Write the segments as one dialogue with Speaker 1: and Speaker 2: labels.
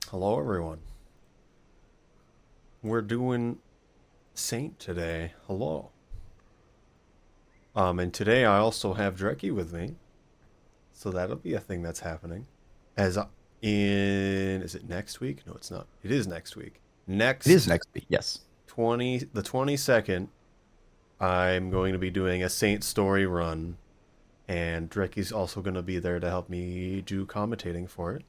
Speaker 1: Hello, everyone. We're doing Saint today. Hello. And today I also have Dreki with me, so that'll be a thing that's happening. As is it next week? No, it's not. It is next week.
Speaker 2: It is
Speaker 1: Next
Speaker 2: next week, yes.
Speaker 1: 22nd, I'm going to be doing a Saint story run, and Dreki's also going to be there to help me do commentating for it.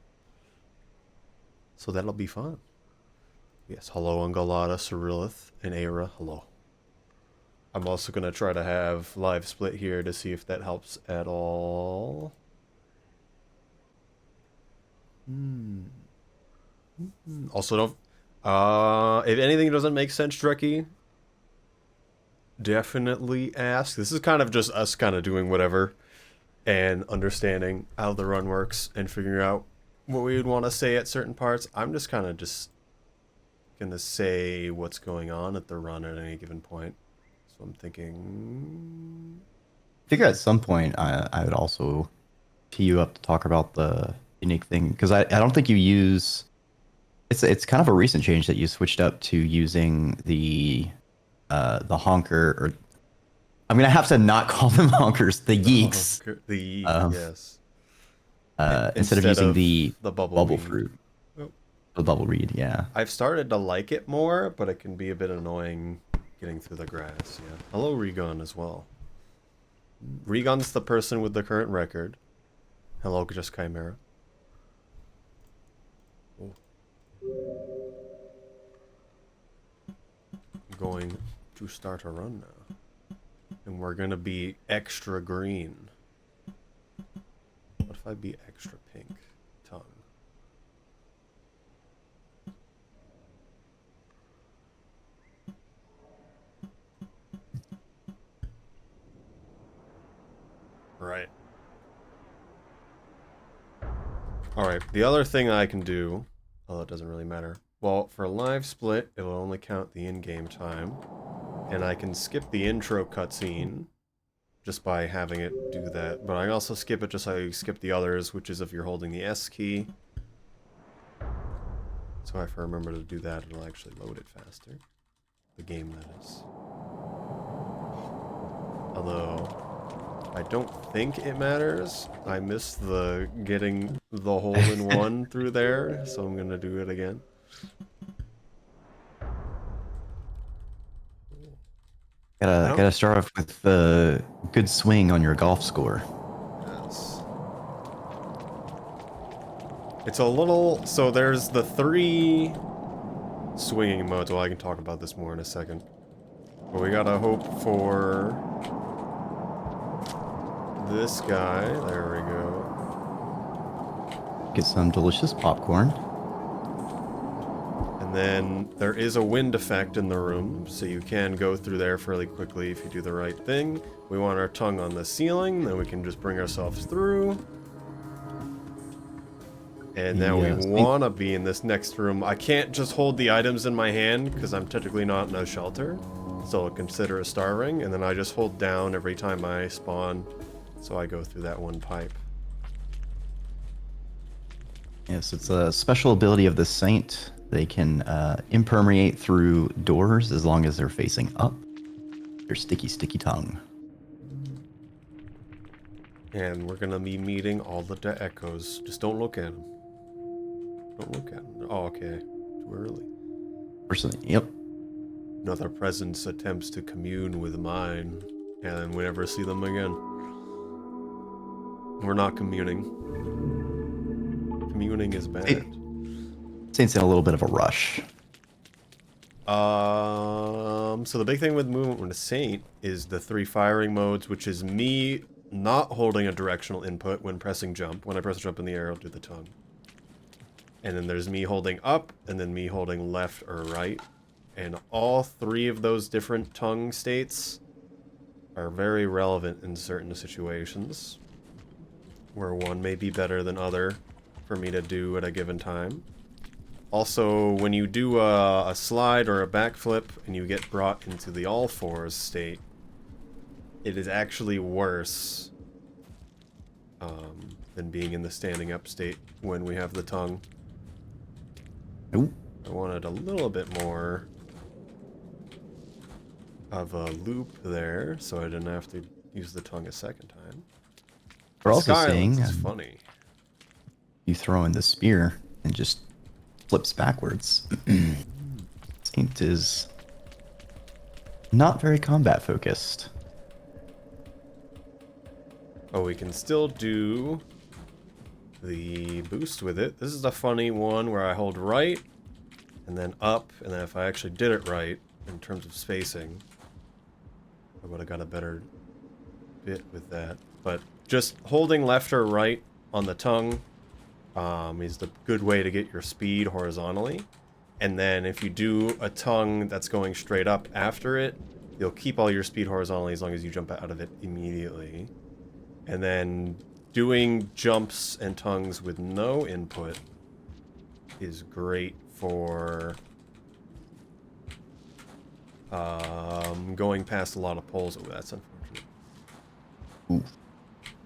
Speaker 1: So that'll be fun. Yes, hello, Angalata, Cyrilith, and Aira. Hello. I'm also going to try to have live split here to see if that helps at all. Hmm. Also, don't. If anything doesn't make sense, Dreki, definitely ask. This is kind of just us kind of doing whatever and understanding how the run works and figuring out what we would want to say at certain parts. I'm just kind of just going to say what's going on at the run at any given point. So I'm thinking.
Speaker 2: I figure at some point I would also tee you up to talk about the unique thing because I don't think you use it's kind of a recent change that you switched up to using the honker or I'm gonna have to not call them honkers, the
Speaker 1: Oh,
Speaker 2: yeeks,
Speaker 1: the
Speaker 2: um,
Speaker 1: yes.
Speaker 2: instead of
Speaker 1: Instead
Speaker 2: using
Speaker 1: of
Speaker 2: the
Speaker 1: the bubble
Speaker 2: bubble
Speaker 1: weed.
Speaker 2: fruit,
Speaker 1: Oh.
Speaker 2: the bubble reed, yeah.
Speaker 1: I've started to like it more, but it can be a bit annoying getting through the grass. Yeah. Hello, Regon as well. Regon's the person with the current record. Hello, just Chimera. Oh. I'm going to start a run now, and we're gonna be extra green. What if I be extra pink? Tongue. Right. Alright, the other thing I can do, although it doesn't really matter. Well, for live split, it'll only count the in-game time. And I can skip the intro cutscene just by having it do that. But I also skip it just like I skip the others, which is if you're holding the S key. So if I remember to do that, it'll actually load it faster. The game, that is. Although, I don't think it matters. I missed the getting the hole in one through there, so I'm gonna do it again. I don't.
Speaker 2: Gotta start off with the good swing on your golf score.
Speaker 1: Yes. It's a little. So there's the three swinging modes. Well, I can talk about this more in a second. But we gotta hope for this guy. There we go.
Speaker 2: Get some delicious popcorn.
Speaker 1: And then there is a wind effect in the room, so you can go through there fairly quickly if you do the right thing. We want our tongue on the ceiling, then we can just bring ourselves through. And now
Speaker 2: The
Speaker 1: we
Speaker 2: saint
Speaker 1: want to be in this next room. I can't just hold the items in my hand because I'm technically not in a shelter. So I'll consider a star ring, and then I just hold down every time I spawn. So I go through that one pipe.
Speaker 2: Yes, it's a special ability of the saint. They can impermeate through doors as long as they're facing up. Their sticky, sticky tongue.
Speaker 1: And we're going to be meeting all the echoes. Just don't look at them. Don't look at them. Oh, okay. Too early.
Speaker 2: Personally, yep.
Speaker 1: Another presence attempts to commune with mine, and we never see them again. We're not communing. Communing is bad.
Speaker 2: Saint's in a little bit of a rush.
Speaker 1: So the big thing with movement with a Saint is the three firing modes, which is me not holding a directional input when pressing jump. When I press jump in the air, I'll do the tongue. And then there's me holding up, and then me holding left or right. And all three of those different tongue states are very relevant in certain situations, where one may be better than other for me to do at a given time. Also, when you do a slide or a backflip and you get brought into the all fours state, it is actually worse than being in the standing up state when we have the tongue.
Speaker 2: Ooh.
Speaker 1: I wanted a little bit more of a loop there, so I didn't have to use the tongue a second time.
Speaker 2: We're
Speaker 1: The
Speaker 2: also
Speaker 1: sky islands
Speaker 2: seeing
Speaker 1: is funny.
Speaker 2: you throw in the spear and just flips backwards. Saint is not very combat focused.
Speaker 1: Oh, we can still do the boost with it. This is a funny one where I hold right and then up, and then if I actually did it right in terms of spacing, I would have got a better bit with that. But just holding left or right on the tongue is the good way to get your speed horizontally. And then if you do a tongue that's going straight up after it, you'll keep all your speed horizontally as long as you jump out of it immediately. And then doing jumps and tongues with no input is great for going past a lot of poles. Oh, that's unfortunate.
Speaker 2: Ooh.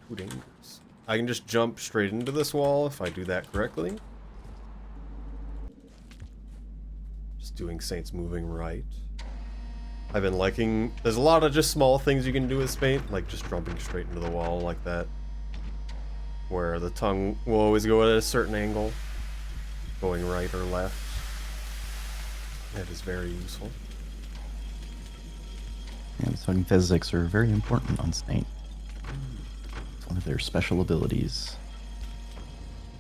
Speaker 1: Too dangerous. I can just jump straight into this wall if I do that correctly. Just doing Saints moving right. I've been liking... There's a lot of just small things you can do with Saint, like just jumping straight into the wall like that. Where the tongue will always go at a certain angle. Going right or left. That is very useful.
Speaker 2: And tongue physics are very important on Saint. It's one of their special abilities.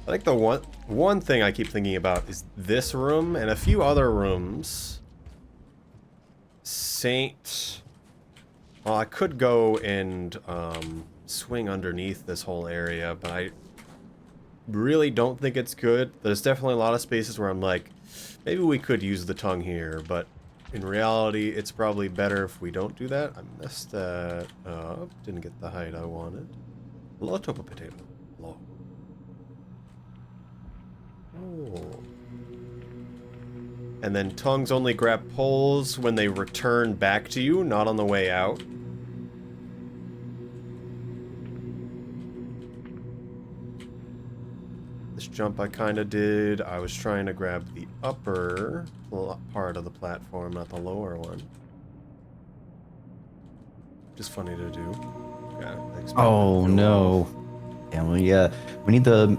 Speaker 1: I think the one thing I keep thinking about is this room and a few other rooms. Saint... Well, I could go and swing underneath this whole area, but I really don't think it's good. There's definitely a lot of spaces where I'm like, maybe we could use the tongue here, but in reality, it's probably better if we don't do that. I messed that up. Didn't get the height I wanted. Hello, Topo Potato. Hello. Oh. And then tongues only grab poles when they return back to you, not on the way out. This jump I kind of did. I was trying to grab the upper part of the platform, not the lower one. Just funny to do. Yeah,
Speaker 2: Oh no. Yeah, we need the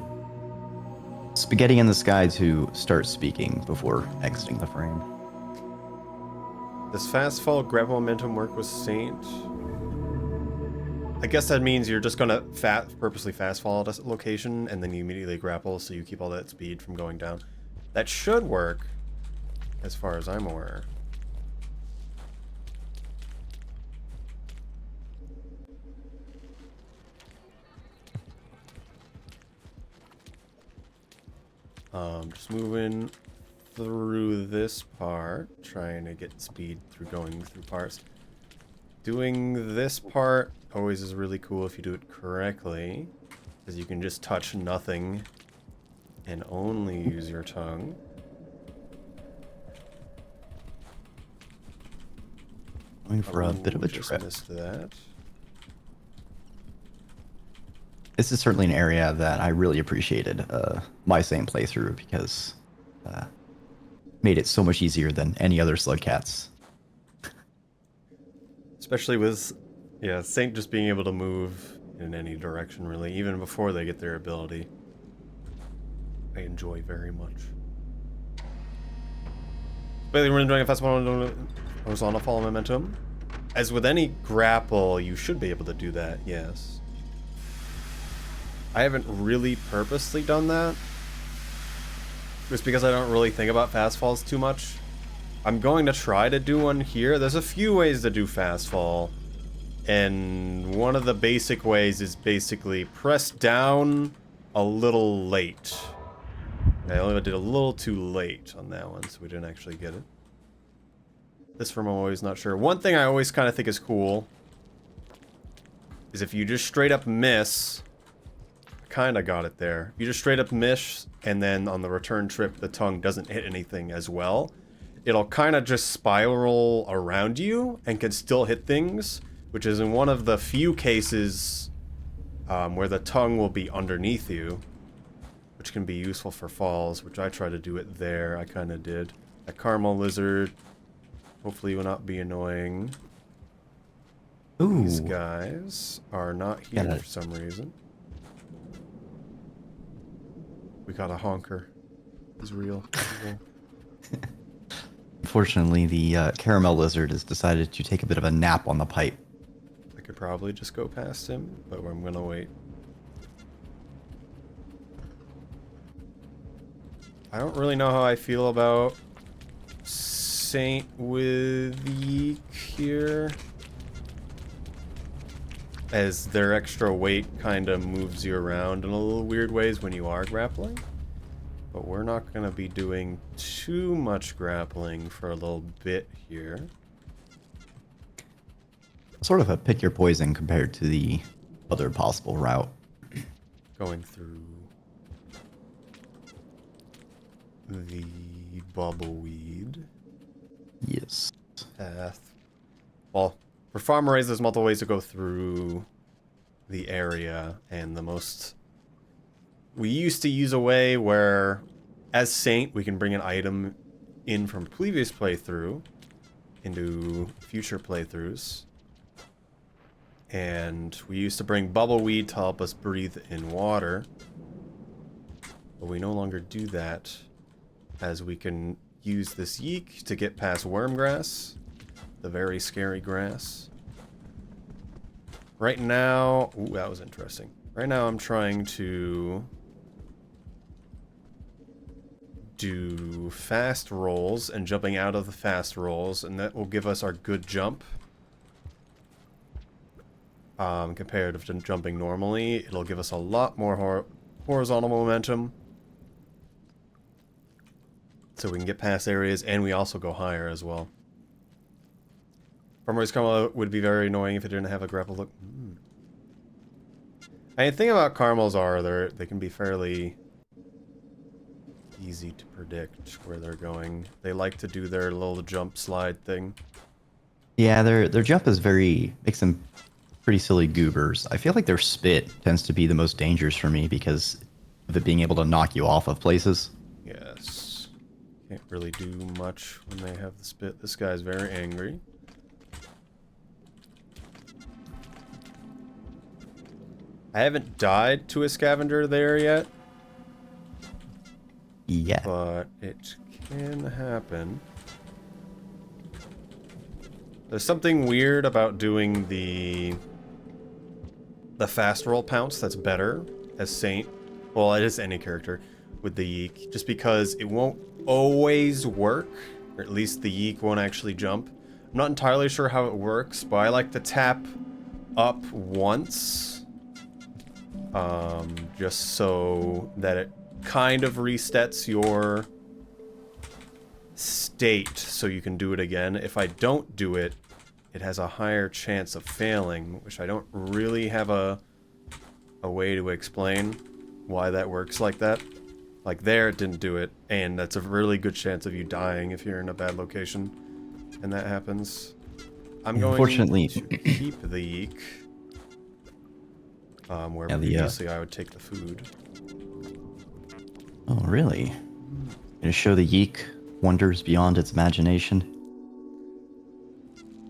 Speaker 2: spaghetti in the sky to start speaking before exiting the frame.
Speaker 1: Does fast fall grab momentum work with Saint? I guess that means you're just gonna purposely fast fall at a location and then you immediately grapple, so you keep all that speed from going down. That should work, as far as I'm aware. Just moving through this part, trying to get speed through going through parts. Doing this part always is really cool if you do it correctly, because you can just touch nothing and only use your tongue.
Speaker 2: Going for a bit of a
Speaker 1: just
Speaker 2: trip.
Speaker 1: missed that.
Speaker 2: This is certainly an area that I really appreciated my same playthrough because made it so much easier than any other slug cats.
Speaker 1: Especially with, yeah, Saint just being able to move in any direction, really, even before they get their ability. I enjoy very much. Basically, we're doing a festival horizontal follow momentum. As with any grapple, you should be able to do that, yes. I haven't really purposely done that. Just because I don't really think about fast falls too much. I'm going to try to do one here. There's a few ways to do fast fall. And one of the basic ways is basically press down a little late. I only did a little too late on that one, so we didn't actually get it. This room I'm always not sure. One thing I always kind of think is cool is if you just straight up miss... Kind of got it there. You just straight up miss, and then on the return trip, the tongue doesn't hit anything as well. It'll kind of just spiral around you and can still hit things, which is in one of the few cases where the tongue will be underneath you, which can be useful for falls, which I try to do it there. I kind of did. That caramel lizard hopefully will not be annoying. These
Speaker 2: Ooh.
Speaker 1: guys are not here
Speaker 2: Got it.
Speaker 1: for some reason. We got a honker. He's real.
Speaker 2: Unfortunately, the caramel lizard has decided to take a bit of a nap on the pipe.
Speaker 1: I could probably just go past him, but I'm gonna wait. I don't really know how I feel about Saint with Yeek here, as their extra weight kind of moves you around in a little weird ways when you are grappling. But we're not going to be doing too much grappling for a little bit here.
Speaker 2: Sort of a pick your poison compared to the other possible route.
Speaker 1: Going through the bubbleweed
Speaker 2: Yes.
Speaker 1: path. Well, for farm arrays, there's multiple ways to go through the area, and the most... We used to use a way where, as Saint, we can bring an item in from a previous playthrough into future playthroughs. And we used to bring bubbleweed to help us breathe in water. But we no longer do that, as we can use this yeek to get past wormgrass, the very scary grass. Right now... Ooh, that was interesting. Right now I'm trying to do fast rolls and jumping out of the fast rolls, and that will give us our good jump. Compared to jumping normally, it'll give us a lot more horizontal momentum. So we can get past areas, and we also go higher as well. Farmer's Caramel would be very annoying if it didn't have a grapple look. The thing about caramels are they can be fairly easy to predict where they're going. They like to do their little jump slide thing.
Speaker 2: Yeah, their jump is makes them pretty silly goobers. I feel like their spit tends to be the most dangerous for me because of it being able to knock you off of places.
Speaker 1: Yes. Can't really do much when they have the spit. This guy's very angry. I haven't died to a scavenger there yet.
Speaker 2: Yeah.
Speaker 1: But it can happen. There's something weird about doing the fast roll pounce that's better as Saint. Well, it is any character with the yeek, just because it won't always work, or at least the yeek won't actually jump. I'm not entirely sure how it works, but I like to tap up once, just so that it kind of resets your state so you can do it again. If I don't do it, it has a higher chance of failing, which I don't really have a way to explain why that works like that. Like there, it didn't do it, and that's a really good chance of you dying if you're in a bad location, and that happens. I'm going
Speaker 2: Unfortunately,
Speaker 1: to keep the yeek, where previously I would take the food.
Speaker 2: Oh, really? Gonna show the yeek wonders beyond its imagination.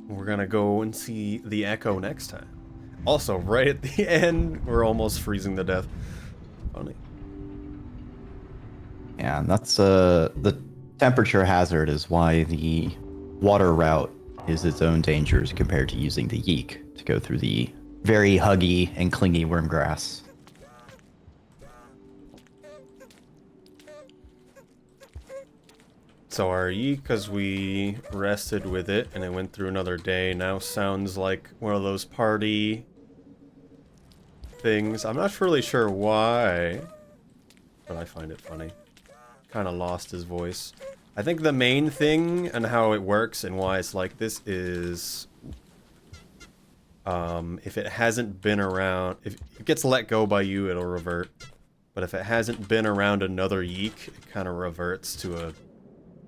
Speaker 1: We're gonna go and see the Echo next time. Also, right at the end, we're almost freezing to death. Funny.
Speaker 2: Yeah, and that's the temperature hazard is why the water route is its own dangers compared to using the yeek to go through the very huggy and clingy wormgrass.
Speaker 1: So our yeek, because we rested with it and it went through another day, now sounds like one of those party things. I'm not really sure why, but I find it funny. Kind of lost his voice. I think the main thing and how it works and why it's like this is if it hasn't been around, if it gets let go by you, it'll revert. But if it hasn't been around another yeek, it kind of reverts to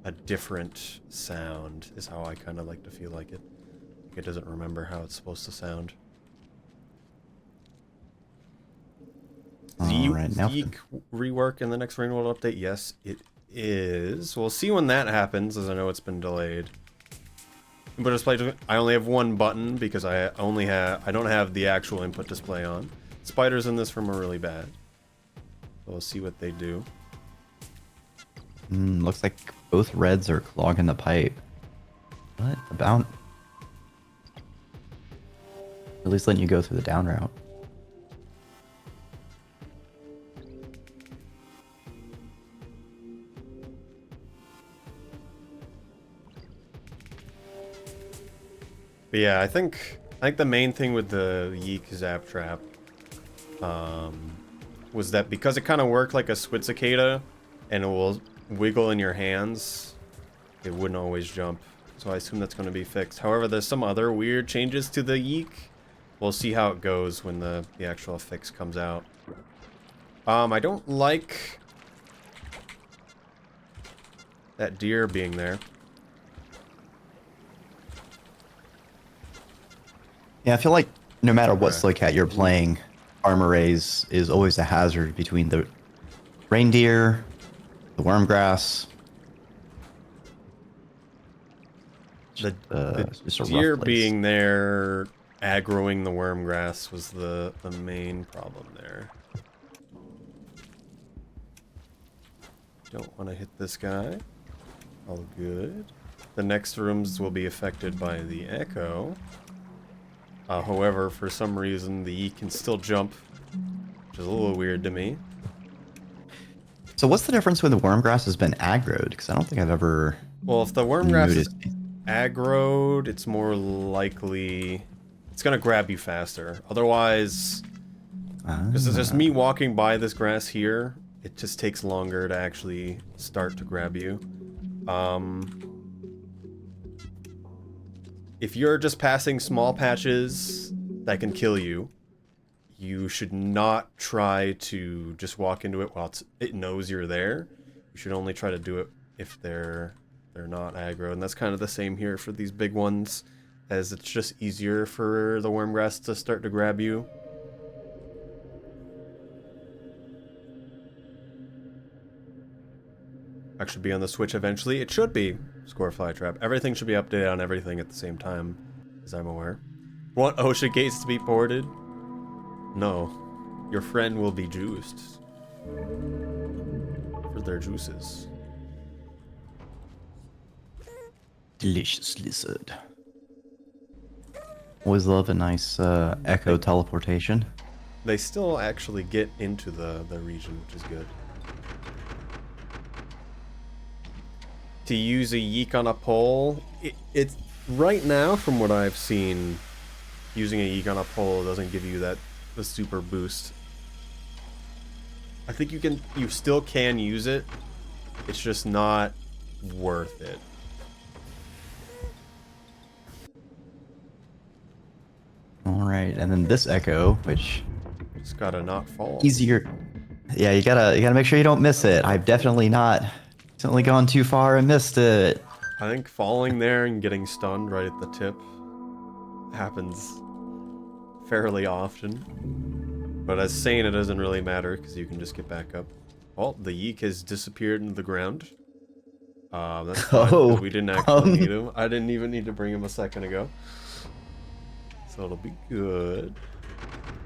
Speaker 1: a different sound, is how I kind of like to feel like it. It doesn't remember how it's supposed to sound.
Speaker 2: All right, now.
Speaker 1: Zeke rework in the next Rain World update? Yes, it is. We'll see when that happens, as I know it's been delayed. Input display. I only have one button because I don't have the actual input display on. Spiders in this room are really bad. So we'll see what they do.
Speaker 2: Looks like both reds are clogging the pipe. What about? At least letting you go through the down route.
Speaker 1: But yeah, I think the main thing with the Yeek Zap Trap was that because it kind of worked like a Squid Cicada and it will wiggle in your hands, it wouldn't always jump. So I assume that's going to be fixed. However, there's some other weird changes to the Yeek. We'll see how it goes when the actual fix comes out. I don't like that deer being there.
Speaker 2: Yeah, I feel like no matter what slow cat you're playing, armor raise is always a hazard between the reindeer, the wormgrass.
Speaker 1: The
Speaker 2: just a rough
Speaker 1: deer
Speaker 2: place.
Speaker 1: being there, aggroing the wormgrass was the main problem there. Don't want to hit this guy. All good. The next rooms will be affected by the echo. However, for some reason, the E can still jump, which is a little weird to me.
Speaker 2: So what's the difference when the wormgrass has been aggroed? Because I don't think I've ever.
Speaker 1: Well, if the wormgrass is
Speaker 2: noticed.
Speaker 1: aggroed, it's more likely it's gonna grab you faster. Otherwise, because it's just me walking by this grass here, it just takes longer to actually start to grab you. If you're just passing small patches that can kill you, you should not try to just walk into it while it knows you're there. You should only try to do it if they're not aggro, and that's kind of the same here for these big ones, as it's just easier for the wormgrass to start to grab you. Actually be on the Switch eventually. It should be. Score Flytrap. Everything should be updated on everything at the same time, as I'm aware. Want Ocean Gates to be ported? No. Your friend will be juiced. For their juices.
Speaker 2: Delicious lizard. Always love a nice echo teleportation.
Speaker 1: They still actually get into the region, which is good. To use a yeek on a pole, it's right now, from what I've seen, using a yeek on a pole doesn't give you the super boost. I think you still can use it. It's just not worth it.
Speaker 2: All right, and then this echo, which
Speaker 1: Just gotta not fall.
Speaker 2: easier. Yeah, you gotta make sure you don't miss it. I've definitely gone too far and missed it.
Speaker 1: I think falling there and getting stunned right at the tip happens fairly often. But as saying, it doesn't really matter because you can just get back up. Well, the yeek has disappeared into the ground. That's fine, 'cause we didn't actually need him. I didn't even need to bring him a second ago. So it'll be good.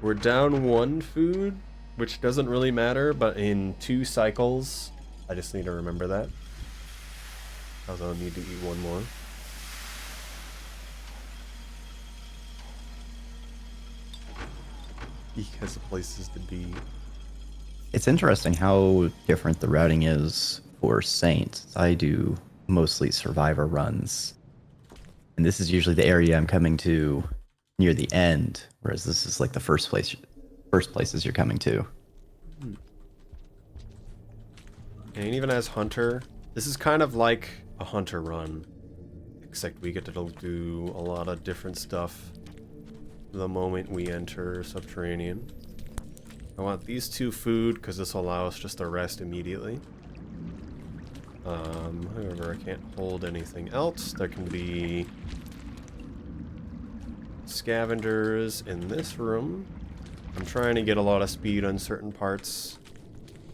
Speaker 1: We're down 1 food, which doesn't really matter, but in 2 cycles, I just need to remember that. Also, I'll need to eat 1 more. He has places to be.
Speaker 2: It's interesting how different the routing is for Saint. I do mostly survivor runs, and this is usually the area I'm coming to near the end, whereas this is like the first places you're coming to.
Speaker 1: And even as Hunter, this is kind of like a Hunter run, except we get to do a lot of different stuff the moment we enter Subterranean. I want these 2 food, because this will allow us just to rest immediately. However, I can't hold anything else. There can be scavengers in this room. I'm trying to get a lot of speed on certain parts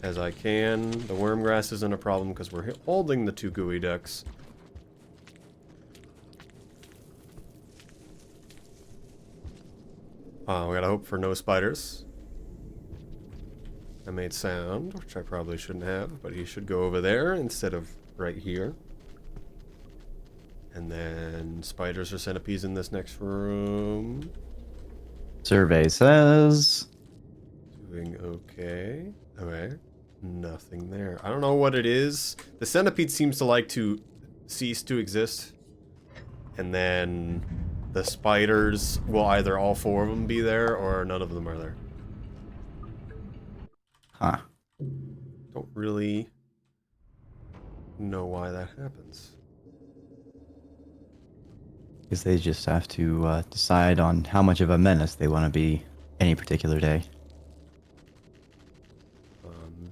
Speaker 1: as I can. The worm grass isn't a problem because we're holding the 2 gooey ducks. We gotta hope for no spiders. I made sound, which I probably shouldn't have, but he should go over there instead of right here. And then spiders or centipedes in this next room.
Speaker 2: Survey says
Speaker 1: Doing okay. Okay. Nothing there. I don't know what it is. The centipede seems to like to cease to exist. And then the spiders will either all 4 of them be there or none of them are there.
Speaker 2: huh.
Speaker 1: Don't really know why that happens.
Speaker 2: Because they just have to decide on how much of a menace they want to be any particular day.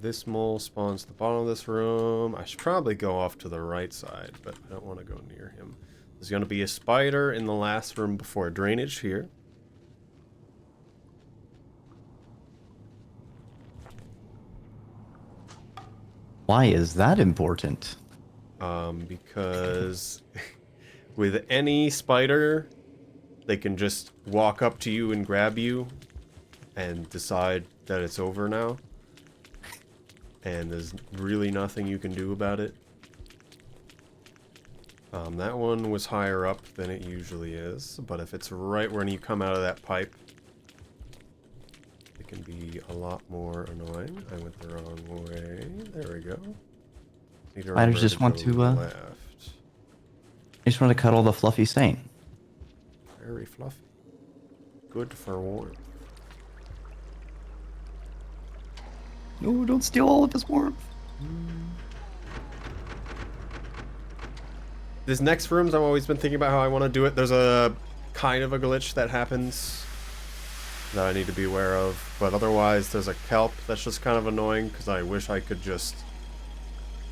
Speaker 1: This mole spawns at the bottom of this room. I should probably go off to the right side, but I don't want to go near him. There's going to be a spider in the last room before drainage here.
Speaker 2: Why is that important?
Speaker 1: Because with any spider, they can just walk up to you and grab you and decide that it's over now. And there's really nothing you can do about it. That one was higher up than it usually is, but if it's right when you come out of that pipe, it can be a lot more annoying. I went the wrong way. There we go.
Speaker 2: Spiders just want to,
Speaker 1: left.
Speaker 2: I just want to cuddle the fluffy saint.
Speaker 1: Very fluffy. Good for warmth.
Speaker 2: No, don't steal all of his warmth.
Speaker 1: This next rooms, I've always been thinking about how I want to do it. There's a kind of a glitch that happens that I need to be aware of. But otherwise, there's a kelp that's just kind of annoying because I wish I could just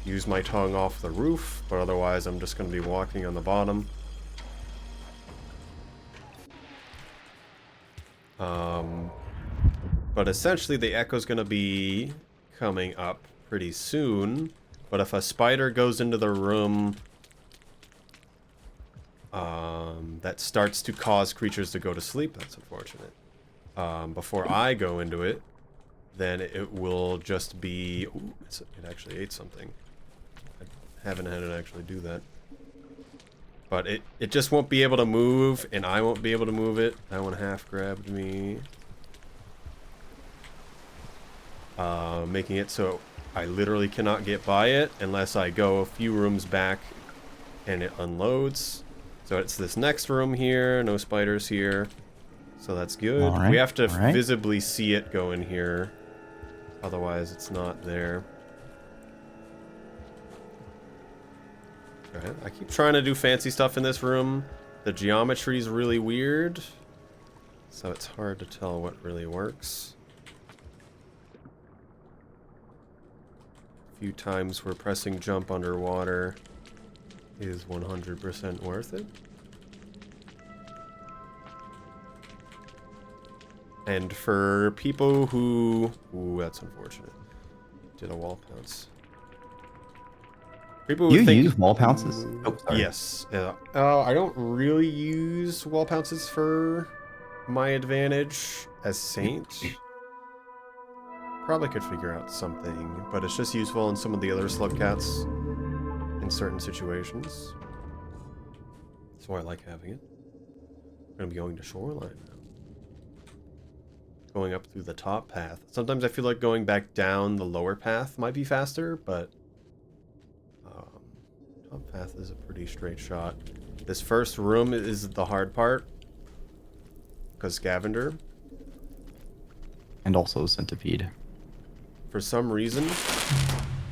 Speaker 1: use my tongue off the roof. But otherwise, I'm just going to be walking on the bottom. But essentially, the echo's going to be coming up pretty soon. But if a spider goes into the room that starts to cause creatures to go to sleep, that's unfortunate. Before I go into it, then it will just be... Ooh, it actually ate something. I haven't had it actually do that. But it just won't be able to move, and I won't be able to move it. That one half grabbed me. Making it so I literally cannot get by it unless I go a few rooms back and it unloads. So it's this next room here, no spiders here. So that's good.
Speaker 2: All
Speaker 1: We have to
Speaker 2: right.
Speaker 1: visibly see it go in here. Otherwise it's not there. Alright, I keep trying to do fancy stuff in this room. The geometry is really weird. So it's hard to tell what really works. A few times where pressing jump underwater is 100% worth it. And for people who... Ooh, that's unfortunate. Did a wall pounce. People who
Speaker 2: You
Speaker 1: think...
Speaker 2: use wall pounces? Oh, sorry.
Speaker 1: Yes. I don't really use wall pounces for my advantage as Saint. Probably could figure out something, but it's just useful in some of the other slug cats in certain situations. That's why I like having it. I'm going to be going to Shoreline now. Going up through the top path. Sometimes I feel like going back down the lower path might be faster, but top path is a pretty straight shot. This first room is the hard part because scavenger.
Speaker 2: And also centipede.
Speaker 1: For some reason,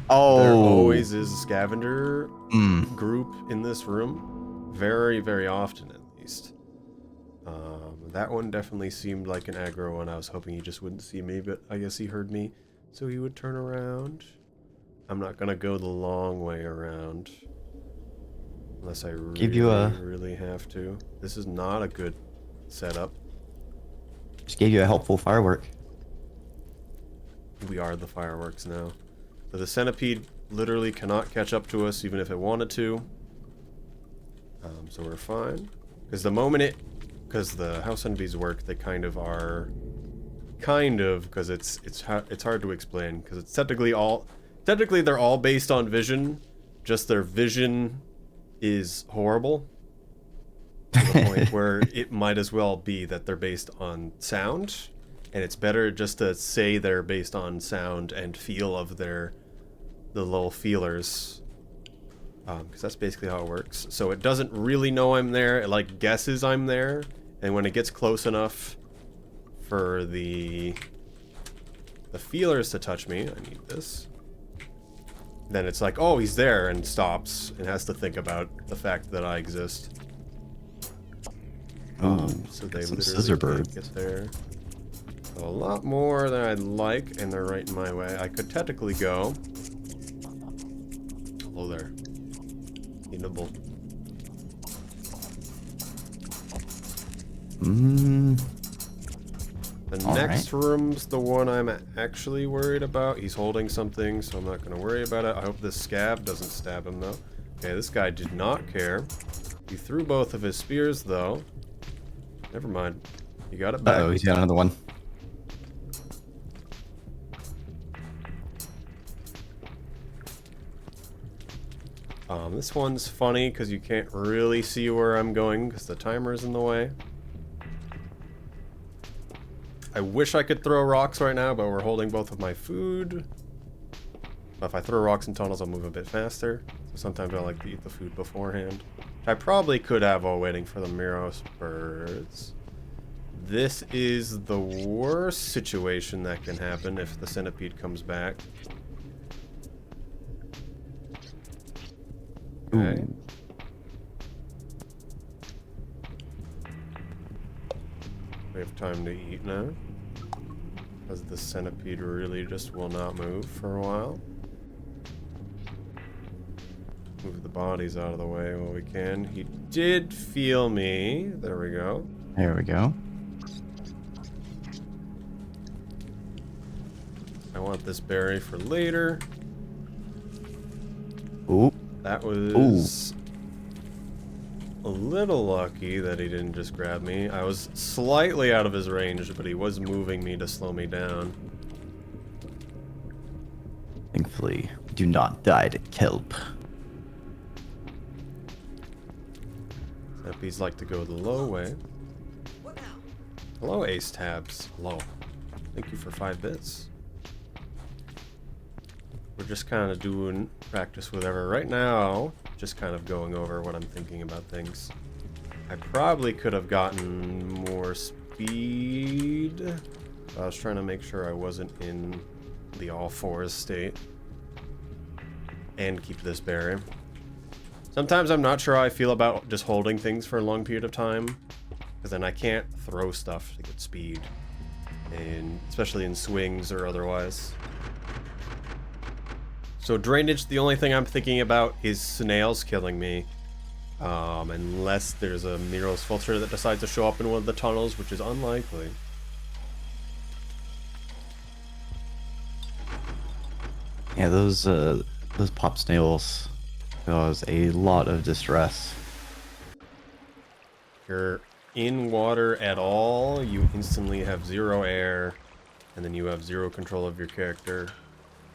Speaker 2: Oh,
Speaker 1: there always is a scavenger group in this room. Very, very often at least. That one definitely seemed like an aggro one. I was hoping he just wouldn't see me, but I guess he heard me, so he would turn around. I'm not gonna go the long way around. Unless I really, really have to. This is not a good setup.
Speaker 2: Just gave you a helpful firework.
Speaker 1: We are the fireworks now. So the centipede literally cannot catch up to us even if it wanted to. So we're fine. Because the moment it... Because the how centipedes work, they kind of are... Kind of, because it's hard to explain. Because it's technically all... Technically they're all based on vision. Just their vision is horrible. To the point where it might as well be that they're based on sound. And it's better just to say they're based on sound and feel of the little feelers. Because that's basically how it works. So it doesn't really know I'm there. It like guesses I'm there. And when it gets close enough for the feelers to touch me, I need this. Then it's like, oh, he's there, and stops and has to think about the fact that I exist. So they literally can't get there. A lot more than I'd like, and they're right in my way. I could technically go. Hello there. Eatable. The next room's the one I'm actually worried about. He's holding something, so I'm not going to worry about it. I hope this scab doesn't stab him, though. Okay, this guy did not care. He threw both of his spears, though. Never mind. He got it back.
Speaker 2: Uh-oh, he's got another one.
Speaker 1: This one's funny because you can't really see where I'm going because the timer's in the way. I wish I could throw rocks right now, but we're holding both of my food. But if I throw rocks in tunnels, I'll move a bit faster. So sometimes I like to eat the food beforehand. I probably could have while waiting for the Miros birds. This is the worst situation that can happen if the centipede comes back. Okay. We have time to eat now. Because the centipede really just will not move for a while. Move the bodies out of the way while we can. He did feel me. There we go.
Speaker 2: There we go.
Speaker 1: I want this berry for later.
Speaker 2: Ooh.
Speaker 1: That was a little lucky that he didn't just grab me. I was slightly out of his range, but he was moving me to slow me down.
Speaker 2: Thankfully, we do not die to kelp.
Speaker 1: Centipedes like to go the low way. Hello, Ace Tabs. Hello. Thank you for 5 bits. We're just kind of doing practice whatever. Right now, just kind of going over what I'm thinking about things. I probably could have gotten more speed. I was trying to make sure I wasn't in the all fours state. And keep this berry. Sometimes I'm not sure how I feel about just holding things for a long period of time. Because then I can't throw stuff to get speed. And especially in swings or otherwise. So drainage, the only thing I'm thinking about is snails killing me. Unless there's a Miros filter that decides to show up in one of the tunnels, which is unlikely.
Speaker 2: Yeah, those pop snails cause a lot of distress.
Speaker 1: If you're in water at all, you instantly have 0 air, and then you have 0 control of your character.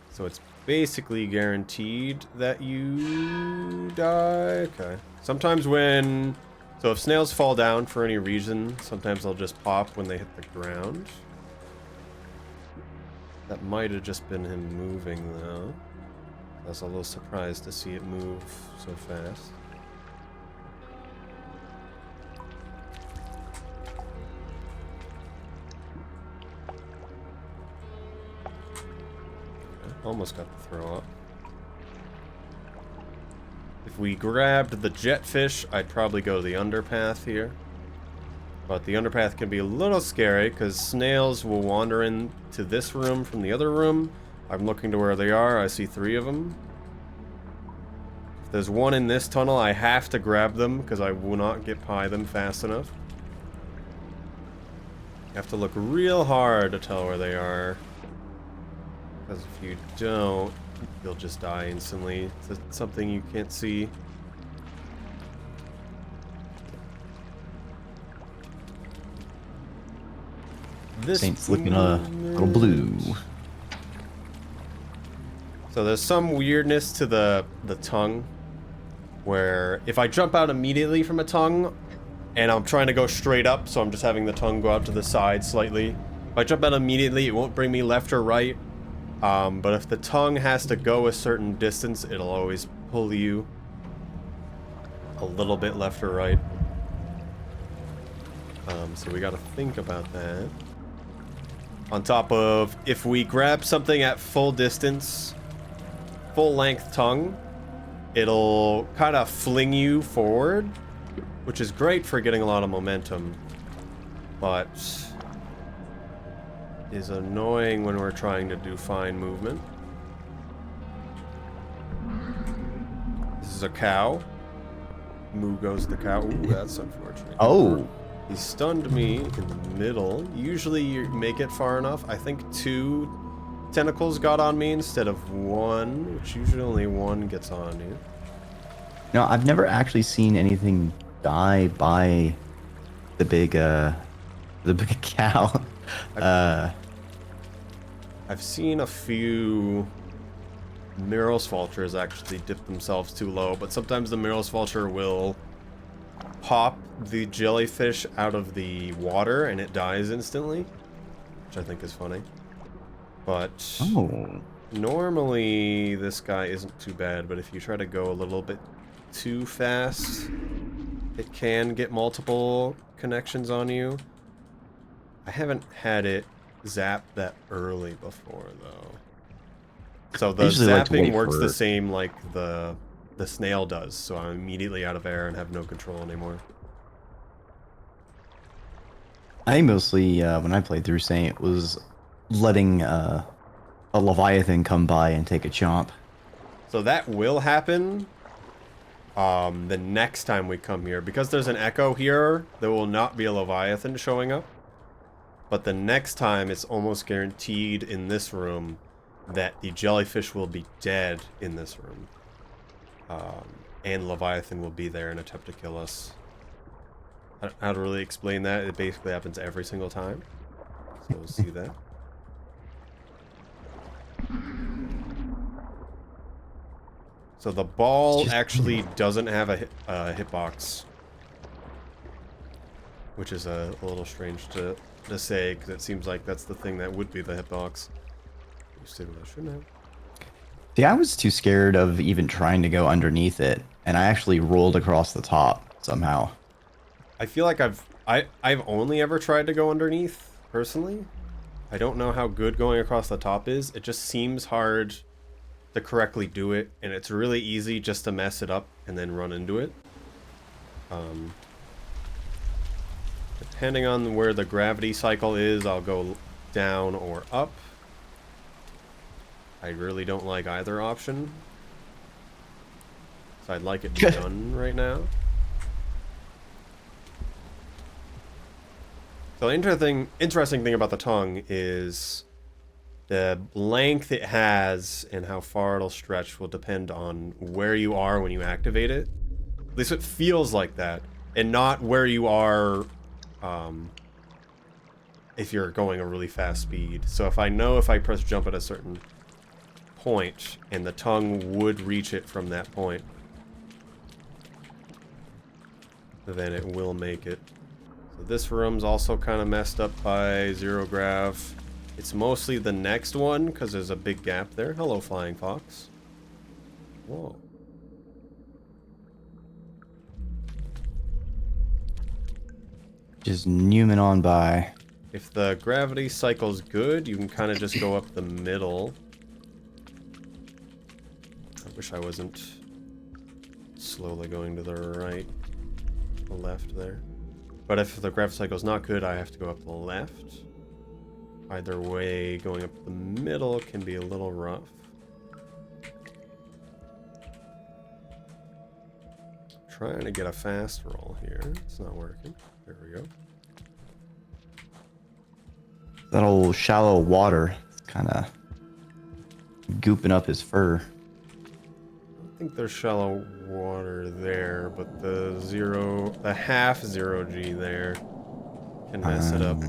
Speaker 1: So it's basically guaranteed that you die. Okay. Sometimes when... So if snails fall down for any reason, sometimes they'll just pop when they hit the ground. That might have just been him moving, though. I was a little surprised to see it move so fast. Almost got the throw up. If we grabbed the jetfish, I'd probably go the underpath here. But the underpath can be a little scary because snails will wander into this room from the other room. I'm looking to where they are. I see 3 of them. If there's one in this tunnel, I have to grab them because I will not get by them fast enough. have to look real hard to tell where they are. Because if you don't, you'll just die instantly. It's something you can't see. This
Speaker 2: Saint's looking a little blue.
Speaker 1: So there's some weirdness to the tongue, where if I jump out immediately from a tongue, and I'm trying to go straight up, so I'm just having the tongue go out to the side slightly. If I jump out immediately, it won't bring me left or right. But if the tongue has to go a certain distance, it'll always pull you a little bit left or right. So we gotta think about that. On top of, if we grab something at full distance, full length tongue, it'll kind of fling you forward, which is great for getting a lot of momentum, but is annoying when we're trying to do fine movement. This is a cow. Moo goes the cow. Ooh, that's unfortunate.
Speaker 2: Oh.
Speaker 1: He stunned me in the middle. Usually you make it far enough. I think 2 tentacles got on me instead of 1, which usually only 1 gets on you.
Speaker 2: No, I've never actually seen anything die by the big cow.
Speaker 1: I've seen a few Miros vultures actually dip themselves too low, but sometimes the Miros vulture will pop the jellyfish out of the water and it dies instantly, which I think is funny. But normally this guy isn't too bad, but if you try to go a little bit too fast, it can get multiple connections on you. I haven't had it zap that early before though. So the zapping works the same like the snail does, so I'm immediately out of air and have no control anymore.
Speaker 2: I mostly, when I played through Saint, was letting a Leviathan come by and take a chomp.
Speaker 1: So that will happen the next time we come here. Because there's an echo here, there will not be a Leviathan showing up. But the next time, it's almost guaranteed in this room that the jellyfish will be dead in this room. And Leviathan will be there and attempt to kill us. How to really explain that? It basically happens every single time. So we'll see that. So the ball actually doesn't have a hitbox. Which is a little strange to say, because it seems like that's the thing that would be the hitbox. See what I shouldn't have.
Speaker 2: See, I was too scared of even trying to go underneath it, and I actually rolled across the top somehow.
Speaker 1: I feel like I've only ever tried to go underneath, personally. I don't know how good going across the top is. It just seems hard to correctly do it, and it's really easy just to mess it up and then run into it. Depending on where the gravity cycle is, I'll go down or up. I really don't like either option. So I'd like it done right now. So the interesting thing about the tongue is the length it has and how far it'll stretch will depend on where you are when you activate it. At least it feels like that, and not where you are if you're going a really fast speed. So if I know if I press jump at a certain point, and the tongue would reach it from that point, then it will make it. So this room's also kind of messed up by zero grav. It's mostly the next one, because there's a big gap there. Hello, flying fox. Whoa.
Speaker 2: Just Newman on by.
Speaker 1: If the gravity cycle's good, you can kind of just go up the middle. I wish I wasn't slowly going to the right, the left there. But if the gravity cycle's not good, I have to go up the left. Either way, going up the middle can be a little rough. Trying to get a fast roll here. It's not working. There we go.
Speaker 2: That old shallow water. It's kind of gooping up his fur.
Speaker 1: I think there's shallow water there, but the half zero G there can mess it up.
Speaker 2: Um,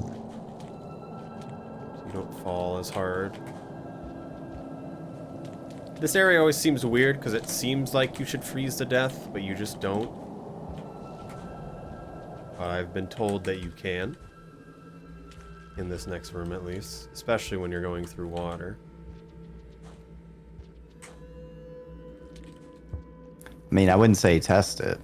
Speaker 1: So you don't fall as hard. This area always seems weird because it seems like you should freeze to death, but you just don't. I've been told that you can. In this next room, at least. Especially when you're going through water.
Speaker 2: I mean, I wouldn't say test it.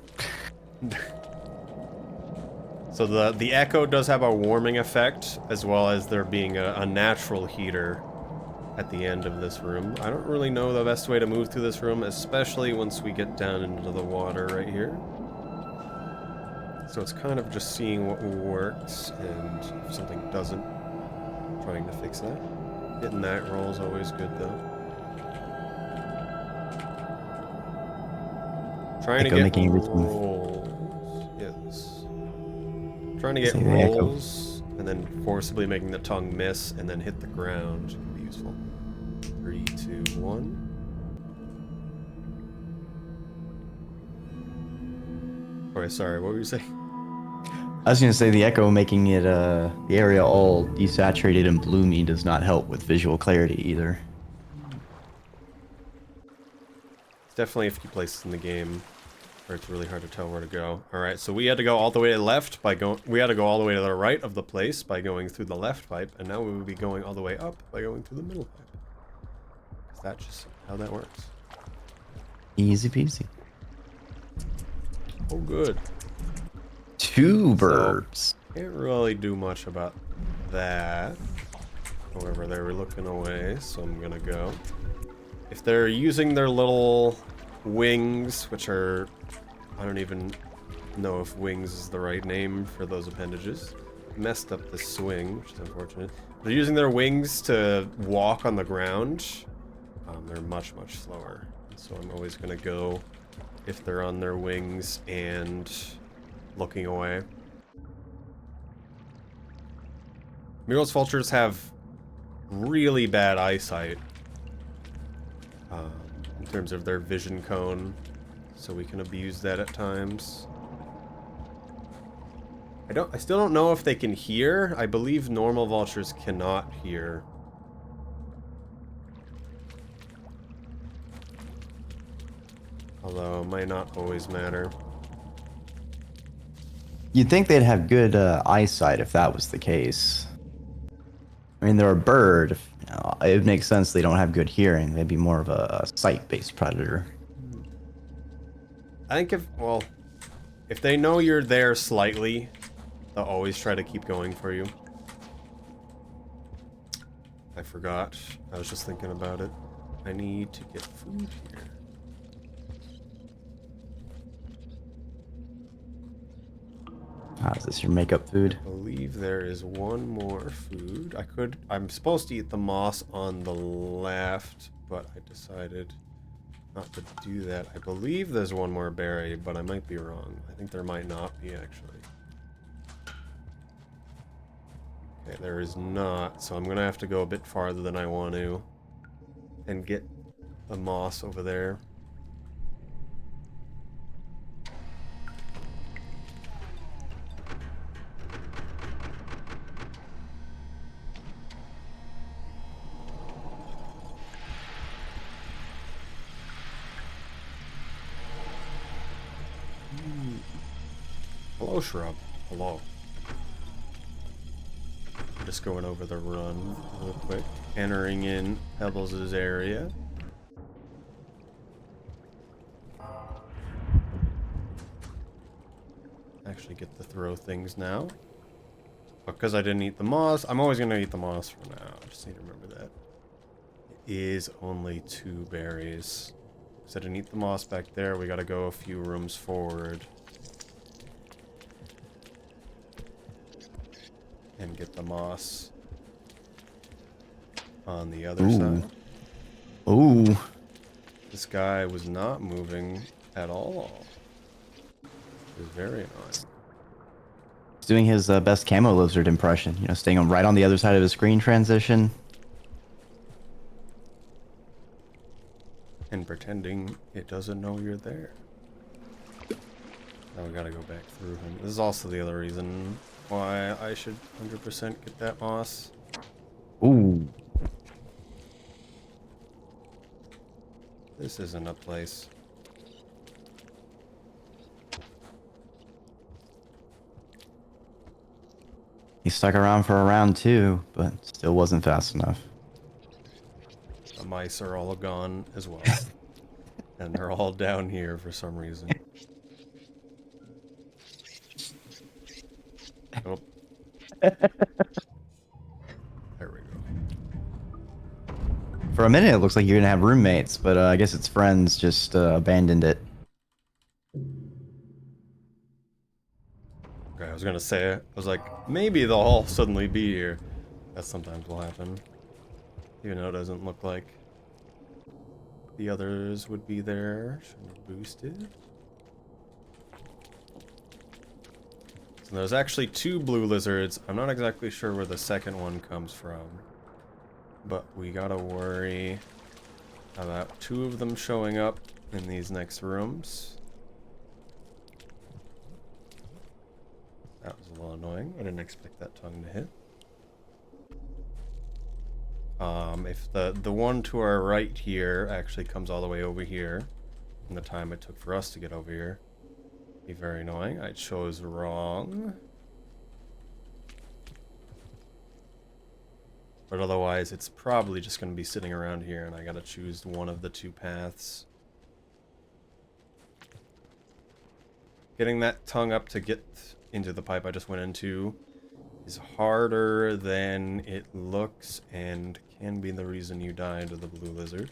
Speaker 1: So the echo does have a warming effect, as well as there being a natural heater at the end of this room. I don't really know the best way to move through this room, especially once we get down into the water right here. So it's kind of just seeing what works, and if something doesn't, trying to fix that. Hitting that roll is always good, though. Trying
Speaker 2: Echo
Speaker 1: to get
Speaker 2: making everything-
Speaker 1: rolls. Yes. Trying to get
Speaker 2: Say the echo.
Speaker 1: rolls, and then forcibly making the tongue miss, and then hit the ground can be useful. 3, 2, 1. Okay, sorry, what were you saying?
Speaker 2: I was gonna say the echo making it the area all desaturated and bloomy does not help with visual clarity either.
Speaker 1: It's definitely a few places in the game where it's really hard to tell where to go. Alright, so we had to go all the way to the left by we had to go all the way to the right of the place by going through the left pipe, and now we would be going all the way up by going through the middle pipe. Is that just how that works?
Speaker 2: Easy peasy.
Speaker 1: Oh, good.
Speaker 2: Two birds.
Speaker 1: Can't really do much about that. However, they were looking away, so I'm gonna go. If they're using their little wings, which are... I don't even know if wings is the right name for those appendages. Messed up the swing, which is unfortunate. They're using their wings to walk on the ground. They're much, much slower. So I'm always gonna go if they're on their wings and looking away. Murals vultures have really bad eyesight in terms of their vision cone, so we can abuse that at times. I still don't know if they can hear. I believe normal vultures cannot hear. Although it might not always matter.
Speaker 2: You'd think they'd have good eyesight if that was the case. I mean, they're a bird. You know, it makes sense they don't have good hearing. They'd be more of a sight-based predator.
Speaker 1: I think if they know you're there slightly, they'll always try to keep going for you. I forgot. I was just thinking about it. I need to get food here.
Speaker 2: Is this your makeup food?
Speaker 1: I believe there is one more food. I'm supposed to eat the moss on the left, but I decided not to do that. I believe there's one more berry, but I might be wrong. I think there might not be, actually. Okay, there is not, so I'm gonna have to go a bit farther than I want to and get the moss over there. Hello, shrub. Hello. I'm just going over the run real quick. Entering in Pebbles' area. Actually get to throw things now. Because I didn't eat the moss, I'm always going to eat the moss for now. I just need to remember that. It is only 2 berries. So I didn't eat the moss back there. We got to go a few rooms forward. And get the moss on the other side.
Speaker 2: Ooh.
Speaker 1: This guy was not moving at all. It was very annoying.
Speaker 2: He's doing his best camo lizard impression. You know, staying on right on the other side of his screen transition.
Speaker 1: And pretending it doesn't know you're there. Now we gotta go back through him. This is also the other reason why I should 100% get that moss.
Speaker 2: Ooh.
Speaker 1: This isn't a place.
Speaker 2: He stuck around for a round two, but still wasn't fast enough.
Speaker 1: The mice are all gone as well. And they're all down here for some reason. Oh. There we go.
Speaker 2: For a minute, it looks like you're gonna have roommates, but I guess its friends just abandoned it.
Speaker 1: Okay, I was gonna say it. I was like, maybe they'll all suddenly be here. That sometimes will happen. Even though it doesn't look like the others would be there. Should have boosted. So there's actually 2 blue lizards. I'm not exactly sure where the second one comes from. But we gotta worry about 2 of them showing up in these next rooms. That was a little annoying. I didn't expect that tongue to hit. If the one to our right here actually comes all the way over here, and the time it took for us to get over here, be very annoying. I chose wrong. But otherwise, it's probably just going to be sitting around here, and I gotta choose one of the 2 paths. Getting that tongue up to get into the pipe I just went into is harder than it looks, and can be the reason you die to the blue lizard.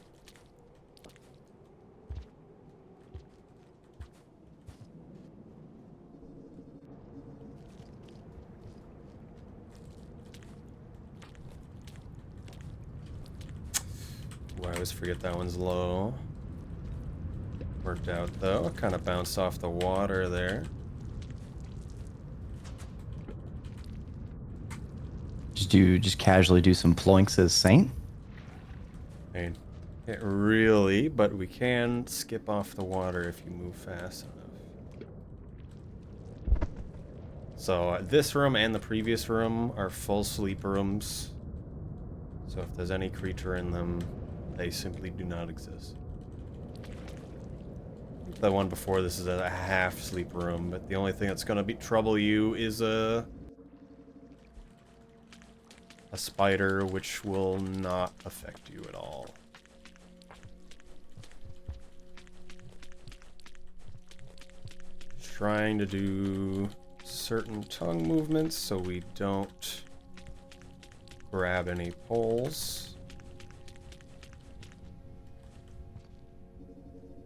Speaker 1: Ooh, I always forget that one's low. Worked out though. Kind of bounced off the water there.
Speaker 2: Just casually do some ploinks as Saint.
Speaker 1: I mean, can't really, but we can skip off the water if you move fast enough. So this room and the previous room are full sleep rooms. So if there's any creature in them, they simply do not exist. The one before this is a half sleep room, but the only thing that's gonna trouble you is a spider, which will not affect you at all. Trying to do certain tongue movements so we don't grab any poles.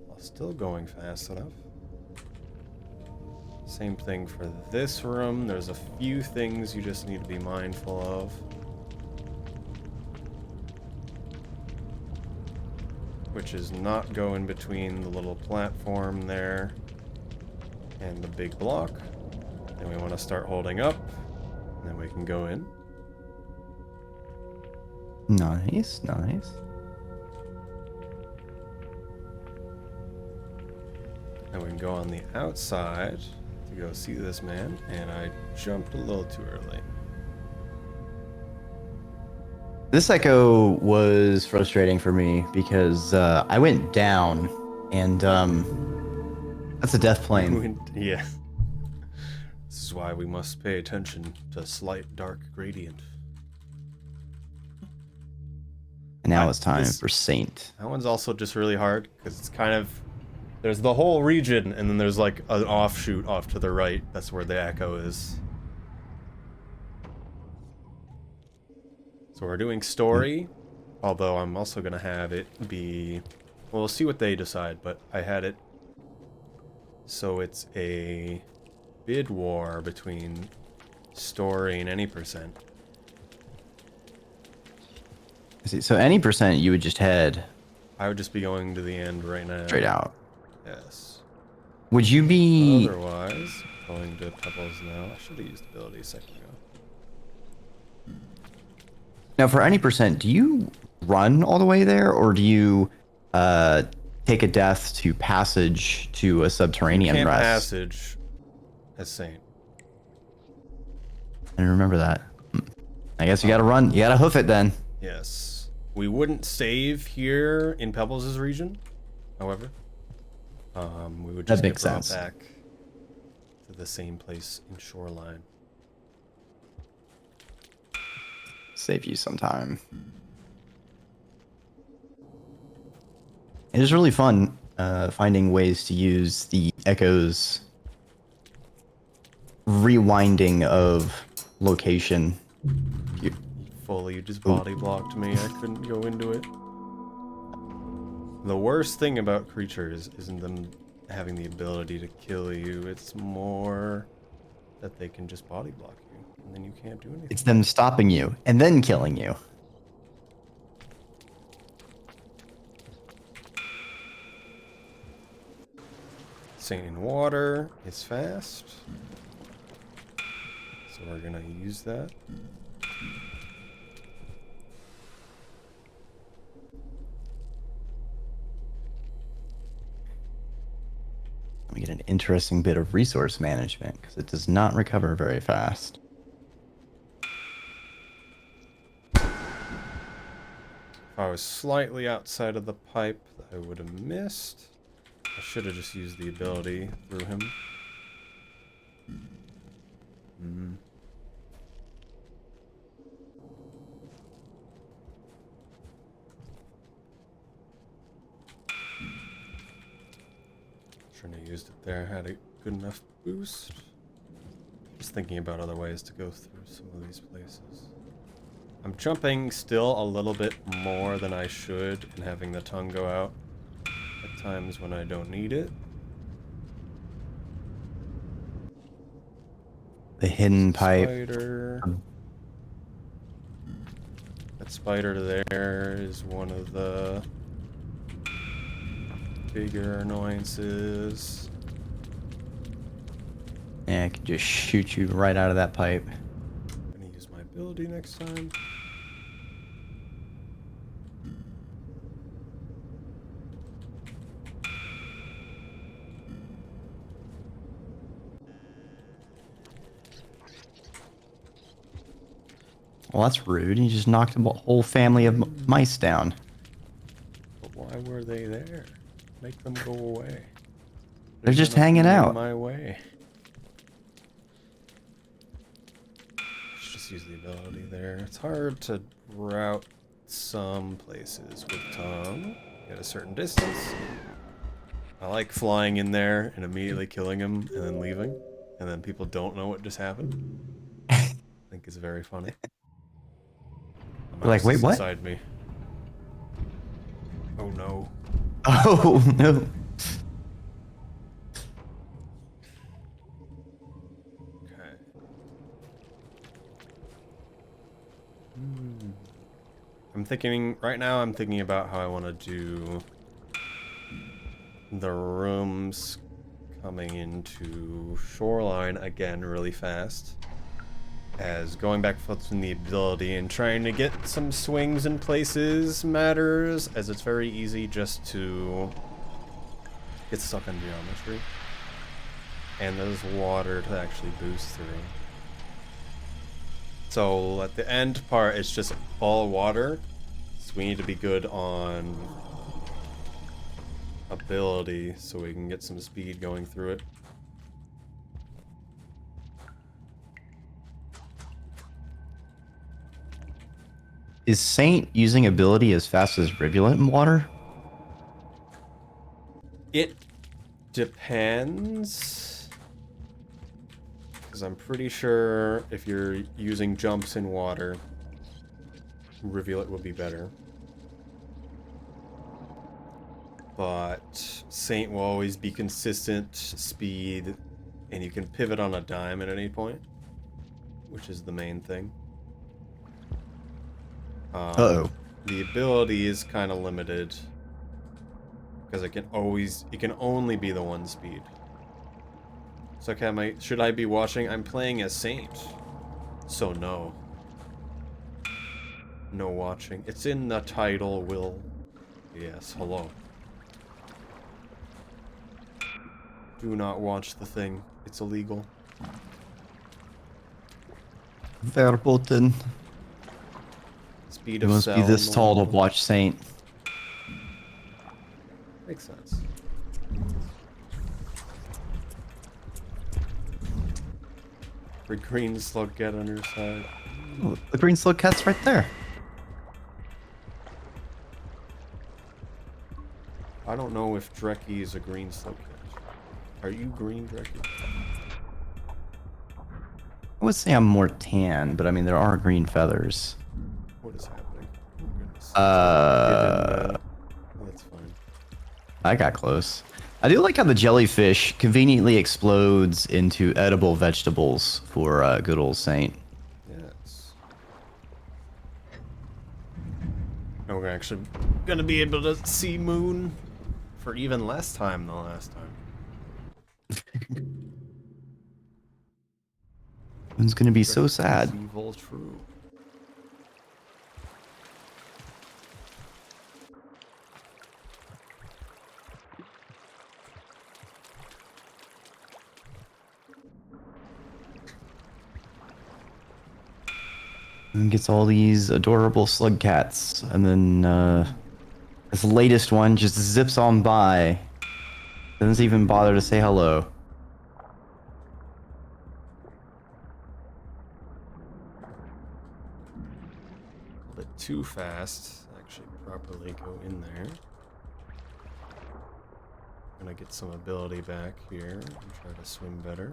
Speaker 1: While still going fast enough. Same thing for this room. There's a few things you just need to be mindful of. Which is not go in between the little platform there and the big block. And we want to start holding up, and then we can go in.
Speaker 2: Nice, nice.
Speaker 1: And we can go on the outside to go see this man, and I jumped a little too early.
Speaker 2: This echo was frustrating for me because I went down, and that's a death plane.
Speaker 1: Yeah. This is why we must pay attention to slight dark gradient.
Speaker 2: And now it's time for Saint.
Speaker 1: That one's also just really hard because it's kind of, there's the whole region, and then there's like an offshoot off to the right. That's where the echo is. So we're doing story, although I'm also gonna have it be, well, we'll see what they decide, but I had it so it's a bid war between story and any percent.
Speaker 2: See, so any percent you would just head
Speaker 1: I would just be going to the end right now.
Speaker 2: straight out.
Speaker 1: Yes.
Speaker 2: Would you be
Speaker 1: Otherwise, Going to Pebbles now. I should have used ability a second ago.
Speaker 2: Now, for any percent, do you run all the way there, or do you take a death to passage to a
Speaker 1: You
Speaker 2: subterranean
Speaker 1: can't
Speaker 2: rest?
Speaker 1: passage as Saint.
Speaker 2: I remember that. I guess you gotta run. You gotta hoof it then.
Speaker 1: Yes. We wouldn't save here in Pebbles' region, however. We would just
Speaker 2: That
Speaker 1: get
Speaker 2: makes
Speaker 1: brought
Speaker 2: sense.
Speaker 1: back to the same place in Shoreline.
Speaker 2: Save you some time. It is really fun finding ways to use the echoes rewinding of location.
Speaker 1: You just body blocked me. I couldn't go into it. The worst thing about creatures isn't them having the ability to kill you. It's more that they can just body block you, and then you can't do anything.
Speaker 2: It's them stopping you and then killing you.
Speaker 1: Saint in water is fast. So we're gonna use that.
Speaker 2: We get an interesting bit of resource management because it does not recover very fast.
Speaker 1: If I was slightly outside of the pipe, I would have missed. I should have just used the ability through him. Shouldn't have used it there. Had a good enough boost. Just thinking about other ways to go through some of these places. I'm jumping still a little bit more than I should and having the tongue go out at times when I don't need it.
Speaker 2: The hidden pipe.
Speaker 1: Spider. That spider there is one of the bigger annoyances.
Speaker 2: Yeah, I can just shoot you right out of that pipe.
Speaker 1: I'm gonna use my ability next time.
Speaker 2: Well, that's rude. You just knocked a whole family of mice down.
Speaker 1: But why were they there? Make them go away.
Speaker 2: They're just
Speaker 1: gonna
Speaker 2: hanging
Speaker 1: be in
Speaker 2: out.
Speaker 1: my way. Let's just use the ability there. It's hard to route some places with tongue at a certain distance. I like flying in there and immediately killing him and then leaving, and then people don't know what just happened. I think it's very funny. A
Speaker 2: They're like,
Speaker 1: mouse
Speaker 2: wait,
Speaker 1: is
Speaker 2: what?
Speaker 1: inside me. Oh no.
Speaker 2: Oh, no.
Speaker 1: Okay. I'm thinking about how I want to do the rooms coming into Shoreline again really fast. As going back from the ability and trying to get some swings in places matters, as it's very easy just to get stuck on geometry. And there's water to actually boost through. So at the end part, it's just all water. So we need to be good on ability so we can get some speed going through it.
Speaker 2: Is Saint using ability as fast as Rivulet in water?
Speaker 1: It depends. Because I'm pretty sure if you're using jumps in water, Rivulet would be better. But Saint will always be consistent speed, and you can pivot on a dime at any point, which is the main thing.
Speaker 2: Uh-oh.
Speaker 1: The ability is kind of limited because it can only be the one speed. So, okay, should I be watching? I'm playing as Saint. So, no. No watching. It's in the title, Will. Yes, hello. Do not watch the thing. It's illegal.
Speaker 2: Verboten.
Speaker 1: Speed
Speaker 2: You
Speaker 1: of
Speaker 2: must be
Speaker 1: cell.
Speaker 2: this tall to watch Saint.
Speaker 1: Makes sense. For green slug get on your side.
Speaker 2: Oh, the green slug cat's right there.
Speaker 1: I don't know if Dreki is a green slug cat. Are you green, Dreki?
Speaker 2: I would say I'm more tan, but I mean there are green feathers.
Speaker 1: What is happening? Oh goodness. That's fine.
Speaker 2: I got close. I do like how the jellyfish conveniently explodes into edible vegetables for good old Saint.
Speaker 1: Yes. And we're actually gonna be able to see Moon for even less time than last time.
Speaker 2: It's gonna be so sad.
Speaker 1: Evil true.
Speaker 2: And gets all these adorable slug cats, and then this latest one just zips on by. Doesn't even bother to say hello.
Speaker 1: A bit too fast. Actually, properly go in there. Gonna get some ability back here and try to swim better.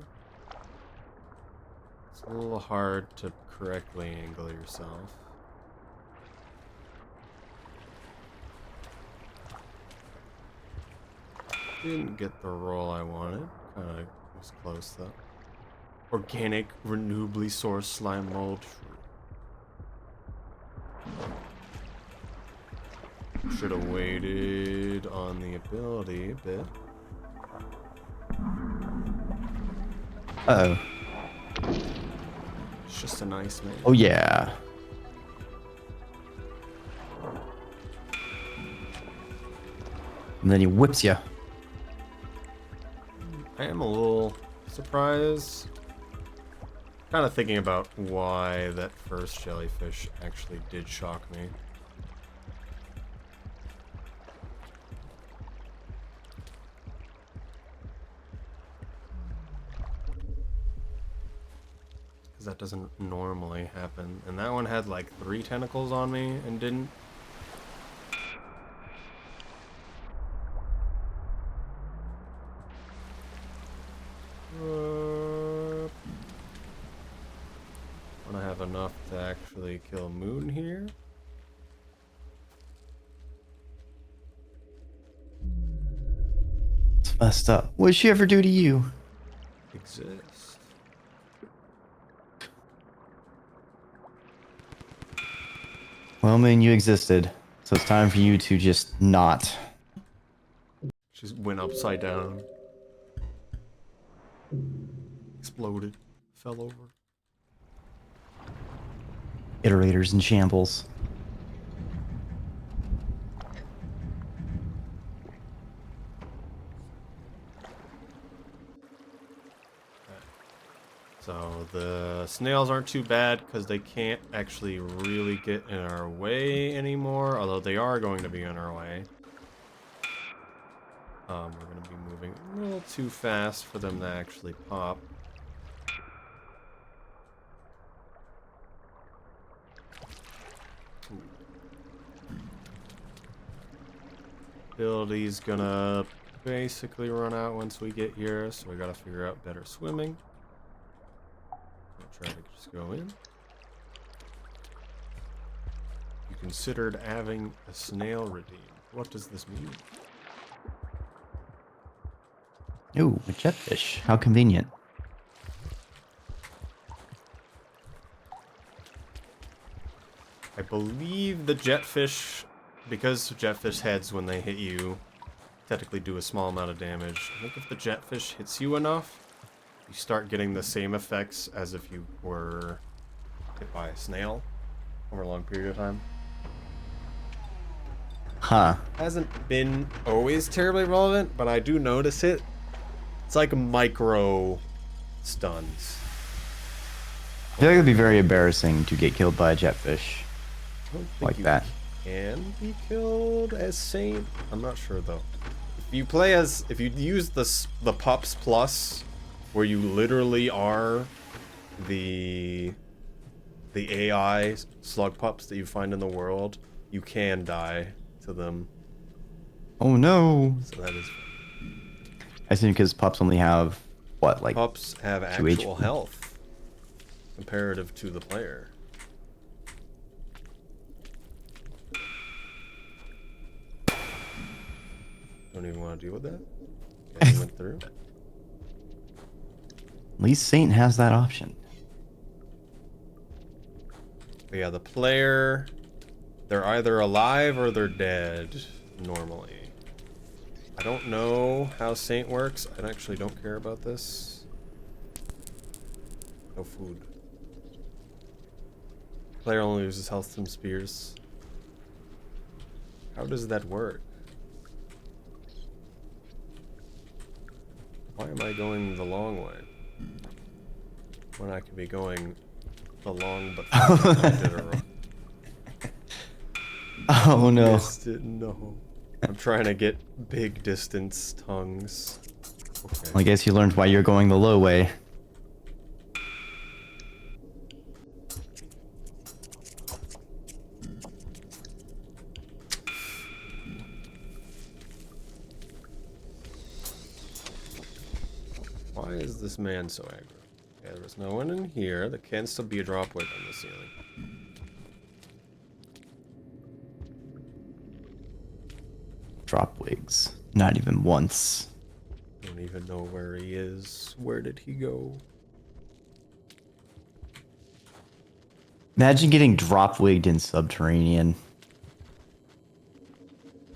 Speaker 1: It's a little hard to correctly angle yourself. Didn't get the roll I wanted. Kinda was close though. Organic, renewably sourced slime mold. Should have waited on the ability a bit.
Speaker 2: Uh-oh.
Speaker 1: It's just a nice man.
Speaker 2: Oh yeah. And then he whips you.
Speaker 1: I am a little surprised. Kind of thinking about why that first jellyfish actually did shock me. Because that doesn't normally happen. And that one had like 3 tentacles on me and didn't. When I have enough to actually kill Moon here.
Speaker 2: It's messed up. What did she ever do to you?
Speaker 1: Exist.
Speaker 2: Well, man, you existed. So it's time for you to just not.
Speaker 1: Just went upside down. Exploded. Fell over.
Speaker 2: Iterators in shambles.
Speaker 1: So the snails aren't too bad because they can't actually really get in our way anymore, although they are going to be in our way. We're going to be moving a little too fast for them to actually pop. Ability's gonna basically run out once we get here, so we gotta figure out better swimming. I'll try to just go in. You considered having a snail redeemed. What does this mean?
Speaker 2: Ooh, a jetfish. How convenient.
Speaker 1: I believe the jetfish, because jetfish heads when they hit you technically do a small amount of damage. I think if the jetfish hits you enough, you start getting the same effects as if you were hit by a snail over a long period of time.
Speaker 2: Huh.
Speaker 1: Hasn't been always terribly relevant, but I do notice it. It's like micro stuns.
Speaker 2: I feel like it'd be very embarrassing to get killed by a jetfish
Speaker 1: I don't think
Speaker 2: like
Speaker 1: you
Speaker 2: that.
Speaker 1: can be killed as Saint. I'm not sure though. If you use the pups plus, where you literally are the AI slug pups that you find in the world, you can die to them.
Speaker 2: Oh no.
Speaker 1: So that is.
Speaker 2: I think because pups only have what, like
Speaker 1: Pups have
Speaker 2: 2
Speaker 1: actual
Speaker 2: HP?
Speaker 1: health comparative to the player. Don't even want to deal with that. Okay, he went through.
Speaker 2: At least Saint has that option.
Speaker 1: But yeah, the player, they're either alive or they're dead normally. I don't know how Saint works. I actually don't care about this. No food. Player only loses health from spears. How does that work? Why am I going the long way? When I could be going the long but I did it wrong.
Speaker 2: Oh no.
Speaker 1: Missed it, no. I'm trying to get big distance tongues. Okay.
Speaker 2: I guess you learned why you're going the low way.
Speaker 1: Why is this man so aggro? Okay, there's no one in here. There can still be a drop weight on the ceiling.
Speaker 2: Drop wigs. Not even once.
Speaker 1: Don't even know where he is. Where did he go?
Speaker 2: Imagine getting drop wigged in Subterranean.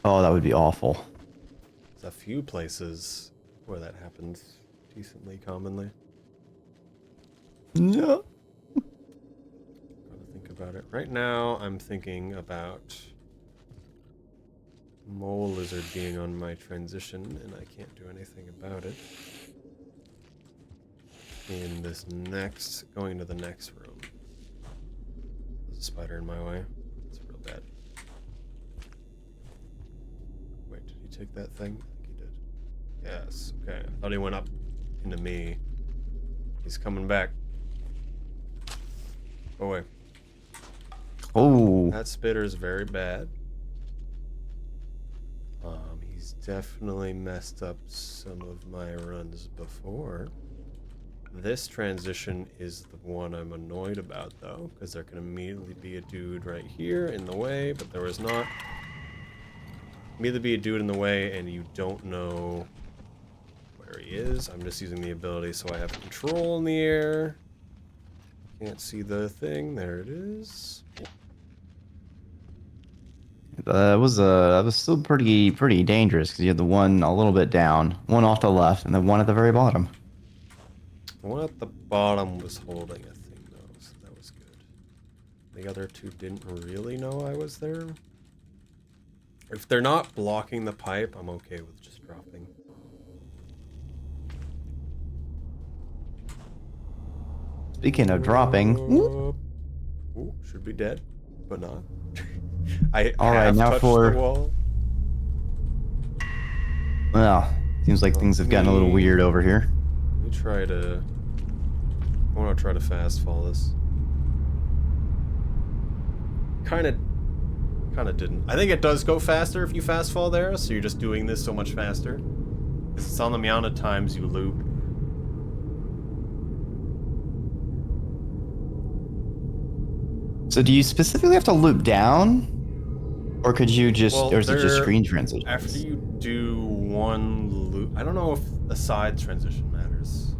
Speaker 2: Oh, that would be awful.
Speaker 1: There's a few places where that happens decently commonly.
Speaker 2: No.
Speaker 1: Gotta think about it. Right now, I'm thinking about mole lizard being on my transition, and I can't do anything about it. In this next, going to the next room. There's a spider in my way. It's real bad. Wait, did he take that thing? I think he did. Yes, okay. I thought he went up into me. He's coming back. Go away.
Speaker 2: Oh.
Speaker 1: That spitter's very bad. He's definitely messed up some of my runs before. This transition is the one I'm annoyed about, though, because there can immediately be a dude right here in the way, but there was not. Immediately be a dude in the way, and you don't know where he is. I'm just using the ability so I have control in the air. Can't see the thing. There it is.
Speaker 2: That was still pretty dangerous because you had the one a little bit down, one off the left, and then one at the very bottom.
Speaker 1: The one at the bottom was holding a thing, though, so that was good. The other two didn't really know I was there. If they're not blocking the pipe, I'm okay with just dropping.
Speaker 2: Speaking of dropping,
Speaker 1: Ooh, should be dead, but not. I
Speaker 2: all right,
Speaker 1: have
Speaker 2: now
Speaker 1: touched
Speaker 2: for
Speaker 1: the wall.
Speaker 2: well, seems like things have gotten a little weird over here.
Speaker 1: Let me try to. I want to try to fast fall this. Kind of didn't. I think it does go faster if you fast fall there, so you're just doing this so much faster. It's on the amount of times you loop.
Speaker 2: So do you specifically have to loop down? Or could you just,
Speaker 1: Well,
Speaker 2: or is it just screen transitions?
Speaker 1: after you do one loop, I don't know if a side transition matters.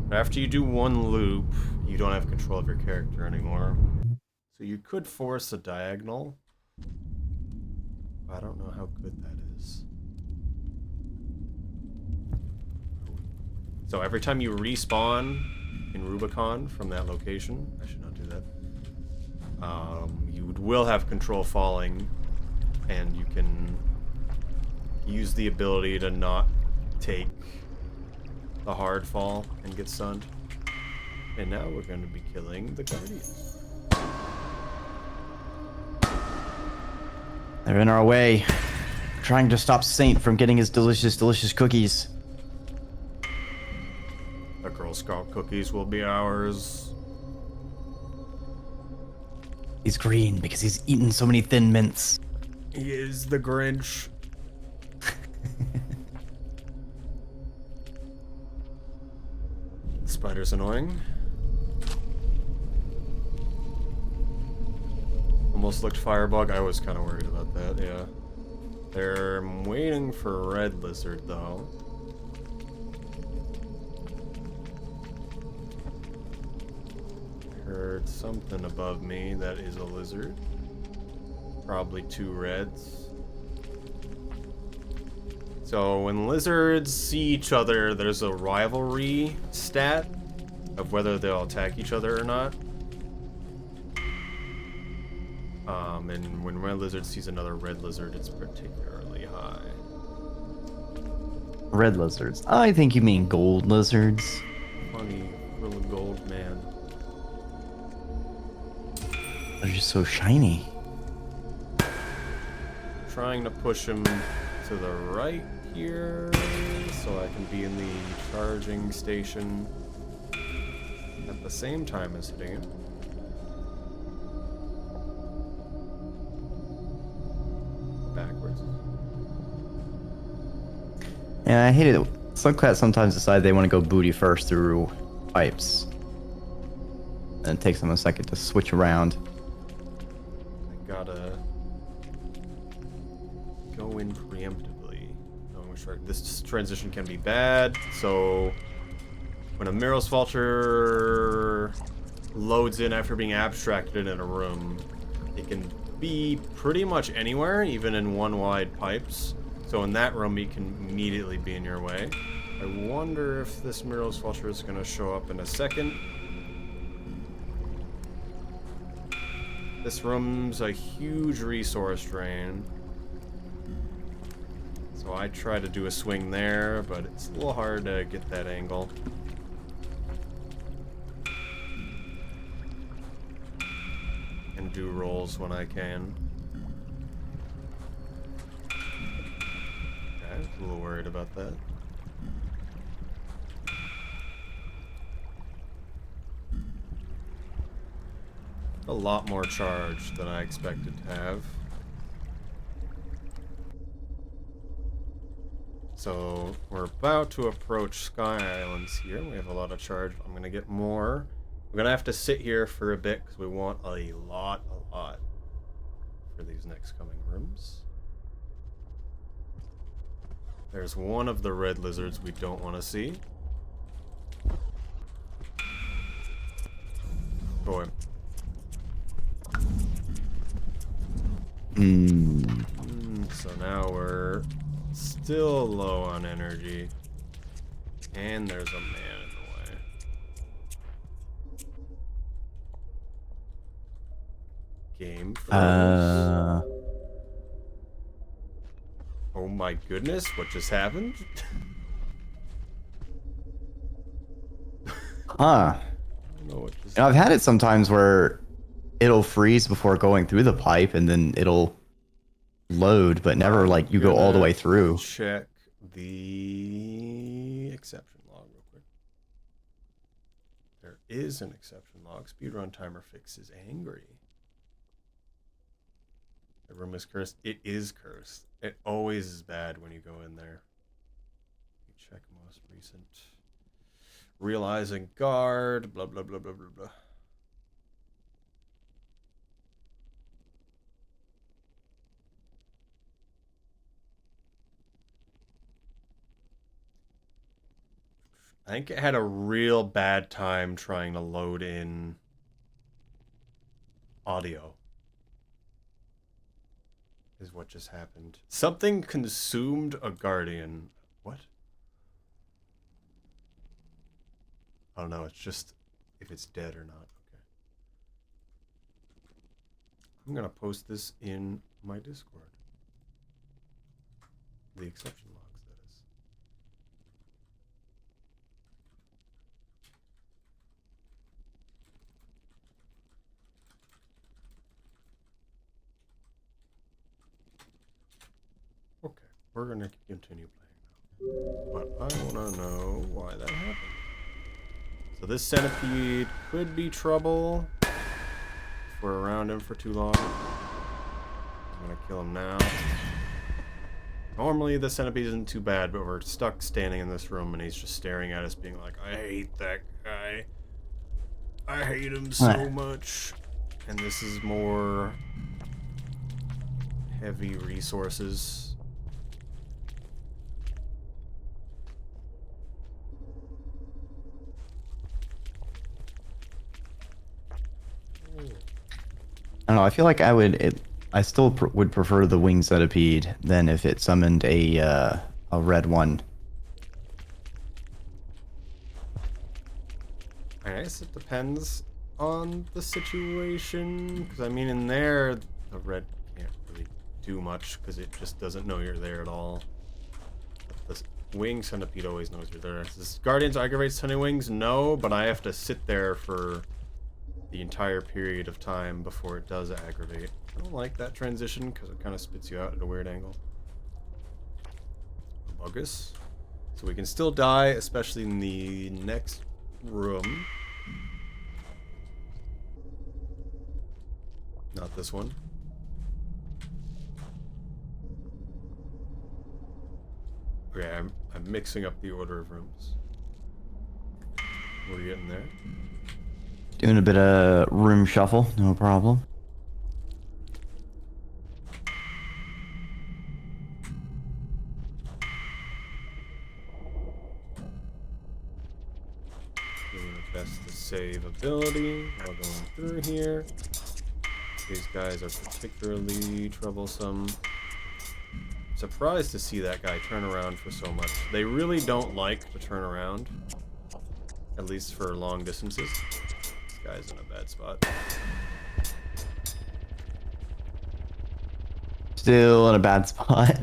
Speaker 1: But after you do one loop, you don't have control of your character anymore. So you could force a diagonal. I don't know how good that is. So every time you respawn in Rubicon from that location, I should not do that. You will have control falling, and you can use the ability to not take the hard fall and get stunned. And now we're going to be killing the Guardians.
Speaker 2: They're in our way. Trying to stop Saint from getting his delicious, delicious cookies.
Speaker 1: The Girl Scout cookies will be ours.
Speaker 2: He's green because he's eaten so many Thin Mints.
Speaker 1: He is the Grinch. The spider's annoying. Almost looked Firebug. I was kind of worried about that, yeah. I'm waiting for Red Lizard, though. Heard something above me that is a lizard. Probably 2 reds. So when lizards see each other, there's a rivalry stat of whether they'll attack each other or not. And when red lizard sees another red lizard, it's particularly high.
Speaker 2: Red lizards. I think you mean gold lizards.
Speaker 1: Funny little gold man.
Speaker 2: They're just so shiny.
Speaker 1: Trying to push him to the right here so I can be in the charging station at the same time as hitting him. Backwards.
Speaker 2: Yeah, I hate it. Slugcats sometimes decide they want to go booty first through pipes. And it takes them a second to switch around.
Speaker 1: I gotta go in preemptively. This transition can be bad, so when a Miros Vulture loads in after being abstracted in a room, it can be pretty much anywhere, even in one wide pipes. So in that room, it can immediately be in your way. I wonder if this Miros Vulture is going to show up in a second. This room's a huge resource drain. So I try to do a swing there, but it's a little hard to get that angle. And do rolls when I can. Okay, a little worried about that. A lot more charge than I expected to have. So we're about to approach Sky Islands here. We have a lot of charge. I'm gonna get more. We're gonna have to sit here for a bit because we want a lot for these next coming rooms. There's one of the red lizards we don't want to see. Boy. So now we're still low on energy. And there's a man in the way. Game froze. Oh my goodness, what just happened?
Speaker 2: Huh.
Speaker 1: I don't know what just
Speaker 2: I've had it sometimes where it'll freeze before going through the pipe and then it'll load, but never like you go all the way through.
Speaker 1: Check the exception log real quick. There is an exception log. Speedrun timer fixes angry. The room is cursed. It is cursed. It always is bad when you go in there. Check most recent. Realizing guard. Blah, blah, blah, blah, blah, blah. I think it had a real bad time trying to load in audio. Is what just happened. Something consumed a guardian. What? I don't know, it's just if it's dead or not. Okay. I'm gonna post this in my Discord. The exception logs, that is. Okay, we're gonna continue playing now. But I wanna know why that happened. So this centipede could be trouble if we're around him for too long. I'm gonna kill him now. Normally the centipede isn't too bad, but we're stuck standing in this room and he's just staring at us being like, I hate that guy. I hate him so much. And this is more heavy resources.
Speaker 2: I don't know. I feel like I still would prefer the winged centipede than if it summoned a red one.
Speaker 1: I guess it depends on the situation. Because I mean, in there, the red can't really do much because it just doesn't know you're there at all. But the winged centipede always knows you're there. Does Guardians aggravate Sunny Wings? No, but I have to sit there for the entire period of time before it does aggravate. I don't like that transition because it kind of spits you out at a weird angle. Bogus. So we can still die, especially in the next room. Not this one. Okay, I'm mixing up the order of rooms. We're getting there.
Speaker 2: Doing a bit of room shuffle, no problem.
Speaker 1: Doing the best to save ability while going through here. These guys are particularly troublesome. Surprised to see that guy turn around for so much. They really don't like to turn around, at least for long distances. This guy's in a bad spot.
Speaker 2: Still in a bad spot.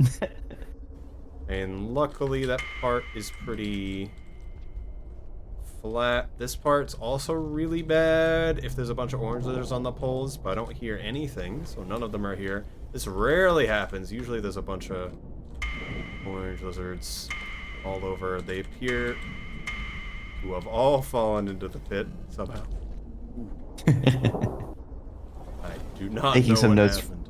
Speaker 1: And luckily that part is pretty flat. This part's also really bad if there's a bunch of orange lizards on the poles, but I don't hear anything, so none of them are here. This rarely happens. Usually there's a bunch of orange lizards all over. They appear to have all fallen into the pit somehow. I do not
Speaker 2: Taking
Speaker 1: know
Speaker 2: some
Speaker 1: what
Speaker 2: notes.
Speaker 1: happened.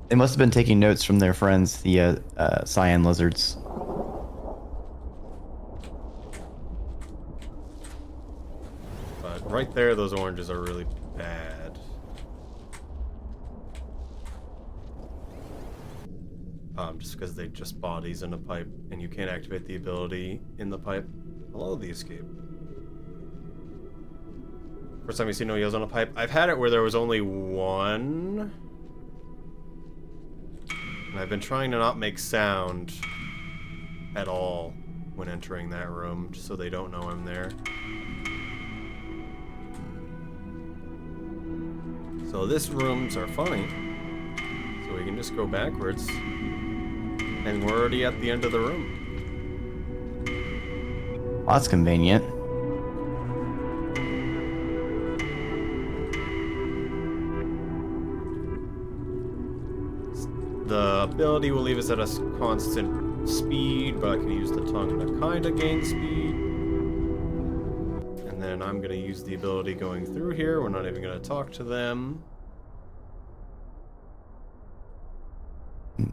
Speaker 2: They must have been taking notes from their friends, the cyan lizards.
Speaker 1: But right there, those oranges are really bad. Just because they just bodies in a pipe, and you can't activate the ability in the pipe. Hello, the escape. First time you see no yells on a pipe. I've had it where there was only one. And I've been trying to not make sound at all when entering that room, just so they don't know I'm there. So this rooms are funny. So we can just go backwards. And we're already at the end of the room.
Speaker 2: Well, that's convenient.
Speaker 1: The ability will leave us at a constant speed, but I can use the tongue to kind of gain speed. And then I'm going to use the ability going through here. We're not even going to talk to them.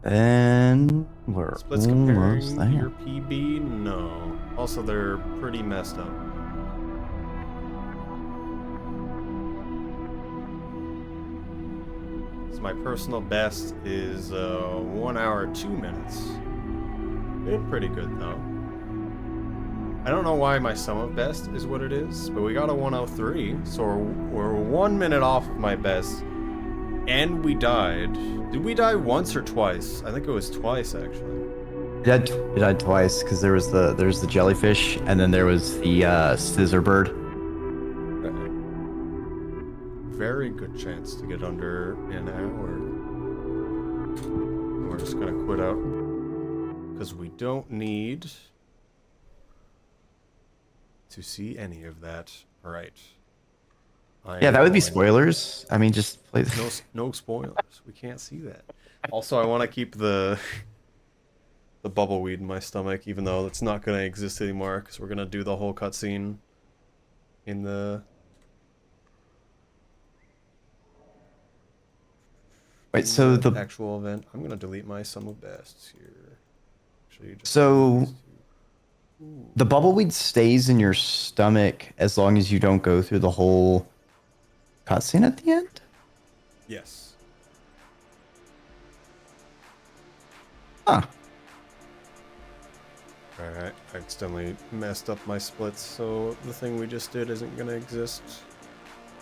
Speaker 2: And we're
Speaker 1: Splits
Speaker 2: almost
Speaker 1: comparing your
Speaker 2: there.
Speaker 1: PB? No. Also, they're pretty messed up. So my personal best is 1 hour 2 minutes. Did pretty good though. I don't know why my sum of best is what it is, but we got a 103, so we're 1 minute off of my best. And we died. Did we die once or twice? I think it was twice, actually.
Speaker 2: It died twice because there's the jellyfish and then there was the scissor bird.
Speaker 1: Very good chance to get under an hour. We're just gonna quit out because we don't need to see any of that. All right.
Speaker 2: Yeah, that would be spoilers. I mean, just play.
Speaker 1: No spoilers. We can't see that. Also, I want to keep the bubbleweed in my stomach, even though it's not gonna exist anymore, because we're gonna do the whole cutscene in the.
Speaker 2: Wait, so the
Speaker 1: actual event. I'm gonna delete my sum of bests here.
Speaker 2: So the bubbleweed stays in your stomach as long as you don't go through the whole cutscene at the end?
Speaker 1: Yes.
Speaker 2: Huh.
Speaker 1: Alright, I accidentally messed up my splits, so the thing we just did isn't gonna exist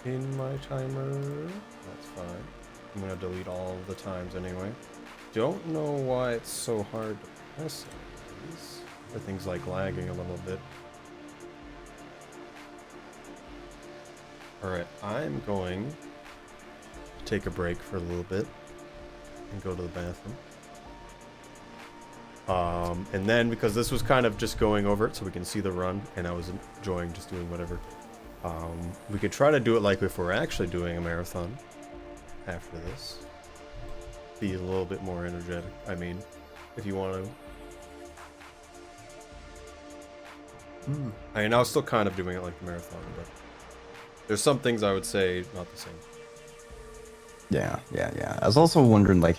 Speaker 1: in my timer. That's fine. I'm gonna delete all of the times anyway. Don't know why it's so hard to press these. Everything's like lagging a little bit. Alright, I'm going to take a break for a little bit and go to the bathroom. And then, because this was kind of just going over it so we can see the run, and I was enjoying just doing whatever, we could try to do it like if we're actually doing a marathon after this. Be a little bit more energetic. I mean, if you want to. I mean, I was still kind of doing it like the marathon, but there's some things I would say not the same.
Speaker 2: Yeah. I was also wondering, like,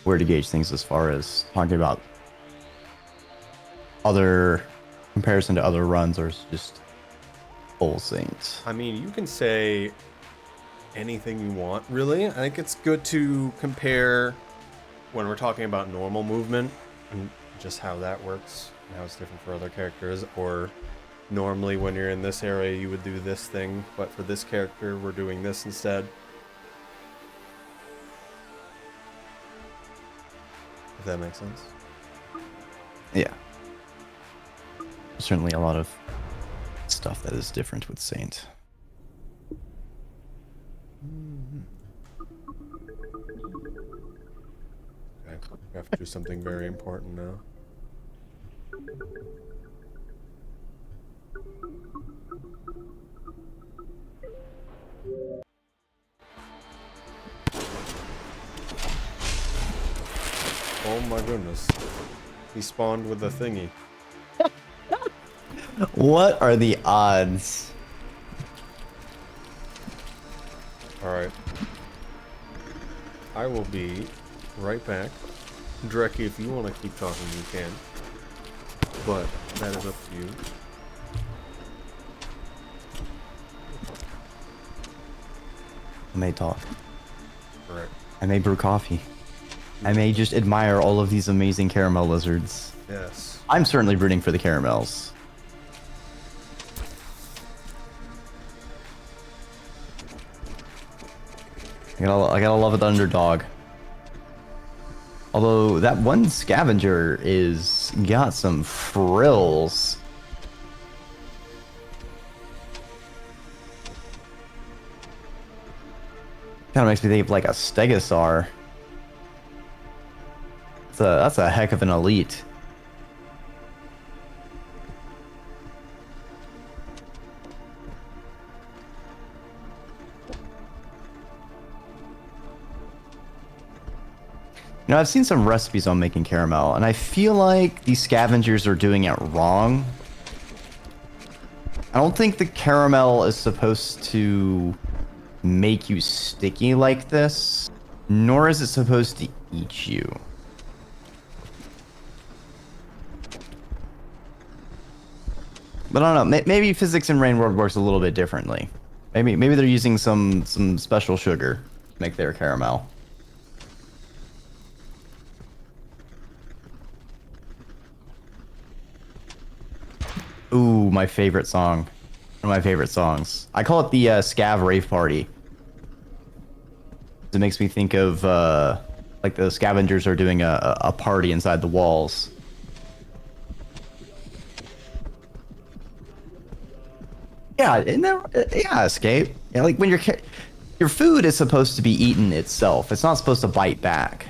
Speaker 2: where to gauge things as far as talking about other comparison to other runs or just full Saints.
Speaker 1: I mean, you can say anything you want, really. I think it's good to compare when we're talking about normal movement and just how that works and how it's different for other characters, or normally when you're in this area you would do this thing, but for this character we're doing this instead. If that makes sense.
Speaker 2: Yeah. Certainly a lot of stuff that is different with Saint.
Speaker 1: Okay, we have to do something very important now. Oh my goodness. He spawned with a thingy.
Speaker 2: What are the odds?
Speaker 1: Alright. I will be right back. Dreki, if you want to keep talking, you can. But that is up to you.
Speaker 2: I may talk.
Speaker 1: Alright.
Speaker 2: I may brew coffee. I may just admire all of these amazing caramel lizards.
Speaker 1: Yes.
Speaker 2: I'm certainly rooting for the caramels. I gotta love the underdog. Although that one scavenger is got some frills. Kind of makes me think of like a stegosaur. That's a heck of an elite. You know, I've seen some recipes on making caramel, and I feel like these scavengers are doing it wrong. I don't think the caramel is supposed to make you sticky like this, nor is it supposed to eat you. But I don't know, maybe physics in Rain World works a little bit differently. Maybe they're using some special sugar to make their caramel. Ooh, my favorite song. One of my favorite songs. I call it the Scav Rave Party. It makes me think of like the scavengers are doing a party inside the walls. Yeah, yeah, escape. Yeah, like when your food is supposed to be eaten itself. It's not supposed to bite back.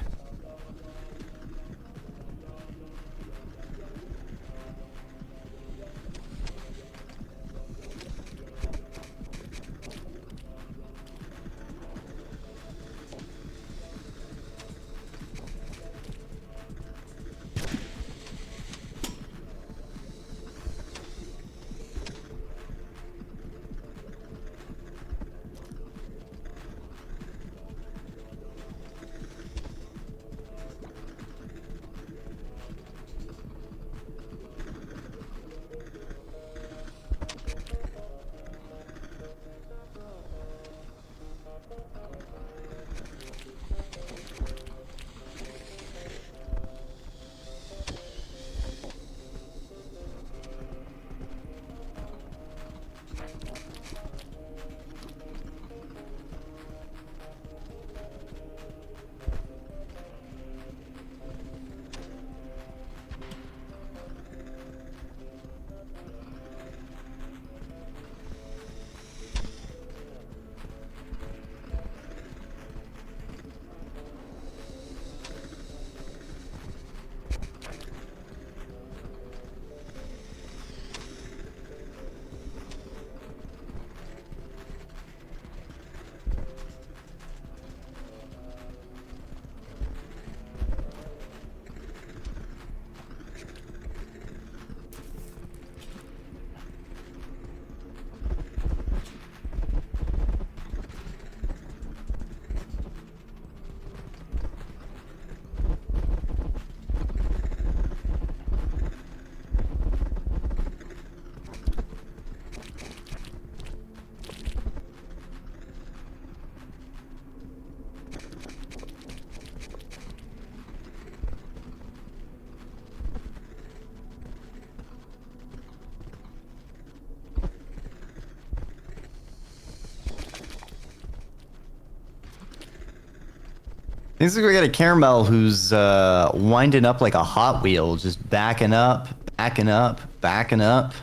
Speaker 2: This is we got a caramel who's winding up like a Hot Wheel, just backing up, backing up, backing up.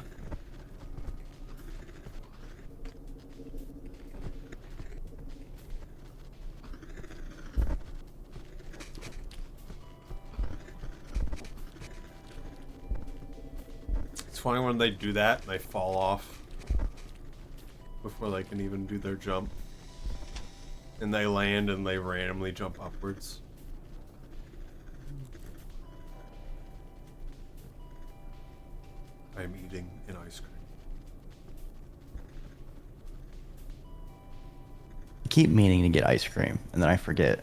Speaker 1: It's funny when they do that and they fall off before they can even do their jump. And they land and they randomly jump upwards. I'm eating an ice cream.
Speaker 2: I keep meaning to get ice cream, and then I forget.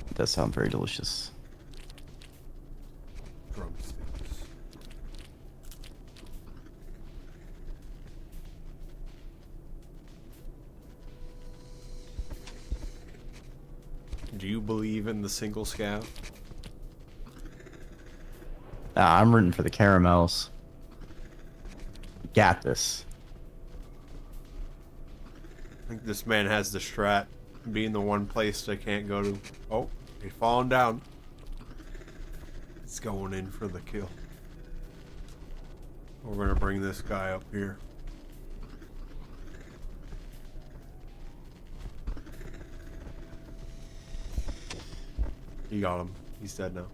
Speaker 2: It does sound very delicious.
Speaker 1: Drumsticks. Do you believe in the single scav?
Speaker 2: I'm rooting for the caramels. Got this.
Speaker 1: I think this man has the strat, being the one place they can't go to. Oh, he's falling down. He's going in for the kill. We're gonna bring this guy up here. You got him. He's dead now.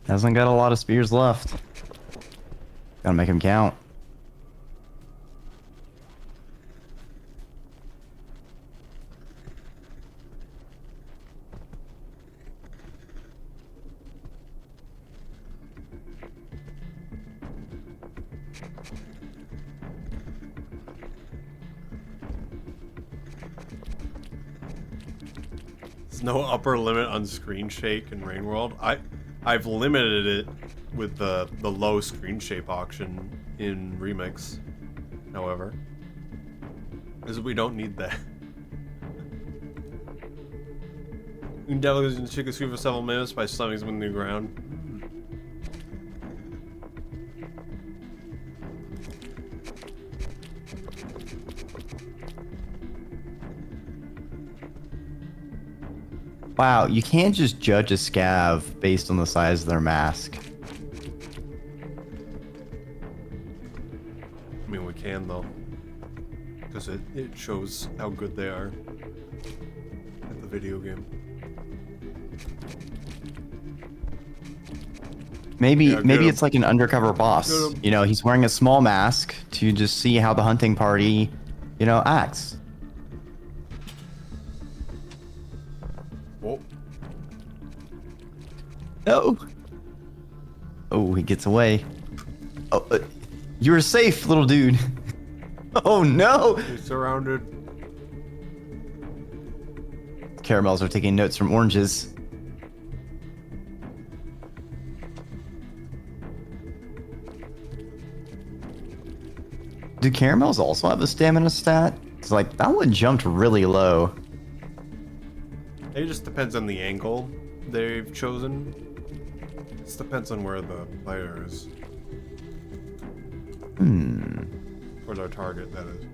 Speaker 2: Hasn't got a lot of spears left. Gotta make him count.
Speaker 1: There's no upper limit on screen shake in Rain World. I've limited it with the low screen shape auction in Remix. However, because we don't need that. You can definitely use the chicken soup for several minutes by slamming them in the ground.
Speaker 2: Wow, you can't just judge a scav based on the size of their mask.
Speaker 1: I mean, we can though, because it shows how good they are at the video game.
Speaker 2: Maybe
Speaker 1: Yeah,
Speaker 2: maybe it's like an undercover boss.
Speaker 1: Get 'em.
Speaker 2: You know, he's wearing a small mask to just see how the hunting party, you know, acts.
Speaker 1: Oh,
Speaker 2: No. Oh, he gets away. Oh, you're safe, little dude. Oh no!
Speaker 1: he's surrounded.
Speaker 2: Caramels are taking notes from oranges. Do caramels also have a stamina stat? It's like that one jumped really low.
Speaker 1: It just depends on the angle they've chosen. It depends on where the player is. Or their target, that is.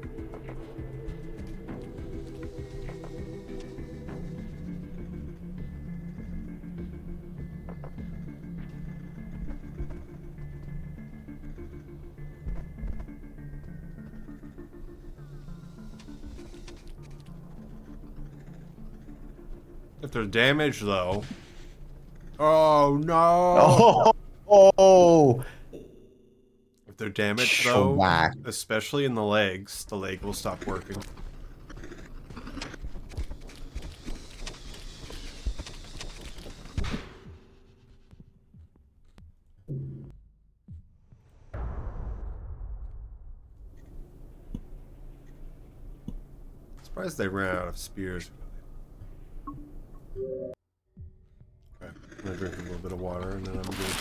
Speaker 1: If there's damage, though. Oh no!
Speaker 2: Oh!
Speaker 1: If they're damaged, though,
Speaker 2: Schwack.
Speaker 1: especially in the leg will stop working. Surprised they ran out of spears. Okay, I'm gonna drink a little bit of water and then I'm good.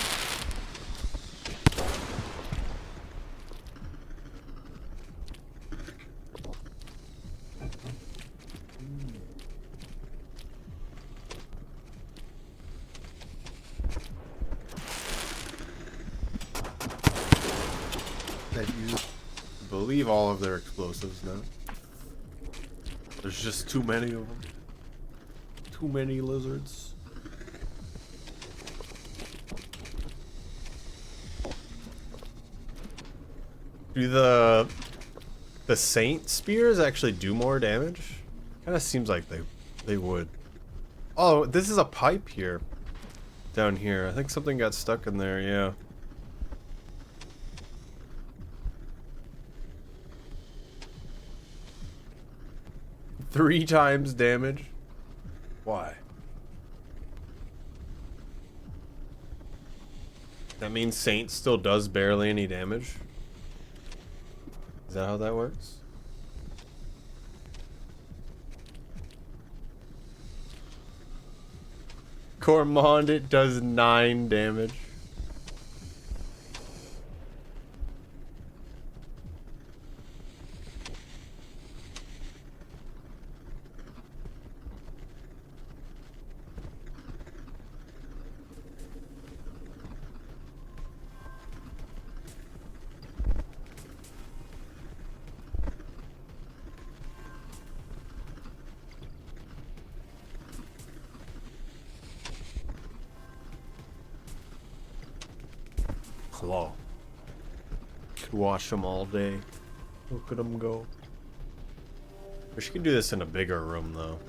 Speaker 1: That you believe all of their explosives now. There's just too many of them. Too many lizards. Do the Saint spears actually do more damage? Kind of seems like they would. Oh, this is a pipe here. Down here. I think something got stuck in there, yeah. Three times damage? Why? That means Saint still does barely any damage? Is that how that works? Cormond, it does 9 damage. Claw. Could watch them all day. Look at them go. Wish you could do this in a bigger room, though.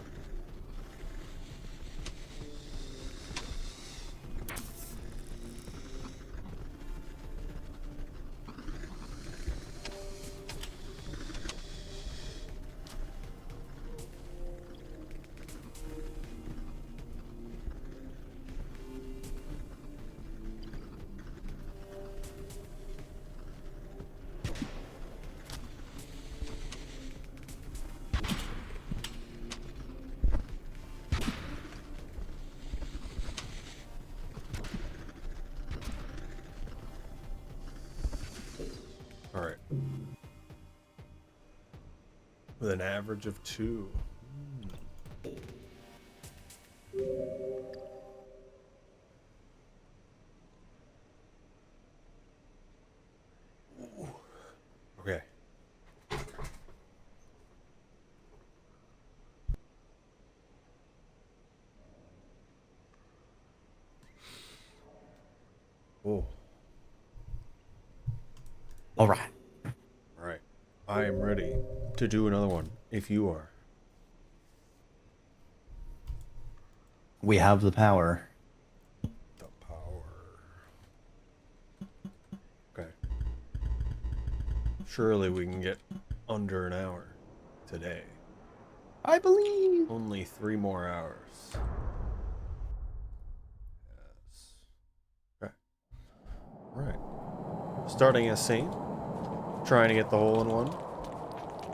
Speaker 1: All right. With an average of 2. Okay. Oh.
Speaker 2: All right.
Speaker 1: All right. I am ready to do another one if you are.
Speaker 2: We have the power.
Speaker 1: The power. Okay. Surely we can get under an hour today.
Speaker 2: I believe.
Speaker 1: Only 3 more hours. Yes. Okay. Right. Starting as Saint. Trying to get the hole in one.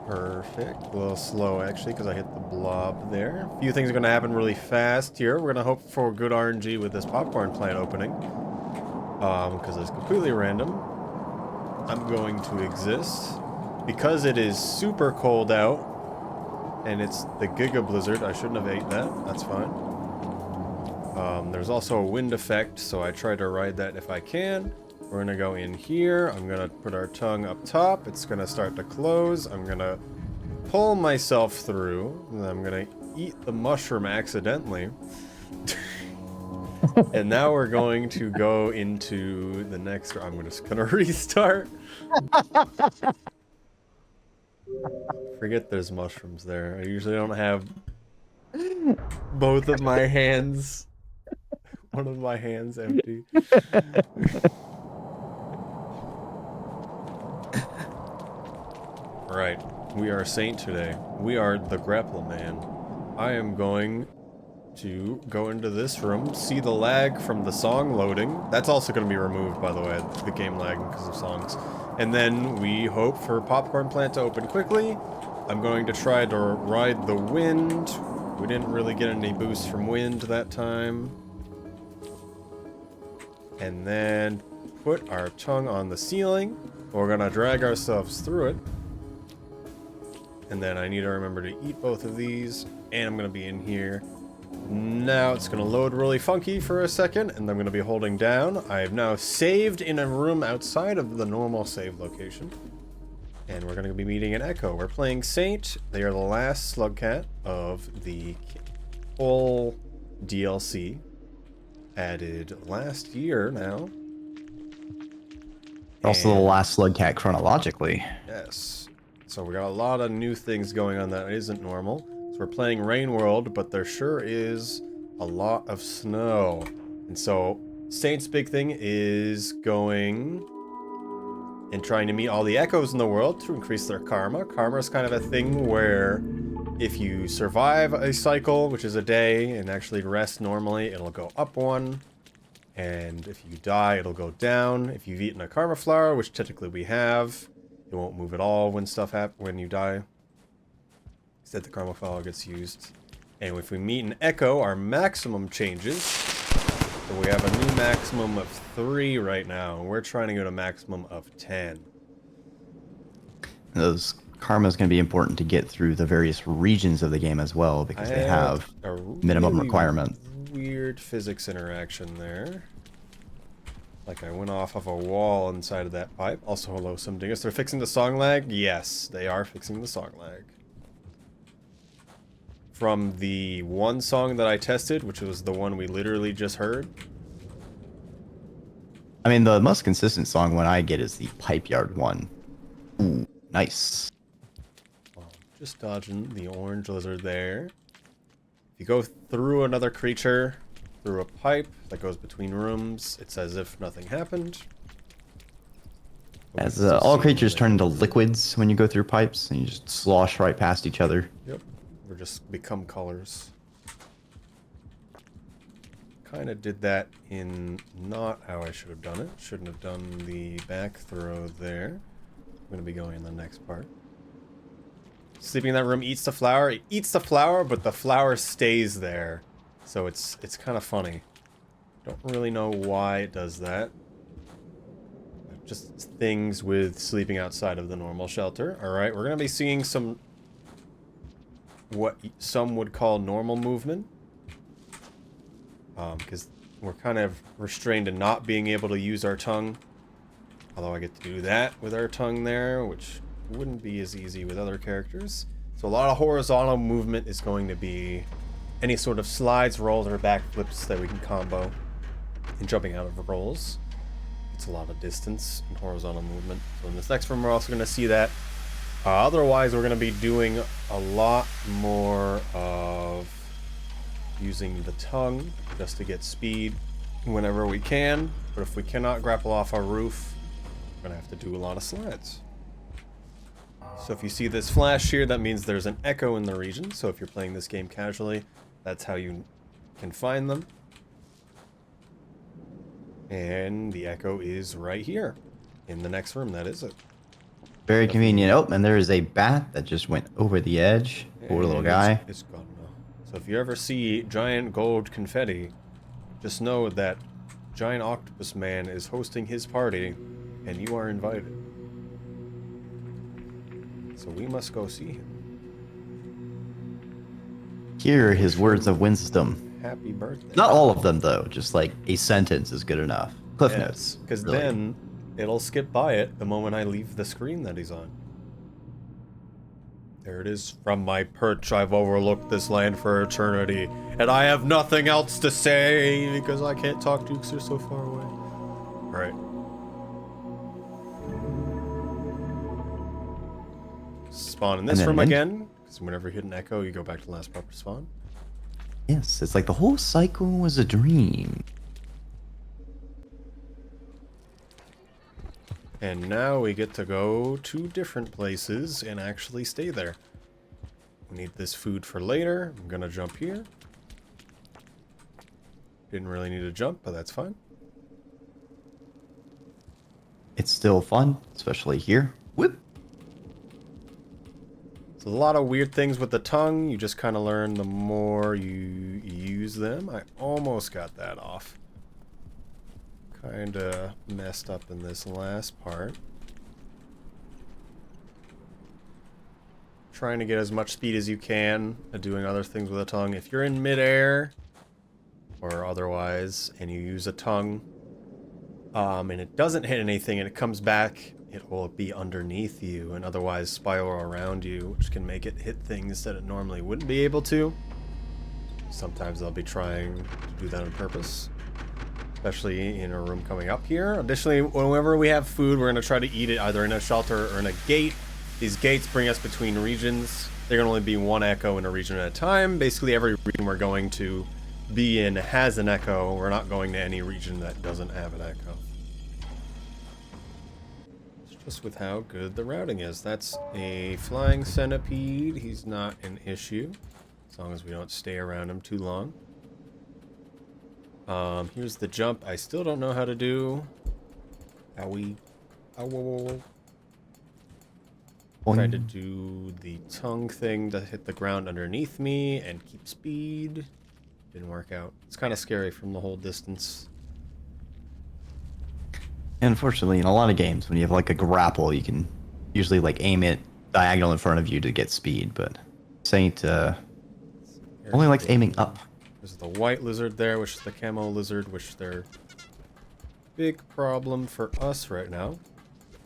Speaker 1: Perfect. A little slow, actually, because I hit the blob there. A few things are going to happen really fast here. We're going to hope for good RNG with this popcorn plant opening. Because it's completely random. I'm going to exist. Because it is super cold out, and it's the Giga Blizzard, I shouldn't have ate that. That's fine. There's also a wind effect, so I try to ride that if I can. We're gonna go in here. I'm gonna put our tongue up top. It's gonna start to close. I'm gonna pull myself through, and I'm gonna eat the mushroom accidentally. And now we're going to go into the next. I'm just gonna restart. Forget there's mushrooms there. I usually don't have both of my hands. One of my hands empty. Right. We are Saint today. We are the Grapple Man. I am going to go into this room, see the lag from the song loading. That's also going to be removed, by the way, the game lagging because of songs. And then we hope for Popcorn Plant to open quickly. I'm going to try to ride the wind. We didn't really get any boost from wind that time. And then put our tongue on the ceiling. We're going to drag ourselves through it. And then I need to remember to eat both of these. And I'm going to be in here. Now it's going to load really funky for a second. And I'm going to be holding down. I have now saved in a room outside of the normal save location. And we're going to be meeting an Echo. We're playing Saint. They are the last Slugcat of the full DLC. Added last year now.
Speaker 2: Also the last Slugcat chronologically.
Speaker 1: Yes. So we got a lot of new things going on that isn't normal. So we're playing Rain World, but there sure is a lot of snow. And so Saint's big thing is going and trying to meet all the Echoes in the world to increase their karma. Karma is kind of a thing where if you survive a cycle, which is a day, and actually rest normally, it'll go up 1. And if you die, it'll go down. If you've eaten a karma flower, which typically we have, it won't move at all when when you die. Instead, the karma flower gets used. And if we meet an Echo, our maximum changes. So we have a new maximum of 3 right now, and we're trying to go to a maximum of 10.
Speaker 2: Those karma is going to be important to get through the various regions of the game as well, because they have
Speaker 1: a
Speaker 2: minimum
Speaker 1: really
Speaker 2: requirements.
Speaker 1: Weird physics interaction there. Like I went off of a wall inside of that pipe. Also, hello, some dingus. They're fixing the song lag? Yes, they are fixing the song lag. From the one song that I tested, which was the one we literally just heard.
Speaker 2: I mean, the most consistent song one I get is the Pipe Yard one. Ooh, nice.
Speaker 1: Just dodging the orange lizard there. If you go through another creature, through a pipe that goes between rooms, it's as if nothing happened.
Speaker 2: As all creatures turn into liquids when you go through pipes, and you just slosh right past each other.
Speaker 1: Yep. Or just become colors. Kind of did that in not how I should have done it. Shouldn't have done the back throw there. I'm going to be going in the next part. Sleeping in that room eats the flower. It eats the flower, but the flower stays there. So it's kind of funny. Don't really know why it does that. just things with sleeping outside of the normal shelter. All right, we're going to be seeing some what some would call normal movement. Because we're kind of restrained in not being able to use our tongue. Although I get to do that with our tongue there, which wouldn't be as easy with other characters. So a lot of horizontal movement is going to be any sort of slides, rolls, or backflips that we can combo. And jumping out of rolls. It's a lot of distance and horizontal movement. So in this next room, we're also going to see that. Otherwise, we're going to be doing a lot more of using the tongue just to get speed whenever we can. But if we cannot grapple off our roof, we're going to have to do a lot of slides. So if you see this flash here, that means there's an echo in the region. So if you're playing this game casually, that's how you can find them. And the echo is right here in the next room. That is it.
Speaker 2: Very convenient. Oh, and there is a bat that just went over the edge. Poor little guy.
Speaker 1: It's gone now. So if you ever see giant gold confetti, just know that Giant Octopus Man is hosting his party, and you are invited. So we must go see him.
Speaker 2: Hear his words of wisdom.
Speaker 1: Happy birthday.
Speaker 2: Not all of them, though. Just like a sentence is good enough. Cliff notes.
Speaker 1: Because
Speaker 2: really.
Speaker 1: then it'll skip by it the moment I leave the screen that he's on. There it is. From my perch, I've overlooked this land for eternity, and I have nothing else to say because I can't talk to you because they're so far away. All right. Spawn in this room again, because whenever you hit an echo, you go back to the last proper spawn.
Speaker 2: Yes, it's like the whole cycle was a dream.
Speaker 1: And now we get to go to different places and actually stay there. We need this food for later. I'm gonna jump here. Didn't really need to jump, but that's fine.
Speaker 2: It's still fun, especially here. Whoop.
Speaker 1: There's a lot of weird things with the tongue. You just kind of learn the more you use them. I almost got that off. Kind of messed up in this last part. Trying to get as much speed as you can at doing other things with a tongue. If you're in midair or otherwise and you use a tongue and it doesn't hit anything and it comes back, it will be underneath you and otherwise spiral around you, which can make it hit things that it normally wouldn't be able to. Sometimes I'll be trying to do that on purpose. Especially in a room coming up here. Additionally, whenever we have food, we're going to try to eat it either in a shelter or in a gate. These gates bring us between regions. There can only be one echo in a region at a time. Basically, every region we're going to be in has an echo. We're not going to any region that doesn't have an echo. It's just with how good the routing is. That's a flying centipede. He's not an issue, as long as we don't stay around him too long. Here's the jump. I still don't know how to do. Owie. Ow. Tried to do the tongue thing to hit the ground underneath me and keep speed. Didn't work out. It's kind of scary from the whole distance.
Speaker 2: Unfortunately, in a lot of games, when you have like a grapple, you can usually like aim it diagonal in front of you to get speed, but Saint only likes aiming up.
Speaker 1: There's the white lizard there, which is the camo lizard, which they're big problem for us right now.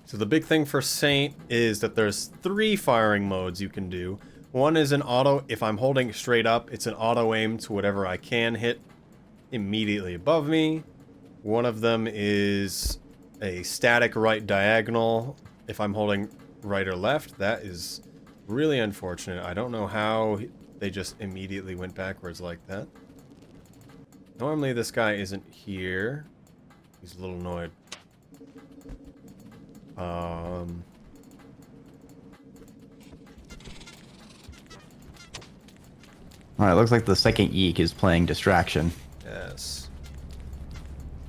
Speaker 1: So the big thing for Saint is that there's 3 firing modes you can do. One is an auto, if I'm holding straight up, it's an auto aim to whatever I can hit immediately above me. One of them is a static right diagonal if I'm holding right or left. That is really unfortunate. I don't know how they just immediately went backwards like that. Normally this guy isn't here. He's a little annoyed.
Speaker 2: Alright, looks like the second Yeek is playing Distraction.
Speaker 1: Yes.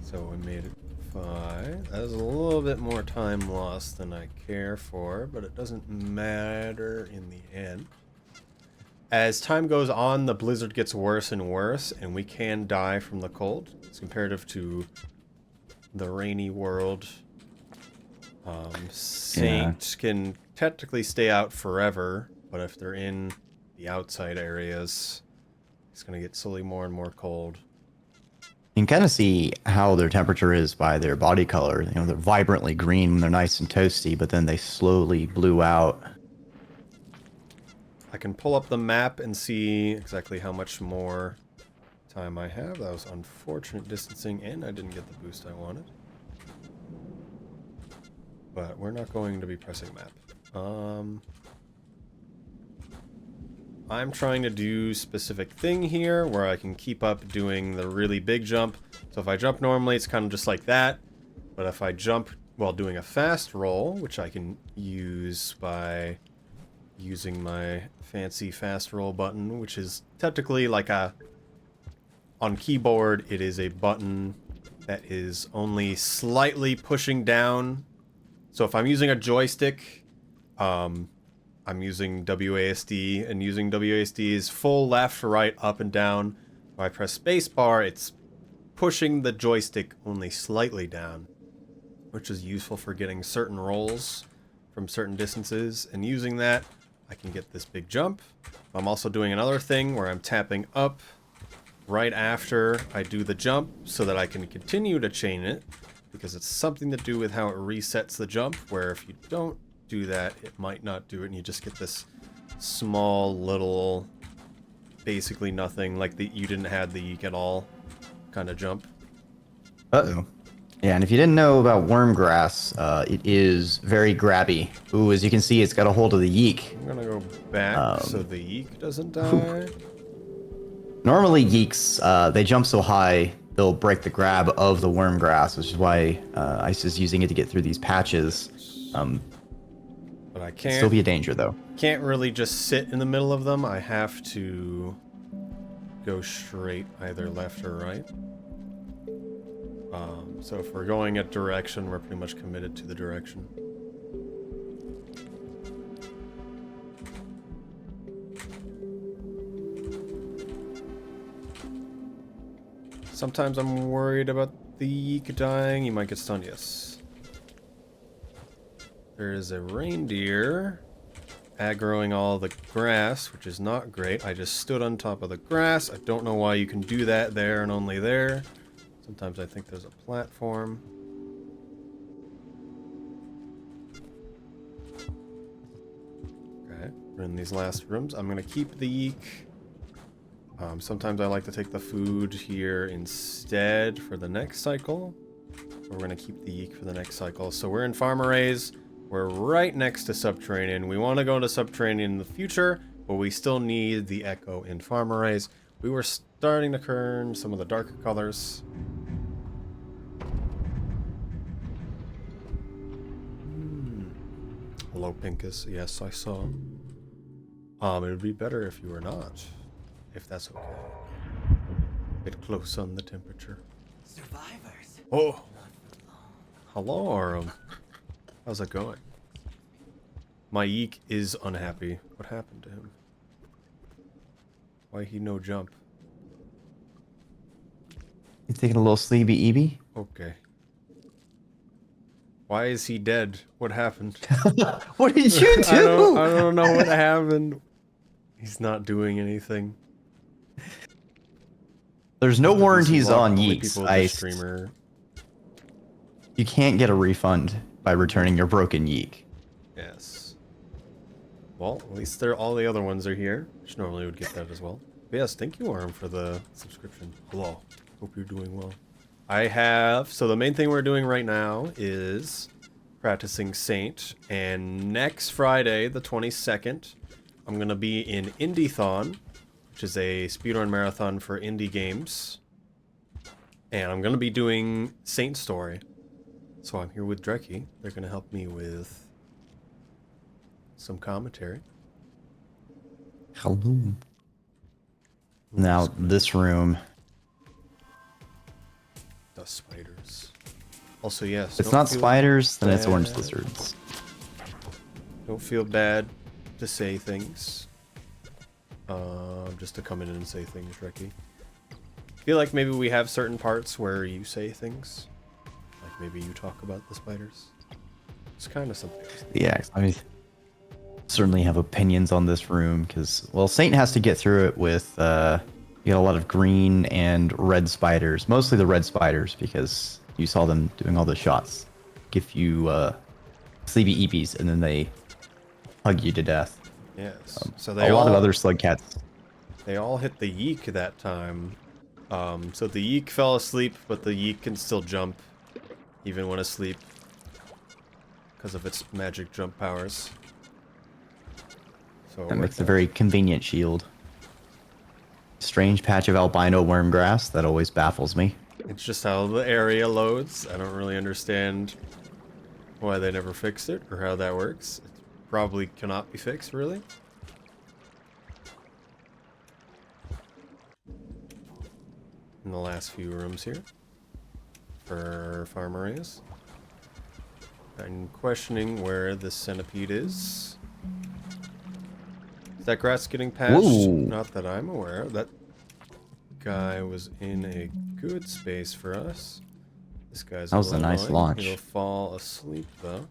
Speaker 1: So we made it 5. That is a little bit more time lost than I care for, but it doesn't matter in the end. As time goes on, the blizzard gets worse and worse, and we can die from the cold. It's comparative to the rainy world Saint can technically stay out forever, but if they're in the outside areas, it's going to get slowly more and more cold.
Speaker 2: You can kind of see how their temperature is by their body color. You know, they're vibrantly green when they're nice and toasty, but then they slowly blue out.
Speaker 1: I can pull up the map and see exactly how much more time I have. That was unfortunate distancing, and I didn't get the boost I wanted. But we're not going to be pressing map. I'm trying to do specific thing here where I can keep up doing the really big jump. So if I jump normally, it's kind of just like that. But if I jump while doing a fast roll, which I can use by using my fancy fast roll button, which is technically like a... On keyboard, it is a button that is only slightly pushing down. So if I'm using a joystick, I'm using WASD, and using WASD is full left, right, up, and down. If I press spacebar, it's pushing the joystick only slightly down, which is useful for getting certain rolls from certain distances. And using that, I can get this big jump. I'm also doing another thing where I'm tapping up right after I do the jump so that I can continue to chain it, because it's something to do with how it resets the jump, where if you don't do that, it might not do it, and you just get this small little, basically nothing, like the you didn't have the yeek at all kind of jump.
Speaker 2: Uh-oh. Yeah, and if you didn't know about wormgrass, it is very grabby. Ooh, as you can see, it's got a hold of the yeek.
Speaker 1: I'm gonna go back so the yeek doesn't die.
Speaker 2: Normally, yeeks, they jump so high, they'll break the grab of the wormgrass, which is why Ice is using it to get through these patches.
Speaker 1: But I can't...
Speaker 2: Still be a danger, though.
Speaker 1: Can't really just sit in the middle of them. I have to go straight, either left or right. So if we're going a direction, we're pretty much committed to the direction. Sometimes I'm worried about the yeek dying. You might get stunned, yes. There is a reindeer aggroing all the grass, which is not great. I just stood on top of the grass. I don't know why you can do that there and only there. Sometimes I think there's a platform. Okay, we're in these last rooms. I'm gonna keep the yeek. Sometimes I like to take the food here instead for the next cycle. We're gonna keep the yeek for the next cycle. So we're in Farm Arrays. We're right next to Subterranean. We want to go to Subterranean in the future, but we still need the Echo in Farm Arrays. We were starting to turn some of the darker colors. Hello, Pincus. Yes, I saw. It would be better if you were not, if that's okay. Get close on the temperature.
Speaker 3: Survivors.
Speaker 1: Oh, hello, Arum. How's it going? My yeek is unhappy. What happened to him? Why he no jump?
Speaker 2: He's taking a little sleepy Eevee.
Speaker 1: Okay. Why is he dead? What happened?
Speaker 2: What did you do?
Speaker 1: I don't know what happened. He's not doing anything.
Speaker 2: There's no warranties on
Speaker 1: Only
Speaker 2: yeeks.
Speaker 1: people with the streamer.
Speaker 2: You can't get a refund by returning your broken yeek.
Speaker 1: Yes. Well, at least all the other ones are here, which normally would get that as well. But yes, thank you, Arm, for the subscription. Hello. Hope you're doing well. So the main thing we're doing right now is practicing Saint, and next Friday, the 22nd, I'm going to be in Indiethon, which is a speedrun marathon for indie games, and I'm going to be doing Saint Story. So I'm here with Dreki. They're going to help me with some commentary.
Speaker 2: Hello. Now, this room.
Speaker 1: The spiders. Also, yes.
Speaker 2: If it's not spiders, then it's orange
Speaker 1: bad.
Speaker 2: lizards.
Speaker 1: Don't feel bad to say things. Just to come in and say things, Dreki. I feel like maybe we have certain parts where you say things. Like maybe you talk about the spiders. It's kind of something.
Speaker 2: Yeah, I mean, certainly have opinions on this room because, well, Saint has to get through it with, you got a lot of green and red spiders, mostly the red spiders because you saw them doing all the shots. Give you, sleepy eebies and then they hug you to death.
Speaker 1: Yes. So
Speaker 2: A lot of other slug cats.
Speaker 1: They all hit the yeek that time. So the yeek fell asleep, but the yeek can still jump, even when asleep, because of its magic jump powers. So
Speaker 2: That makes a very convenient shield. Strange patch of albino wormgrass that always baffles me.
Speaker 1: It's just how the area loads. I don't really understand why they never fixed it or how that works. It probably cannot be fixed, really. In the last few rooms here for farm areas. I'm questioning where this centipede is. Is that grass getting patched?
Speaker 2: Whoa.
Speaker 1: Not that I'm aware. That guy was in a good space for us. This guy's
Speaker 2: That was a nice launch.
Speaker 1: He'll fall asleep though.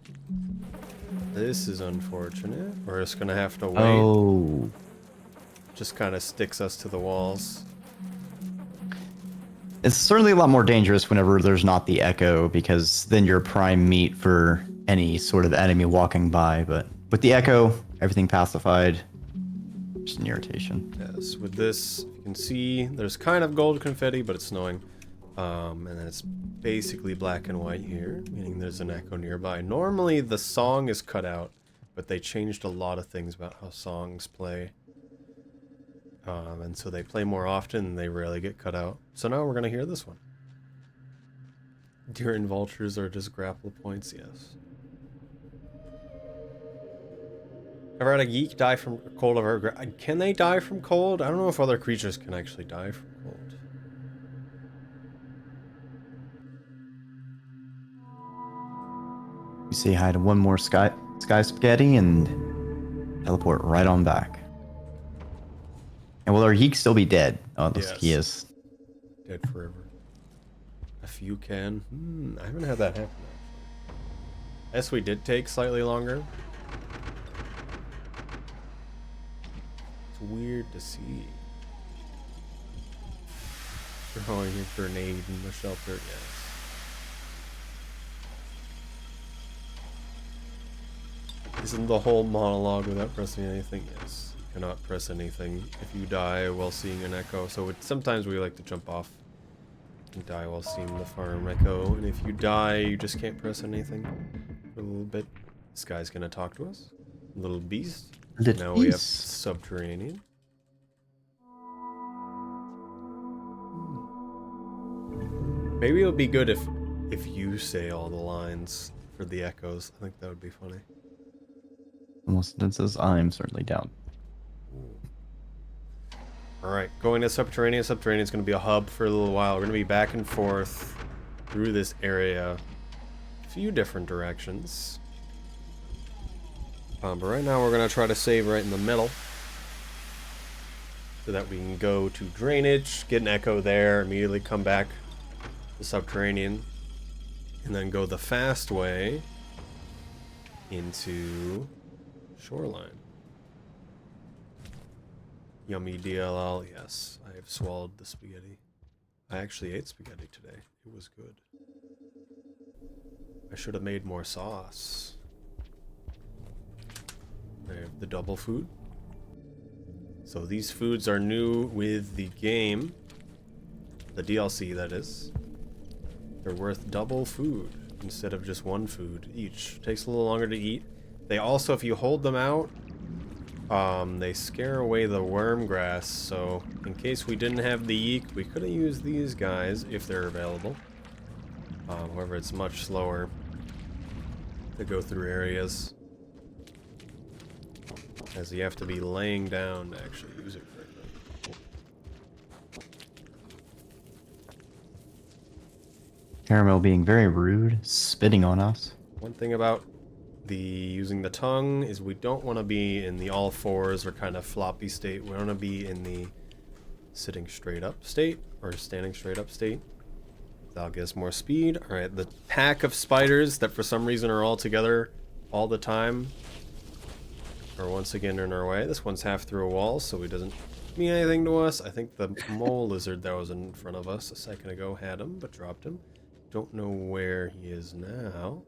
Speaker 1: This is unfortunate. We're just gonna have to wait.
Speaker 2: Oh.
Speaker 1: Just kind of sticks us to the walls.
Speaker 2: It's certainly a lot more dangerous whenever there's not the echo because then you're prime meat for any sort of enemy walking by. But with the echo, everything pacified. Just an irritation.
Speaker 1: Yes, with this, you can see there's kind of gold confetti, but it's snowing. And then it's basically black and white here, meaning there's an echo nearby. Normally the song is cut out, but they changed a lot of things about how songs play. And so they play more often and they rarely get cut out. So now we're going to hear this one. Deer and vultures are just grapple points, yes. Ever had a geek die from cold? Can they die from cold? I don't know if other creatures can actually die from cold.
Speaker 2: You say hi to one more sky spaghetti and teleport right on back. And will our Yeek still be dead? Oh, it looks like he is.
Speaker 1: Dead forever. A few can. I haven't had that happen actually. Yes, we did take slightly longer. It's weird to see. Throwing a grenade in the shelter, yes. Isn't the whole monologue without pressing anything? Yes. You cannot press anything if you die while seeing an echo. So sometimes we like to jump off and die while seeing the farm echo. And if you die, you just can't press anything for a little bit. This guy's gonna talk to us. Little beast. Now we have subterranean. Maybe it would be good if you say all the lines for the echoes. I think that would be funny.
Speaker 2: Almost it says I'm certainly down.
Speaker 1: Alright, going to subterranean. Subterranean is going to be a hub for a little while. We're going to be back and forth through this area. A few different directions. But right now we're going to try to save right in the middle. So that we can go to drainage, get an echo there, immediately come back to subterranean. And then go the fast way into shoreline. Yummy DLL, yes. I have swallowed the spaghetti. I actually ate spaghetti today. It was good. I should have made more sauce. I have the double food. So these foods are new with the game. The DLC, that is. They're worth double food instead of just one food each. Takes a little longer to eat. They also, if you hold them out, they scare away the worm grass, so in case we didn't have the yeek, we could have used these guys if they're available. However, it's much slower to go through areas, as you have to be laying down to actually use it correctly.
Speaker 2: Caramel being very rude, spitting on us.
Speaker 1: One thing about using the tongue is we don't want to be in the all fours or kind of floppy state. We want to be in the sitting straight up state or standing straight up state. That'll get us more speed. Alright, the pack of spiders that for some reason are all together all the time are once again in our way. This one's half through a wall, so he doesn't mean anything to us. I think the mole lizard that was in front of us a second ago had him, but dropped him. Don't know where he is now.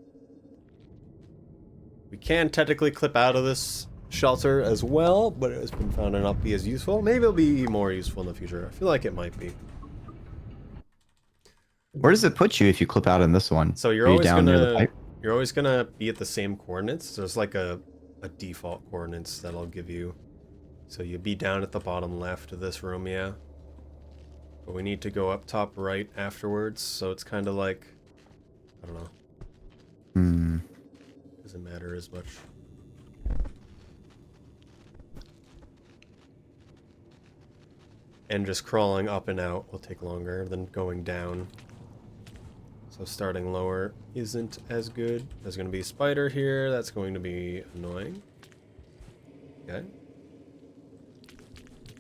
Speaker 1: We can technically clip out of this shelter as well, but it has been found to not be as useful. Maybe it'll be more useful in the future. I feel like it might be.
Speaker 2: Where does it put you if you clip out in this one?
Speaker 1: So
Speaker 2: Are you down near the pipe?
Speaker 1: you're always gonna be at the same coordinates. There's like a default coordinates that I'll give you. So you'd be down at the bottom left of this room, yeah. But we need to go up top right afterwards, so it's kind of like, I don't know.
Speaker 2: Hmm.
Speaker 1: Doesn't matter as much. And just crawling up and out will take longer than going down. So starting lower isn't as good. There's going to be a spider here. That's going to be annoying. Okay.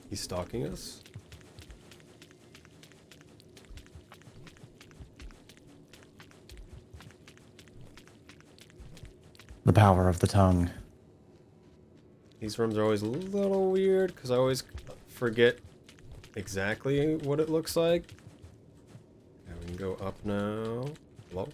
Speaker 1: He's stalking us.
Speaker 2: The power of the tongue.
Speaker 1: These rooms are always a little weird because I always forget exactly what it looks like. Okay, we can go up now. Hello?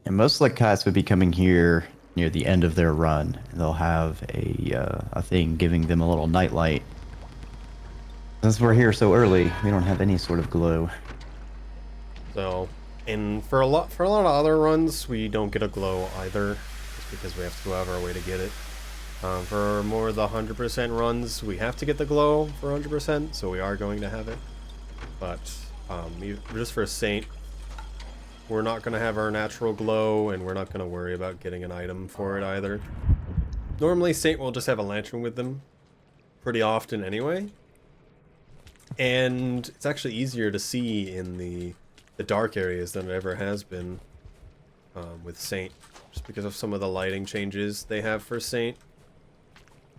Speaker 2: And most Lekats would be coming here near the end of their run. And they'll have a thing giving them a little nightlight. Since we're here so early, we don't have any sort of glow.
Speaker 1: So, and for a lot of other runs, we don't get a glow either, just because we have to go out of our way to get it. For more of the 100% runs, we have to get the glow for 100%, so we are going to have it. But just for Saint, we're not going to have our natural glow, and we're not going to worry about getting an item for it either. Normally, Saint will just have a lantern with them pretty often anyway. And it's actually easier to see in the dark areas than it ever has been with Saint, just because of some of the lighting changes they have for Saint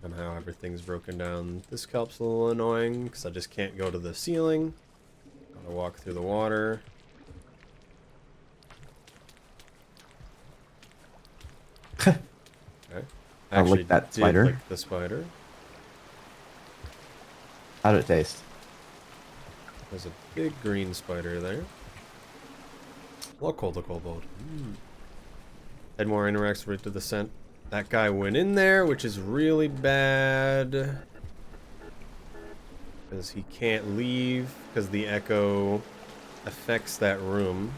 Speaker 1: and how everything's broken down. This kelp's a little annoying because I just can't go to the ceiling. Gotta walk through the water. Okay.
Speaker 2: I like that spider.
Speaker 1: Like the spider.
Speaker 2: How did it taste?
Speaker 1: There's a big green spider there. Well, cold the kobold. Had more interacts right to the scent. That guy went in there, which is really bad. Because he can't leave, because the echo affects that room.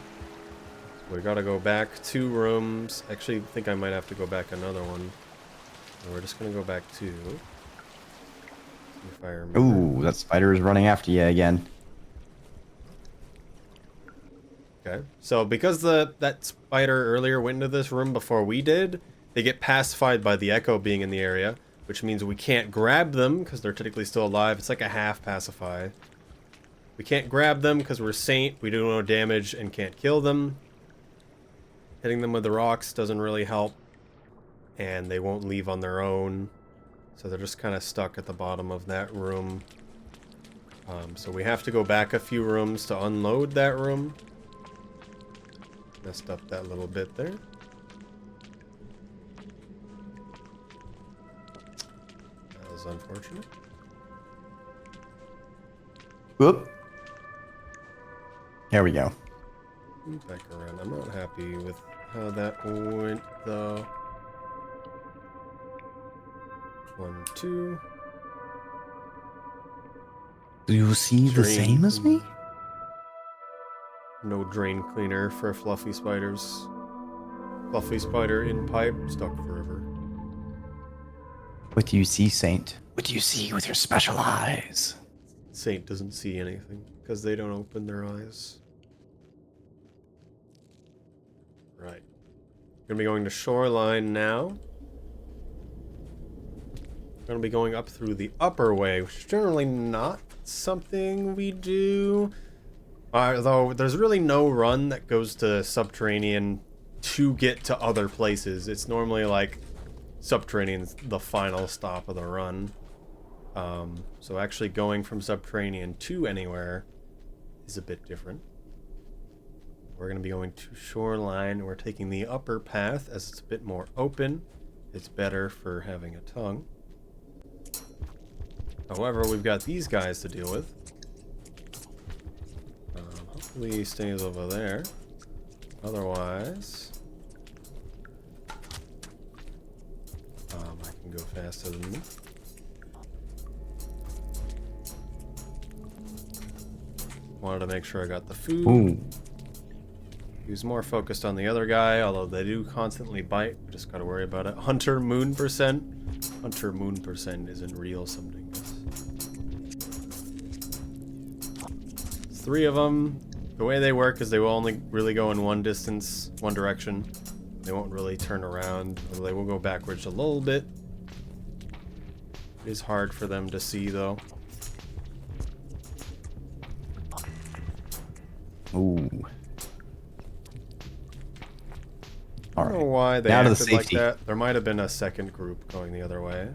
Speaker 1: So we gotta go back 2 rooms. Actually, I think I might have to go back another one. And we're just gonna go back 2. If I remember.
Speaker 2: Ooh, that spider is running after you again.
Speaker 1: Okay, so because that spider earlier went into this room before we did, they get pacified by the echo being in the area, which means we can't grab them because they're technically still alive. It's like a half pacify. We can't grab them because we're Saint, we do no damage and can't kill them. Hitting them with the rocks doesn't really help, and they won't leave on their own, so they're just kind of stuck at the bottom of that room. So we have to go back a few rooms to unload that room. Messed up that little bit there. That was unfortunate.
Speaker 2: Whoop. There we go.
Speaker 1: Back around. I'm not happy with how that went, though. 1, 2.
Speaker 2: Do you see the same as me?
Speaker 1: No drain cleaner for fluffy spiders. Fluffy spider in pipe, stuck forever.
Speaker 2: What do you see, Saint? What do you see with your special eyes?
Speaker 1: Saint doesn't see anything because they don't open their eyes. Right. Gonna be going to shoreline now. Gonna be going up through the upper way, which is generally not something we do. Though there's really no run that goes to subterranean to get to other places. It's normally like subterranean's the final stop of the run. So actually going from subterranean to anywhere is a bit different. We're going to be going to shoreline. We're taking the upper path as it's a bit more open. It's better for having a tongue. However, we've got these guys to deal with. Hopefully he stays over there. Otherwise, I can go faster than me. Wanted to make sure I got the food.
Speaker 2: Ooh.
Speaker 1: He was more focused on the other guy, although they do constantly bite. We just gotta worry about it. Hunter moon percent. Hunter moon percent isn't real some dingus. Three of them. The way they work is they will only really go in one distance, one direction. They won't really turn around, although they will go backwards a little bit. It is hard for them to see, though.
Speaker 2: Ooh.
Speaker 1: I don't know why they
Speaker 2: Now to the
Speaker 1: acted like
Speaker 2: safety.
Speaker 1: that. There might have been a second group going the other way.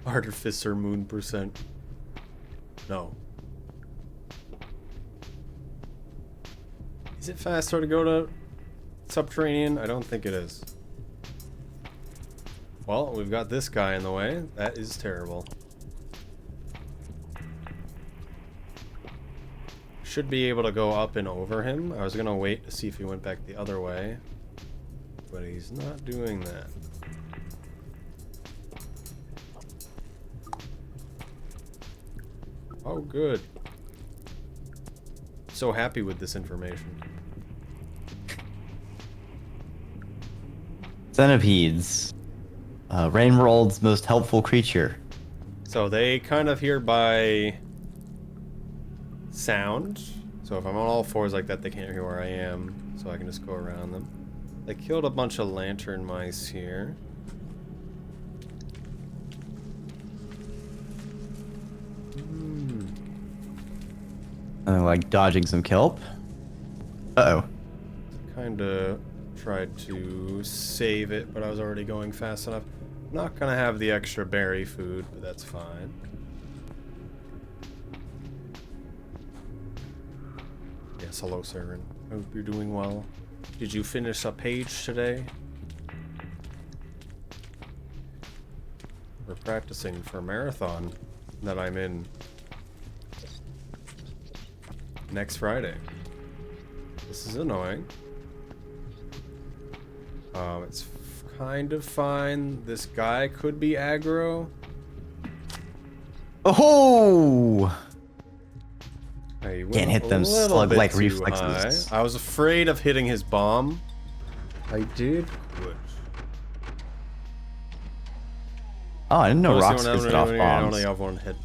Speaker 1: Artificer moon percent. No. Is it faster to go to subterranean? I don't think it is. Well, we've got this guy in the way. That is terrible. Should be able to go up and over him. I was gonna wait to see if he went back the other way, but he's not doing that. Oh, good. So happy with this information.
Speaker 2: Centipedes. Rainworld's most helpful creature.
Speaker 1: So they kind of hear by sound. So if I'm on all fours like that, they can't hear where I am. So I can just go around them. They killed a bunch of lantern mice here.
Speaker 2: Like dodging some kelp. Uh-oh.
Speaker 1: Kind of tried to save it, but I was already going fast enough. Not gonna have the extra berry food, but that's fine. Yes, hello, Saren. Hope you're doing well. Did you finish a page today? We're practicing for a marathon that I'm in next Friday. This is annoying. It's kind of fine. This guy could be aggro.
Speaker 2: Oh!
Speaker 1: Hey,
Speaker 2: Can't hit them slug-like reflexes.
Speaker 1: I was afraid of hitting his bomb. I did good.
Speaker 2: Oh, I didn't know
Speaker 1: Notice
Speaker 2: rocks
Speaker 1: when
Speaker 2: could set off
Speaker 1: I
Speaker 2: bombs.
Speaker 1: only have one hit.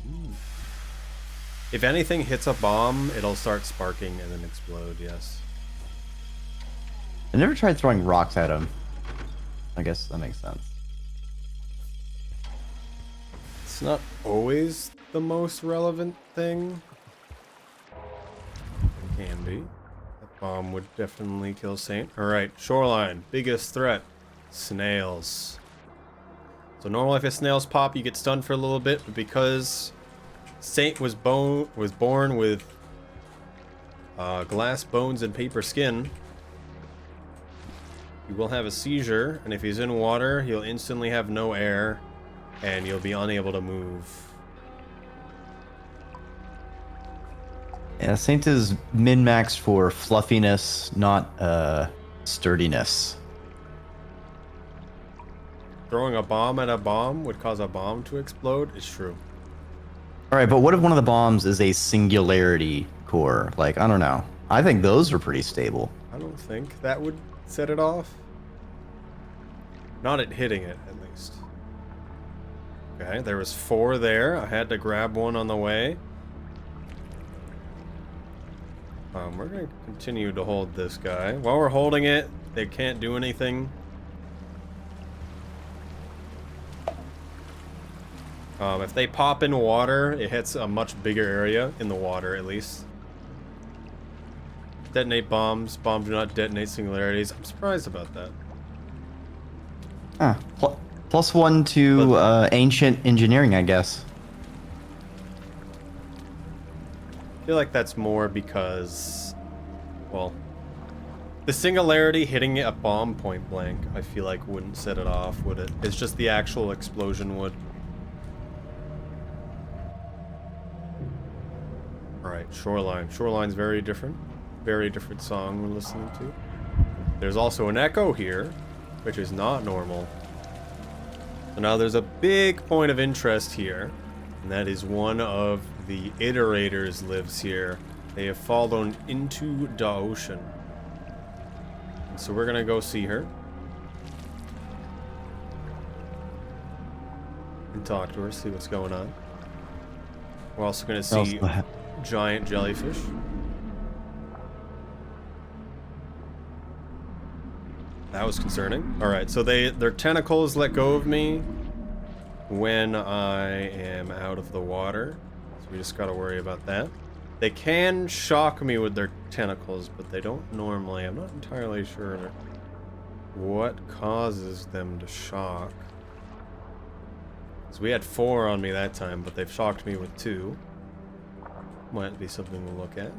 Speaker 1: If anything hits a bomb, it'll start sparking and then explode, yes.
Speaker 2: I never tried throwing rocks at him. I guess that makes sense.
Speaker 1: It's not always the most relevant thing. It can be. That bomb would definitely kill Saint. Alright, shoreline. Biggest threat. Snails. So normally if a snails pop, you get stunned for a little bit, but because Saint was born with glass bones and paper skin, he will have a seizure, and if he's in water, he'll instantly have no air, and you'll be unable to move.
Speaker 2: Yeah, Saint is min-maxed for fluffiness, not sturdiness.
Speaker 1: Throwing a bomb at a bomb would cause a bomb to explode is true.
Speaker 2: Alright, but what if one of the bombs is a singularity core? Like, I don't know. I think those are pretty stable.
Speaker 1: I don't think that would set it off. Not at hitting it, at least. Okay, there was 4 there. I had to grab one on the way. We're going to continue to hold this guy. While we're holding it, they can't do anything. If they pop in water, it hits a much bigger area, in the water at least. Detonate bombs. Bombs do not detonate singularities. I'm surprised about that.
Speaker 2: Ah, +1 to ancient engineering, I guess.
Speaker 1: I feel like that's more because Well, the singularity hitting a bomb point blank, I feel like wouldn't set it off, would it? It's just the actual explosion would. Alright, Shoreline. Shoreline's very different. Very different song we're listening to. There's also an echo here, which is not normal. So now there's a big point of interest here, and that is one of the iterators lives here. They have fallen into the ocean. And so we're gonna go see her. And talk to her, see what's going on. We're also gonna see giant jellyfish. That was concerning. Alright, so their tentacles let go of me when I am out of the water. So we just gotta worry about that. They can shock me with their tentacles, but they don't normally. I'm not entirely sure what causes them to shock. So we had 4 on me that time, but they've shocked me with 2. Might be something to look at.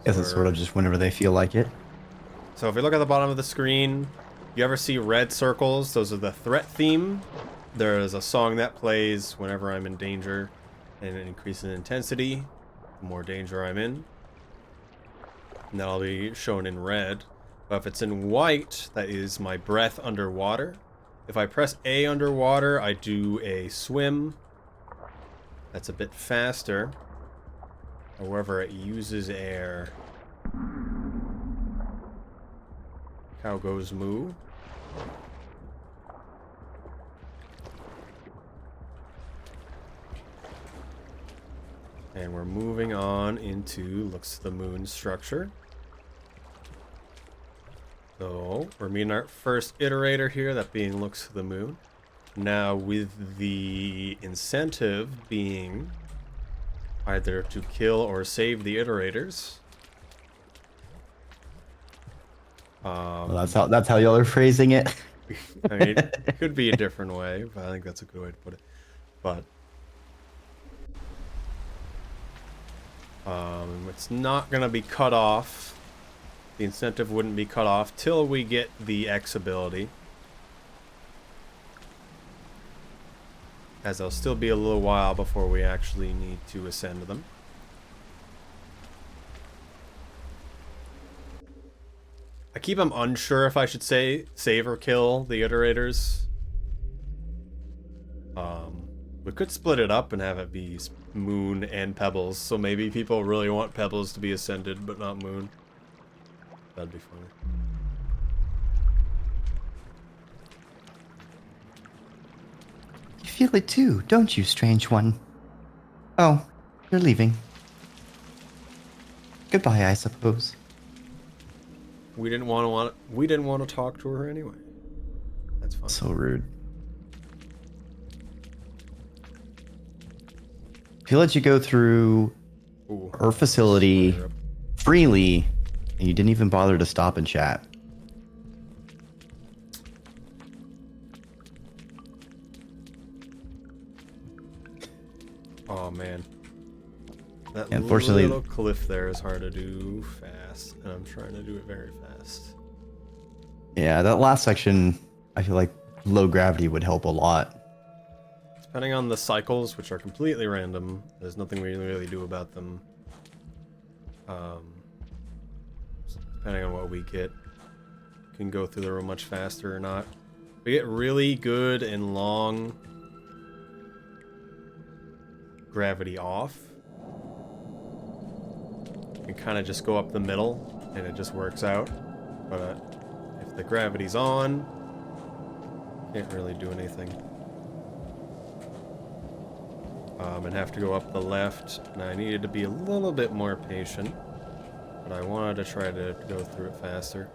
Speaker 2: Guess it's sort of just whenever they feel like it.
Speaker 1: So if we look at the bottom of the screen, you ever see red circles? Those are the threat theme. There is a song that plays whenever I'm in danger, and it increases in intensity the more danger I'm in. And that'll be shown in red. But if it's in white, that is my breath underwater. If I press A underwater, I do a swim. That's a bit faster. However, it uses air. Cow goes moo. And we're moving on into looks the moon structure. So we're meeting our first iterator here, that being looks to the moon. Now with the incentive being either to kill or save the iterators.
Speaker 2: Well, that's how y'all are phrasing it.
Speaker 1: I mean, it could be a different way, but I think that's a good way to put it. But it's not gonna be cut off. The incentive wouldn't be cut off till we get the X ability, as there'll still be a little while before we actually need to ascend them. I'm unsure if I should say save or kill the iterators. We could split it up and have it be Moon and Pebbles, so maybe people really want Pebbles to be ascended but not Moon. That'd be funny.
Speaker 2: You feel it too, don't you, strange one? Oh, you're leaving. Goodbye, I suppose.
Speaker 1: We didn't want to talk to her anyway. That's fine.
Speaker 2: So rude. If he let you go through her facility freely, and you didn't even bother to stop and chat.
Speaker 1: Oh man. That
Speaker 2: Unfortunately,
Speaker 1: little cliff there is hard to do fast, and I'm trying to do it very fast.
Speaker 2: Yeah, that last section, I feel like low gravity would help a lot.
Speaker 1: Depending on the cycles, which are completely random, there's nothing we can really do about them. Depending on what we get, we can go through the room much faster or not. If we get really good and long gravity off, you can kind of just go up the middle and it just works out. But if the gravity's on, can't really do anything. And have to go up the left, and I needed to be a little bit more patient, but I wanted to try to go through it faster.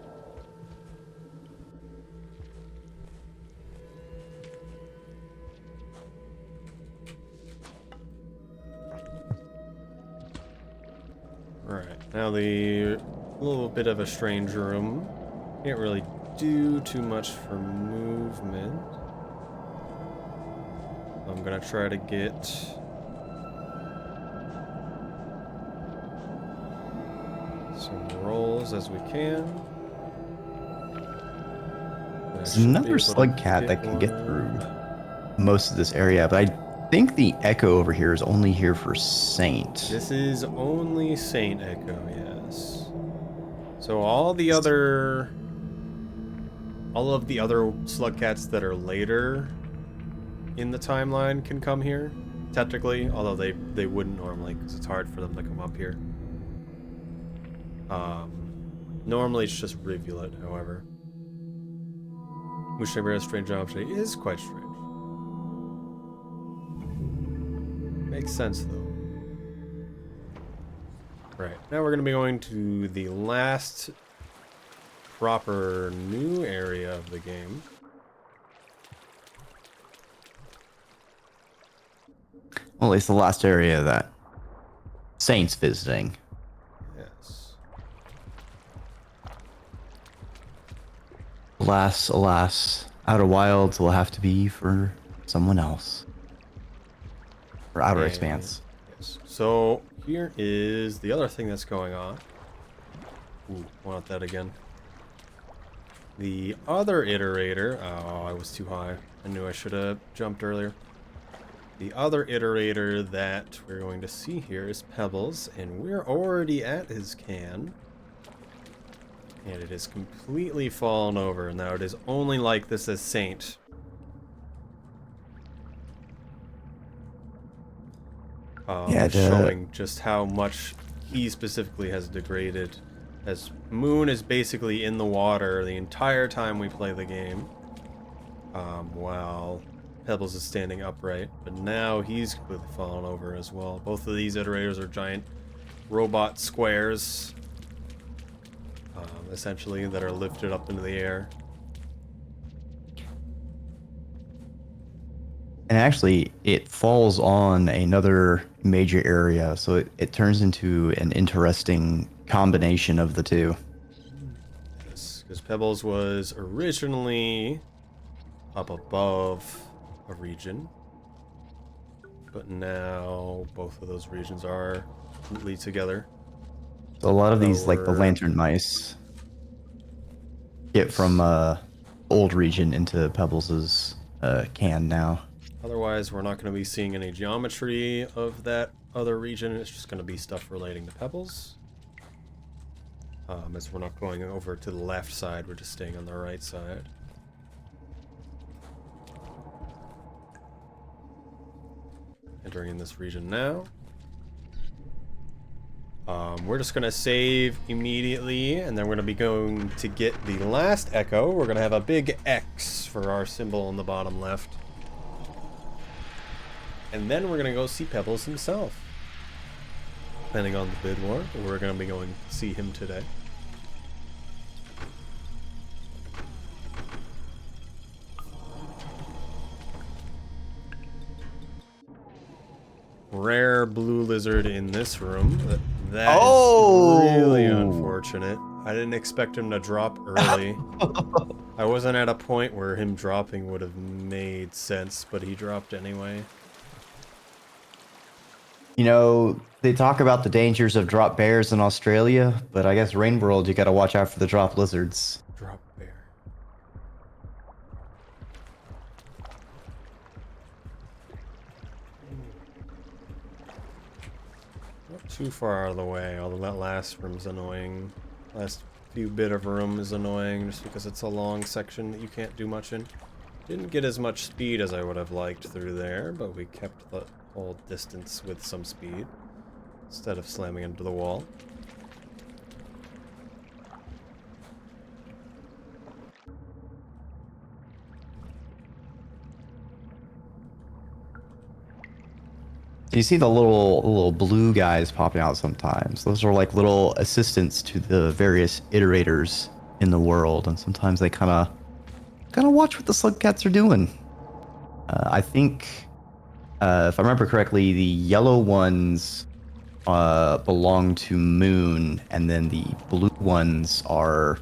Speaker 1: Alright, now the little bit of a strange room. Can't really do too much for movement. I'm gonna try to get... So some rolls as we can.
Speaker 2: There's another slug cat that can get through most of this area, but I think the Echo over here is only here for Saint.
Speaker 1: This is only Saint Echo, yes. So all of the other slug cats that are later in the timeline can come here, technically, although they wouldn't normally because it's hard for them to come up here. Normally it's just rivulet, however. Which a strange option is quite strange. Makes sense though. Right, now we're going to be going to the last proper new area of the game.
Speaker 2: Well, it's the last area that Saint's visiting.
Speaker 1: Yes.
Speaker 2: Alas, Outer Wilds will have to be for someone else. For Outer
Speaker 1: And-
Speaker 2: Expanse.
Speaker 1: Yes. So here is the other thing that's going on. Ooh, want that again. The other iterator. Oh, I was too high. I knew I should have jumped earlier. The other iterator that we're going to see here is Pebbles, and we're already at his can. And it is completely fallen over. Now it is only like this as Saint. Showing just how much he specifically has degraded, as Moon is basically in the water the entire time we play the game, while Pebbles is standing upright, but now he's completely fallen over as well. Both of these iterators are giant robot squares, essentially, that are lifted up into the air.
Speaker 2: And actually, it falls on another major area, so it turns into an interesting combination of the two.
Speaker 1: Yes, because Pebbles was originally up above a region, but now both of those regions are completely together.
Speaker 2: So a lot of these, like the lantern mice, get from old region into Pebbles's can now.
Speaker 1: Otherwise, we're not going to be seeing any geometry of that other region. It's just going to be stuff relating to Pebbles. As we're not going over to the left side, we're just staying on the right side. Entering in this region now. We're just going to save immediately, and then we're going to be going to get the last echo. We're going to have a big X for our symbol on the bottom left. And then we're going to go see Pebbles himself. Depending on the bid war, but we're going to be going to see him today. Rare blue lizard in this room. That is really unfortunate. I didn't expect him to drop early. I wasn't at a point where him dropping would have made sense, but he dropped anyway.
Speaker 2: You know, they talk about the dangers of drop bears in Australia, but I guess Rain World, you gotta watch out for the drop lizards.
Speaker 1: Drop bear. Not too far out of the way, although that last room's annoying. Last few bit of room is annoying just because it's a long section that you can't do much in. Didn't get as much speed as I would have liked through there, but we kept the whole distance with some speed instead of slamming into the wall.
Speaker 2: You see the little blue guys popping out sometimes. Those are like little assistants to the various iterators in the world, and sometimes they kind of watch what the slug cats are doing. I think, if I remember correctly, the yellow ones belong to Moon, and then the blue ones are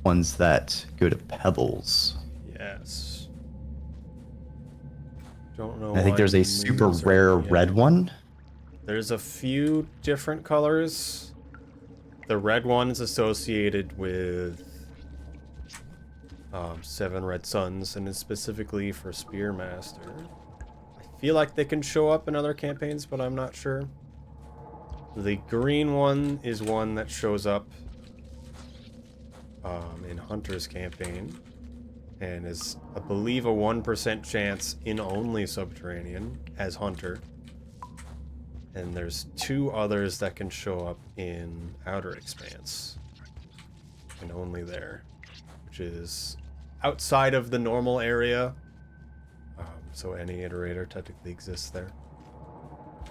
Speaker 2: ones that go to Pebbles.
Speaker 1: Yes. Don't know.
Speaker 2: And I think
Speaker 1: why
Speaker 2: there's a
Speaker 1: Moons
Speaker 2: super
Speaker 1: are
Speaker 2: rare
Speaker 1: yellow.
Speaker 2: red one.
Speaker 1: There's a few different colors. the red one is associated with 7 red suns, and is specifically for Spearmaster. I feel like they can show up in other campaigns, but I'm not sure. The green one is one that shows up in Hunter's campaign, and is, I believe, a 1% chance in only Subterranean as Hunter. And there's 2 others that can show up in Outer Expanse, and only there, which is outside of the normal area. So any iterator technically exists there.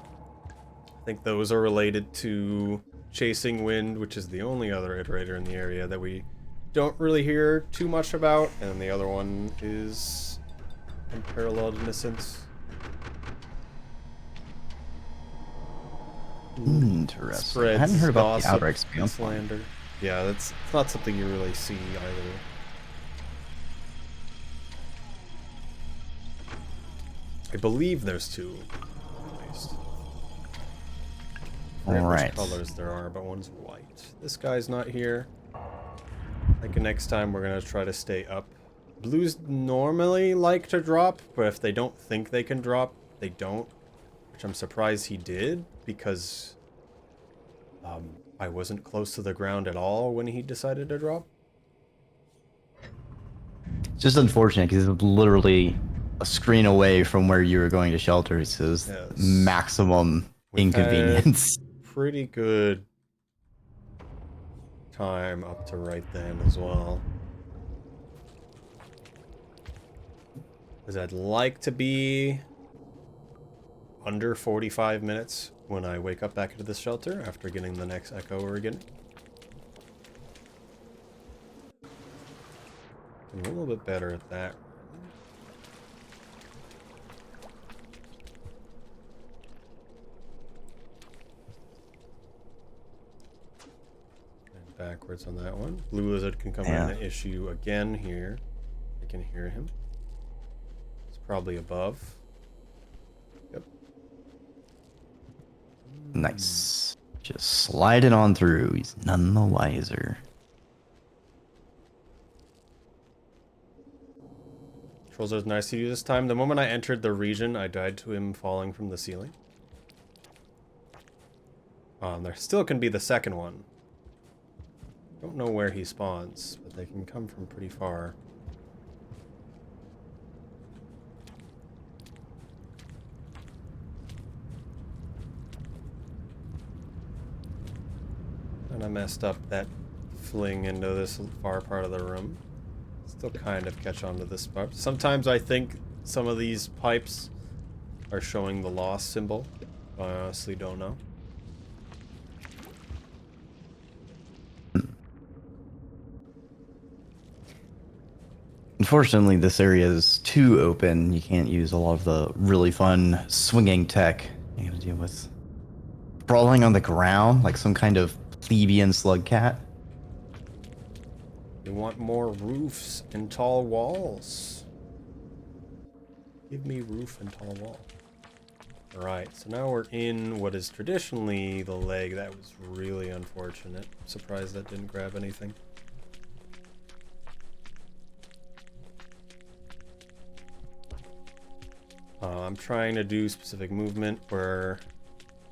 Speaker 1: I think those are related to Chasing Wind, which is the only other iterator in the area that we don't really hear too much about, and the other one is Unparalleled Innocence.
Speaker 2: Interesting. I hadn't heard about the Outer Expanse.
Speaker 1: Slander. Yeah, that's not something you really see either. I believe there's 2, at least. I forget which colors there are, but one's white. This guy's not here. I think next time we're gonna try to stay up. Blues normally like to drop, but if they don't think they can drop, they don't. Which I'm surprised he did, because I wasn't close to the ground at all when he decided to drop.
Speaker 2: It's just unfortunate because it's literally a screen away from where you were going to shelter. It says maximum inconvenience.
Speaker 1: Pretty good time up to right then as well. Because I'd like to be under 45 minutes when I wake up back into this shelter after getting the next echo we're getting. I'm a little bit better at that. And backwards on that one. Blue Lizard can come in and issue again here. I can hear him. It's probably above. Yep.
Speaker 2: Nice. Just sliding on through. He's none the wiser.
Speaker 1: Trolls was nice to you this time. The moment I entered the region, I died to him falling from the ceiling. There still can be the second one. Don't know where he spawns, but they can come from pretty far. And I messed up that fling into this far part of the room. Still kind of catch on to this part. Sometimes I think some of these pipes are showing the lost symbol. I honestly don't know.
Speaker 2: Unfortunately, this area is too open. You can't use a lot of the really fun swinging tech. You gotta deal with crawling on the ground like some kind of plebeian slug cat.
Speaker 1: We want more roofs and tall walls. Give me roof and tall wall. Alright, so now we're in what is traditionally the leg. That was really unfortunate. I'm surprised that didn't grab anything. I'm trying to do specific movement where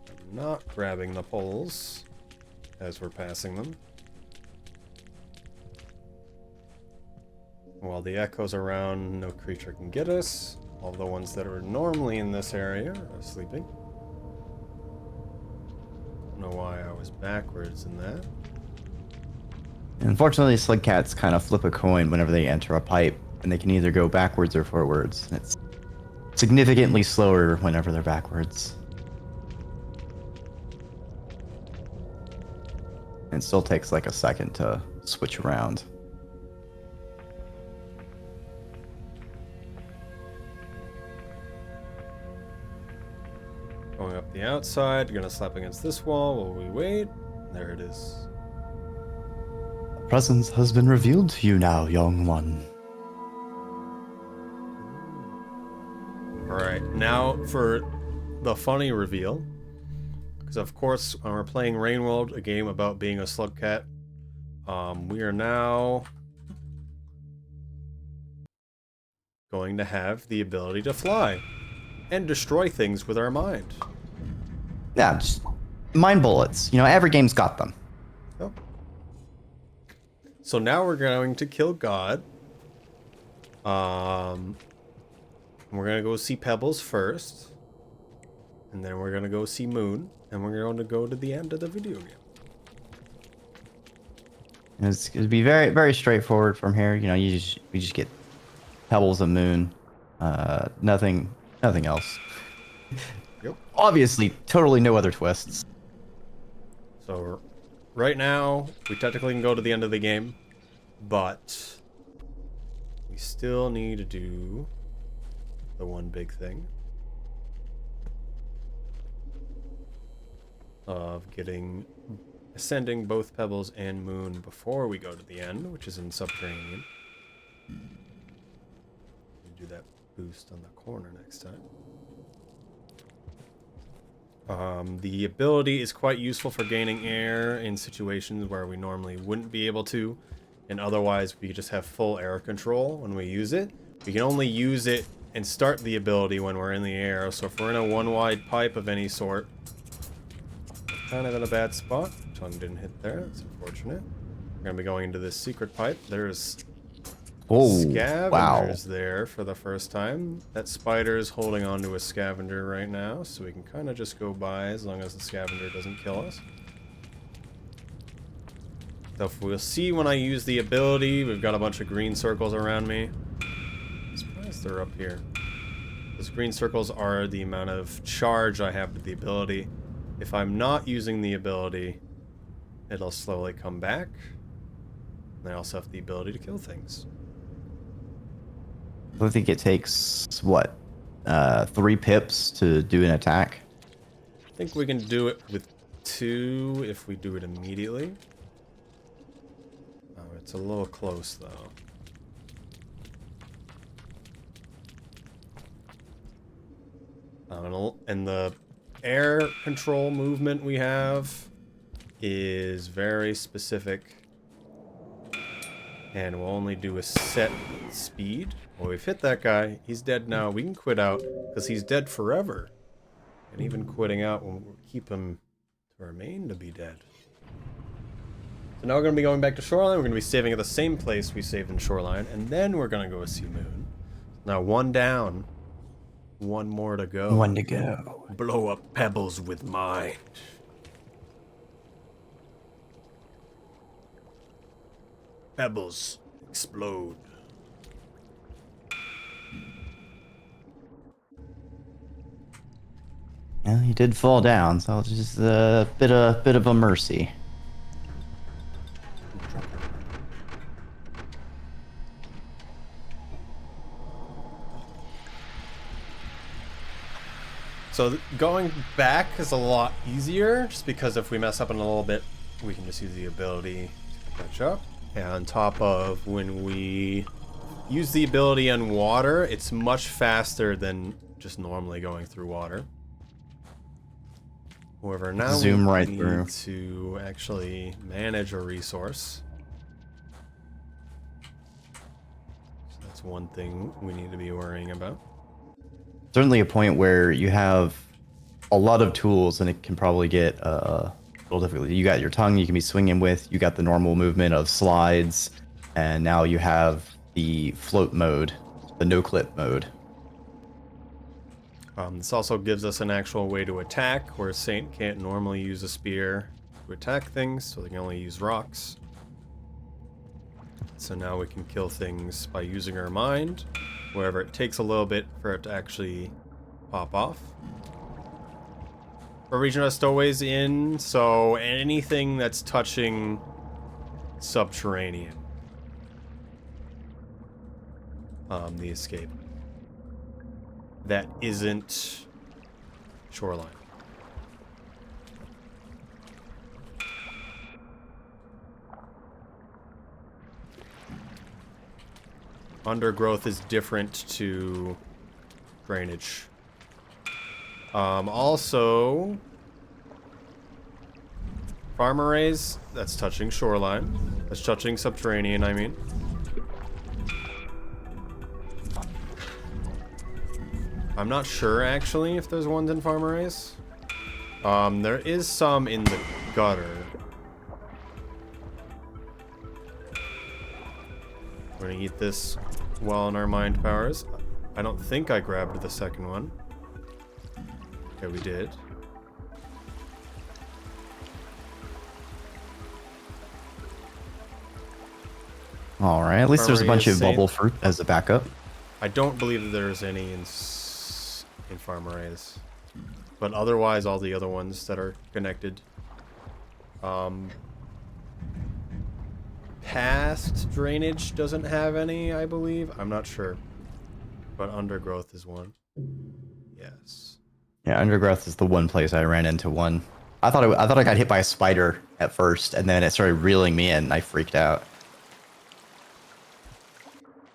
Speaker 1: I'm not grabbing the poles as we're passing them. While the echo's around, no creature can get us. All the ones that are normally in this area are sleeping. Don't know why I was backwards in that.
Speaker 2: Unfortunately, slug cats kind of flip a coin whenever they enter a pipe, and they can either go backwards or forwards. It's significantly slower whenever they're backwards. And it still takes like a second to switch around.
Speaker 1: Going up the outside, gonna slap against this wall while we wait. There it is.
Speaker 2: The presence has been revealed to you now, young one.
Speaker 1: Alright, now for the funny reveal. Because of course, when we're playing Rain World, a game about being a slug cat, we are now going to have the ability to fly and destroy things with our mind.
Speaker 2: Yeah, just mind bullets. You know, every game's got them.
Speaker 1: Yep. So now we're going to kill God. We're gonna go see Pebbles first, and then we're gonna go see Moon, and we're going to go to the end of the video game.
Speaker 2: It's going to be very, very straightforward from here. You know, we just get Pebbles and Moon. Nothing else.
Speaker 1: Yep.
Speaker 2: Obviously, totally no other twists.
Speaker 1: So right now, we technically can go to the end of the game, but we still need to do the one big thing of ascending both Pebbles and Moon before we go to the end, which is in Subterranean. Do that boost on the corner next time. The ability is quite useful for gaining air in situations where we normally wouldn't be able to, and otherwise we just have full air control when we use it. We can only use it and start the ability when we're in the air, so if we're in a one-wide pipe of any sort, we're kind of in a bad spot. Tongue didn't hit there, that's unfortunate. We're going to be going into this secret pipe. There's scavengers there for the first time. That spider is holding on to a scavenger right now, so we can kind of just go by as long as the scavenger doesn't kill us. So we'll see when I use the ability. We've got a bunch of green circles around me. I'm surprised they're up here. Those green circles are the amount of charge I have with the ability. If I'm not using the ability, it'll slowly come back. And I also have the ability to kill things.
Speaker 2: I think it takes, what, 3 pips to do an attack?
Speaker 1: I think we can do it with 2 if we do it immediately. Oh, it's a little close, though. And the air control movement we have is very specific. And we'll only do a set speed. Well, we've hit that guy. He's dead now. We can quit out because he's dead forever. And even quitting out will keep him to remain to be dead. So now we're going to be going back to Shoreline. We're going to be saving at the same place we saved in Shoreline. And then we're going to go see Moon. Now 1 down. 1 more to go.
Speaker 2: 1 to go.
Speaker 1: Blow up Pebbles with mind. Pebbles explode.
Speaker 2: Well, he did fall down, so it's just a bit of a mercy.
Speaker 1: So going back is a lot easier, just because if we mess up in a little bit, we can just use the ability to catch up. And on top of when we use the ability on water, it's much faster than just normally going through water. However, now
Speaker 2: Zoom
Speaker 1: we
Speaker 2: right
Speaker 1: need
Speaker 2: through.
Speaker 1: to actually manage a resource. So that's one thing we need to be worrying about.
Speaker 2: Certainly a point where you have a lot of tools and it can probably get a little difficult. You got your tongue you can be swinging with, you got the normal movement of slides, and now you have the float mode, the no clip mode.
Speaker 1: This also gives us an actual way to attack, where Saint can't normally use a spear to attack things, so they can only use rocks. So now we can kill things by using our mind. However, it takes a little bit for it to actually pop off. Our region of stowaways in, so anything that's touching subterranean. The escape. That isn't Shoreline. Undergrowth is different to drainage. Also, Farm arrays, that's touching shoreline. That's touching subterranean, I mean. I'm not sure, actually, if there's ones in farm arrays. There is some in the gutter. We're gonna eat this while in our mind powers. I don't think I grabbed the second one. Okay, we did.
Speaker 2: All right. At least there's a bunch of
Speaker 1: Farm array
Speaker 2: bubble
Speaker 1: is
Speaker 2: fruit as a backup.
Speaker 1: I don't believe that there's any in farm arrays. But otherwise, all the other ones that are connected. Past drainage doesn't have any, I believe. I'm not sure. But undergrowth is one. Yes.
Speaker 2: Yeah, undergrowth is the one place I ran into one. I thought I got hit by a spider at first, and then it started reeling me in, and I freaked out.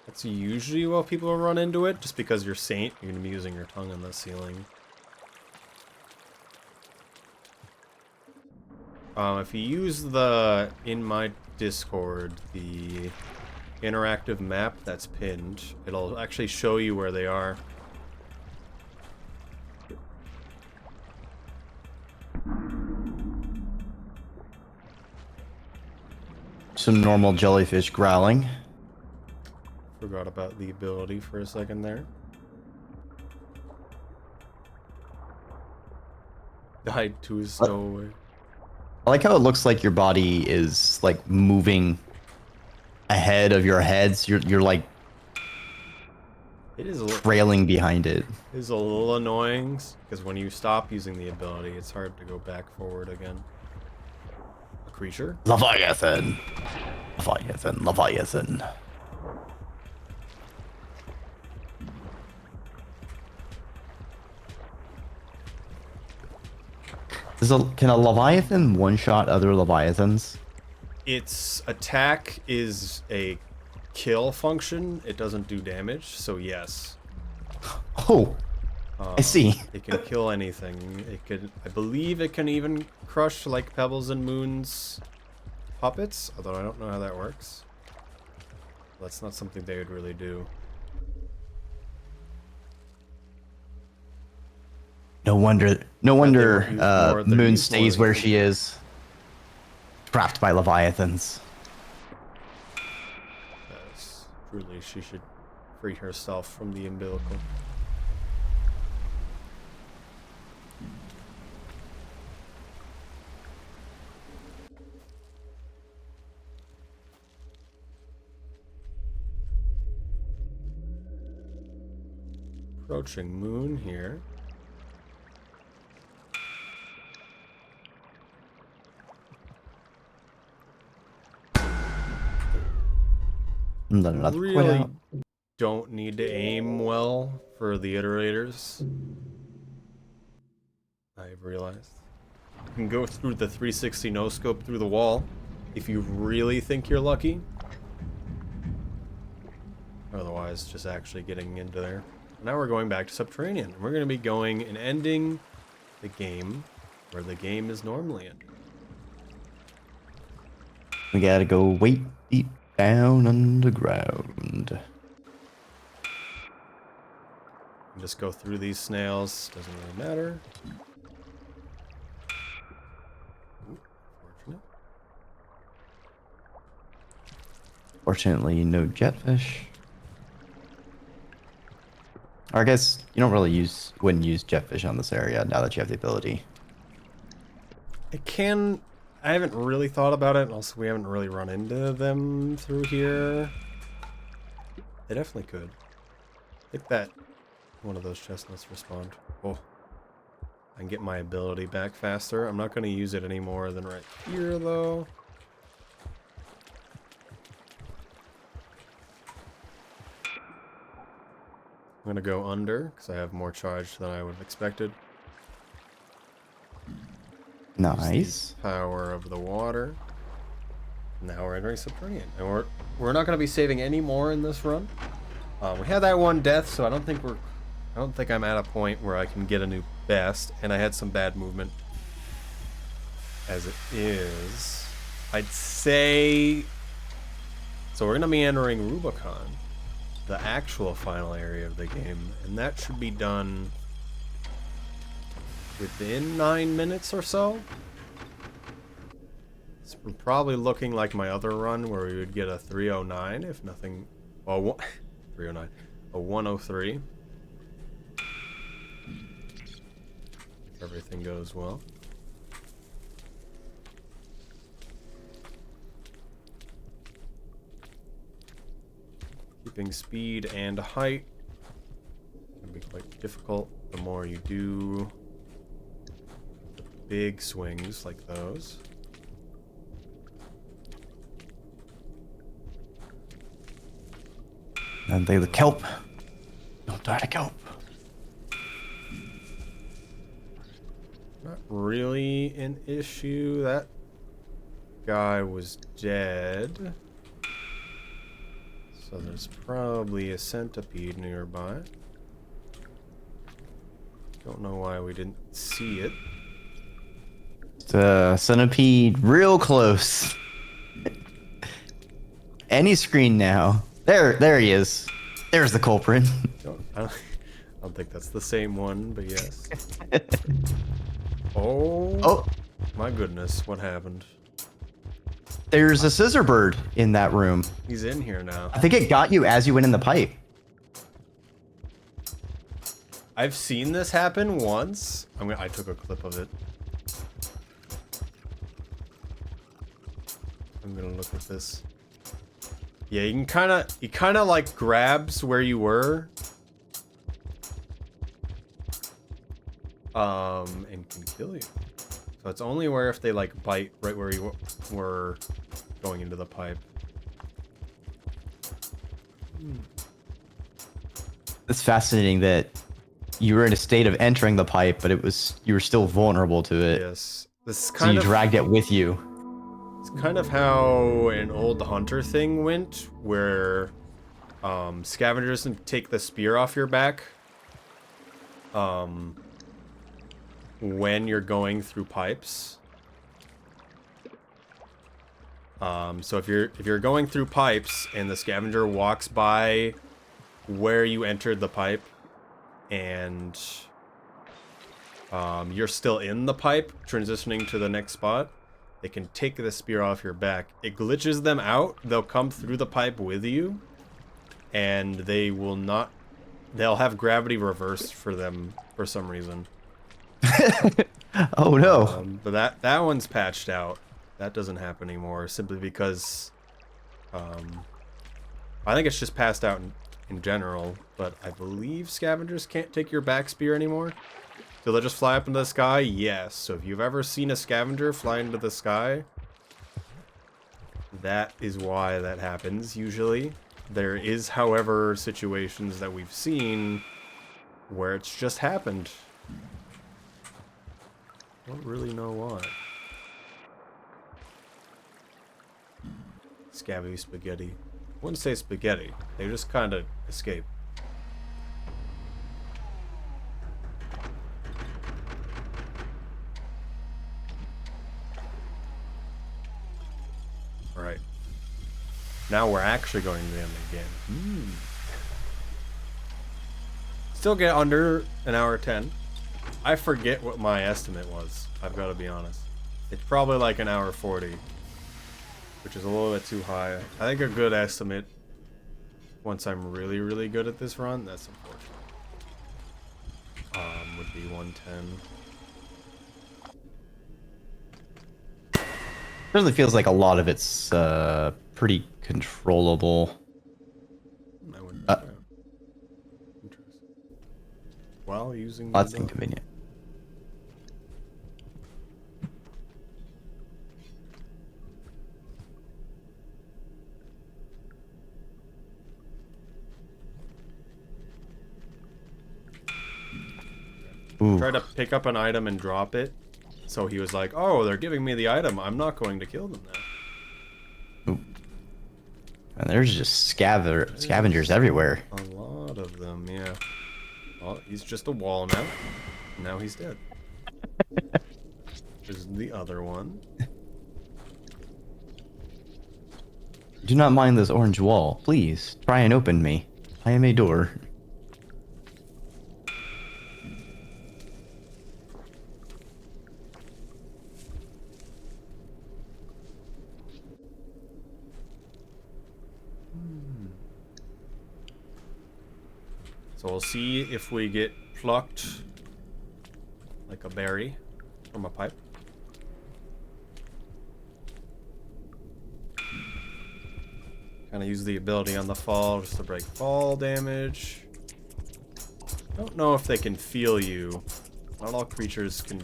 Speaker 1: That's usually what people run into it, just because you're Saint, you're going to be using your tongue on the ceiling. If you use the, in my Discord, the interactive map that's pinned, it'll actually show you where they are.
Speaker 2: Some normal jellyfish growling.
Speaker 1: Forgot about the ability for a second there. Died to his stowaway.
Speaker 2: I like how it looks like your body is like moving ahead of your heads. You're like
Speaker 1: It is
Speaker 2: trailing behind it.
Speaker 1: a little annoying, because when you stop using the ability, it's hard to go back forward again. A creature?
Speaker 2: Leviathan. Leviathan. Leviathan. Can a Leviathan one-shot other Leviathans?
Speaker 1: Its attack is a kill function. It doesn't do damage, so yes.
Speaker 2: Oh, I see.
Speaker 1: It can kill anything. It could, I believe it can even crush, like, Pebbles and Moon's puppets, although I don't know how that works. That's not something they would really do.
Speaker 2: No wonder
Speaker 1: more than
Speaker 2: Moon
Speaker 1: use
Speaker 2: stays
Speaker 1: more
Speaker 2: where
Speaker 1: than-
Speaker 2: she is. Trapped by Leviathans.
Speaker 1: Yes, truly, she should free herself from the umbilical. Approaching Moon here.
Speaker 2: And then another quit
Speaker 1: Really
Speaker 2: out.
Speaker 1: don't need to aim well for the iterators. I've realized. You can go through the 360 no scope through the wall if you really think you're lucky. Otherwise, just actually getting into there. Now we're going back to Subterranean. We're going to be going and ending the game where the game is normally ended.
Speaker 2: We gotta go way deep down underground.
Speaker 1: Just go through these snails. Doesn't really matter. Ooh, fortunate.
Speaker 2: Fortunately, no jetfish. Or I guess you don't really wouldn't use jetfish on this area now that you have the ability.
Speaker 1: I haven't really thought about it, and also we haven't really run into them through here. They definitely could. I think that one of those chestnuts respawned. Oh. I can get my ability back faster. I'm not going to use it any more than right here, though. I'm going to go under, because I have more charge than I would have expected.
Speaker 2: Nice.
Speaker 1: Power of the water. Now we're entering Subterranean, and we're not going to be saving any more in this run. We had that one death, so I don't think I'm at a point where I can get a new best, and I had some bad movement. as it is. I'd say... So we're going to be entering Rubicon, the actual final area of the game, and that should be done within 9 minutes or so. It's probably looking like my other run where we would get a 309 if nothing... Well, 309. A 103. If everything goes well. Keeping speed and height can be quite difficult the more you do big swings like those.
Speaker 2: And they the kelp. Don't die to kelp.
Speaker 1: Not really an issue. That guy was dead. So there's probably a centipede nearby. Don't know why we didn't see it.
Speaker 2: The centipede real close. Any screen now. There he is. There's the culprit.
Speaker 1: I don't think that's the same one, but yes. Oh my goodness, what happened?
Speaker 2: There's a scissor bird in that room.
Speaker 1: He's in here now.
Speaker 2: I think it got you as you went in the pipe.
Speaker 1: I've seen this happen once. I took a clip of it. I'm gonna look at this. Yeah, he kind of like grabs where you were, and can kill you. So it's only where if they like bite right where you were going into the pipe.
Speaker 2: It's fascinating that you were in a state of entering the pipe, but you were still vulnerable to it.
Speaker 1: Yes, this is
Speaker 2: So
Speaker 1: kind
Speaker 2: you
Speaker 1: of
Speaker 2: dragged it with you.
Speaker 1: It's kind of how an old hunter thing went, where scavengers can take the spear off your back when you're going through pipes. So if you're going through pipes and the scavenger walks by where you entered the pipe and you're still in the pipe transitioning to the next spot, they can take the spear off your back. It glitches them out. They'll come through the pipe with you, and they'll have gravity reversed for them for some reason.
Speaker 2: Oh no.
Speaker 1: But that one's patched out. That doesn't happen anymore simply because I think it's just passed out in general, but I believe scavengers can't take your back spear anymore. Do they just fly up into the sky? Yes. So if you've ever seen a scavenger fly into the sky, that is why that happens usually. There is, however, situations that we've seen where it's just happened. Don't really know why. Scabby spaghetti. I wouldn't say spaghetti. They just kind of escape. Alright. Now we're actually going to the end again. Still get under an hour 10. I forget what my estimate was. I've got to be honest. It's probably like an hour 40. Which is a little bit too high. I think a good estimate, once I'm really, really good at this run, that's unfortunate, would be 110.
Speaker 2: Certainly feels like a lot of it's pretty controllable.
Speaker 1: I wouldn't Interesting. While using
Speaker 2: That's
Speaker 1: the
Speaker 2: inconvenient. Ooh.
Speaker 1: Try to pick up an item and drop it. So he was like, oh, they're giving me the item. I'm not going to kill them now.
Speaker 2: Ooh. And there's just scavengers everywhere.
Speaker 1: A lot of them, yeah. Well, he's just a wall now. Now he's dead. Is the other one.
Speaker 2: Do not mind this orange wall. Please, try and open me. I am a door.
Speaker 1: So we'll see if we get plucked like a berry from a pipe. Kind of use the ability on the fall just to break fall damage. Don't know if they can feel you. Not all creatures can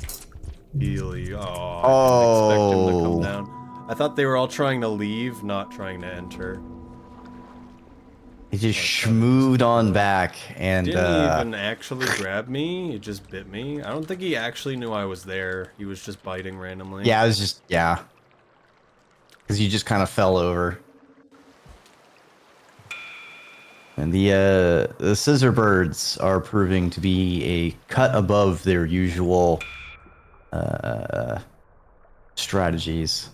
Speaker 1: feel you. Oh, I didn't expect him to come down. I thought they were all trying to leave, not trying to enter.
Speaker 2: He just schmooved on back and
Speaker 1: Didn't even actually grab me, he just bit me. I don't think he actually knew I was there. He was just biting randomly.
Speaker 2: yeah, it was just yeah. Because you just kind of fell over. And the scissor birds are proving to be a cut above their usual strategies.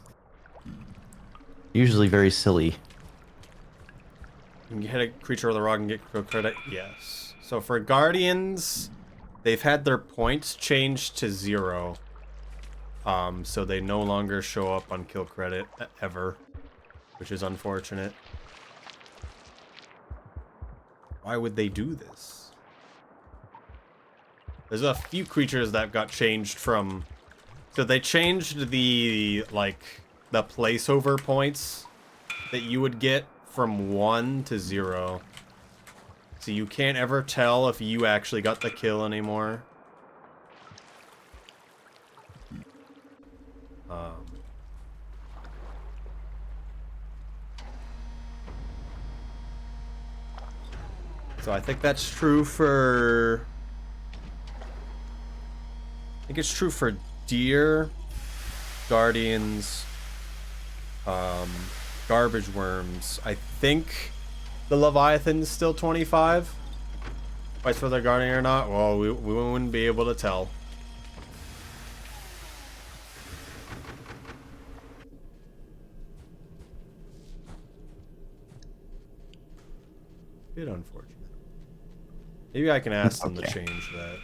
Speaker 2: Usually very silly.
Speaker 1: You can hit a creature with a rock and get credit? Yes. So for Guardians, they've had their points changed to 0. So they no longer show up on kill credit ever, which is unfortunate. Why would they do this? There's a few creatures that got changed from... So they changed the, like, the placeover points that you would get from 1 to 0. So you can't ever tell if you actually got the kill anymore. So I think that's true for... I think it's true for deer, guardians, garbage worms. I think the Leviathan's still 25. Fights for their guardian or not? Well, we wouldn't be able to tell. Bit unfortunate. Maybe I can ask them to change that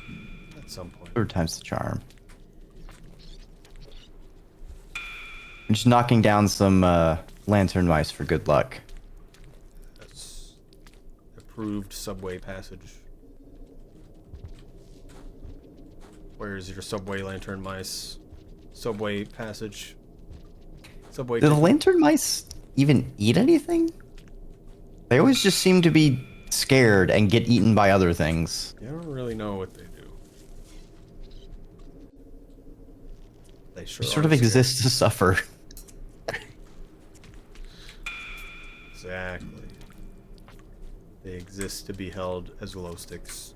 Speaker 1: at some point.
Speaker 2: 3rd time's the charm. I'm just knocking down some lantern mice for good luck.
Speaker 1: That's approved subway passage. Where's your subway lantern mice? Subway passage. Subway.
Speaker 2: Do the lantern mice even eat anything? They always just seem to be scared and get eaten by other things.
Speaker 1: You don't really know what they do. They sure
Speaker 2: They sort
Speaker 1: are
Speaker 2: of exist to suffer.
Speaker 1: Exactly. They exist to be held as glow sticks.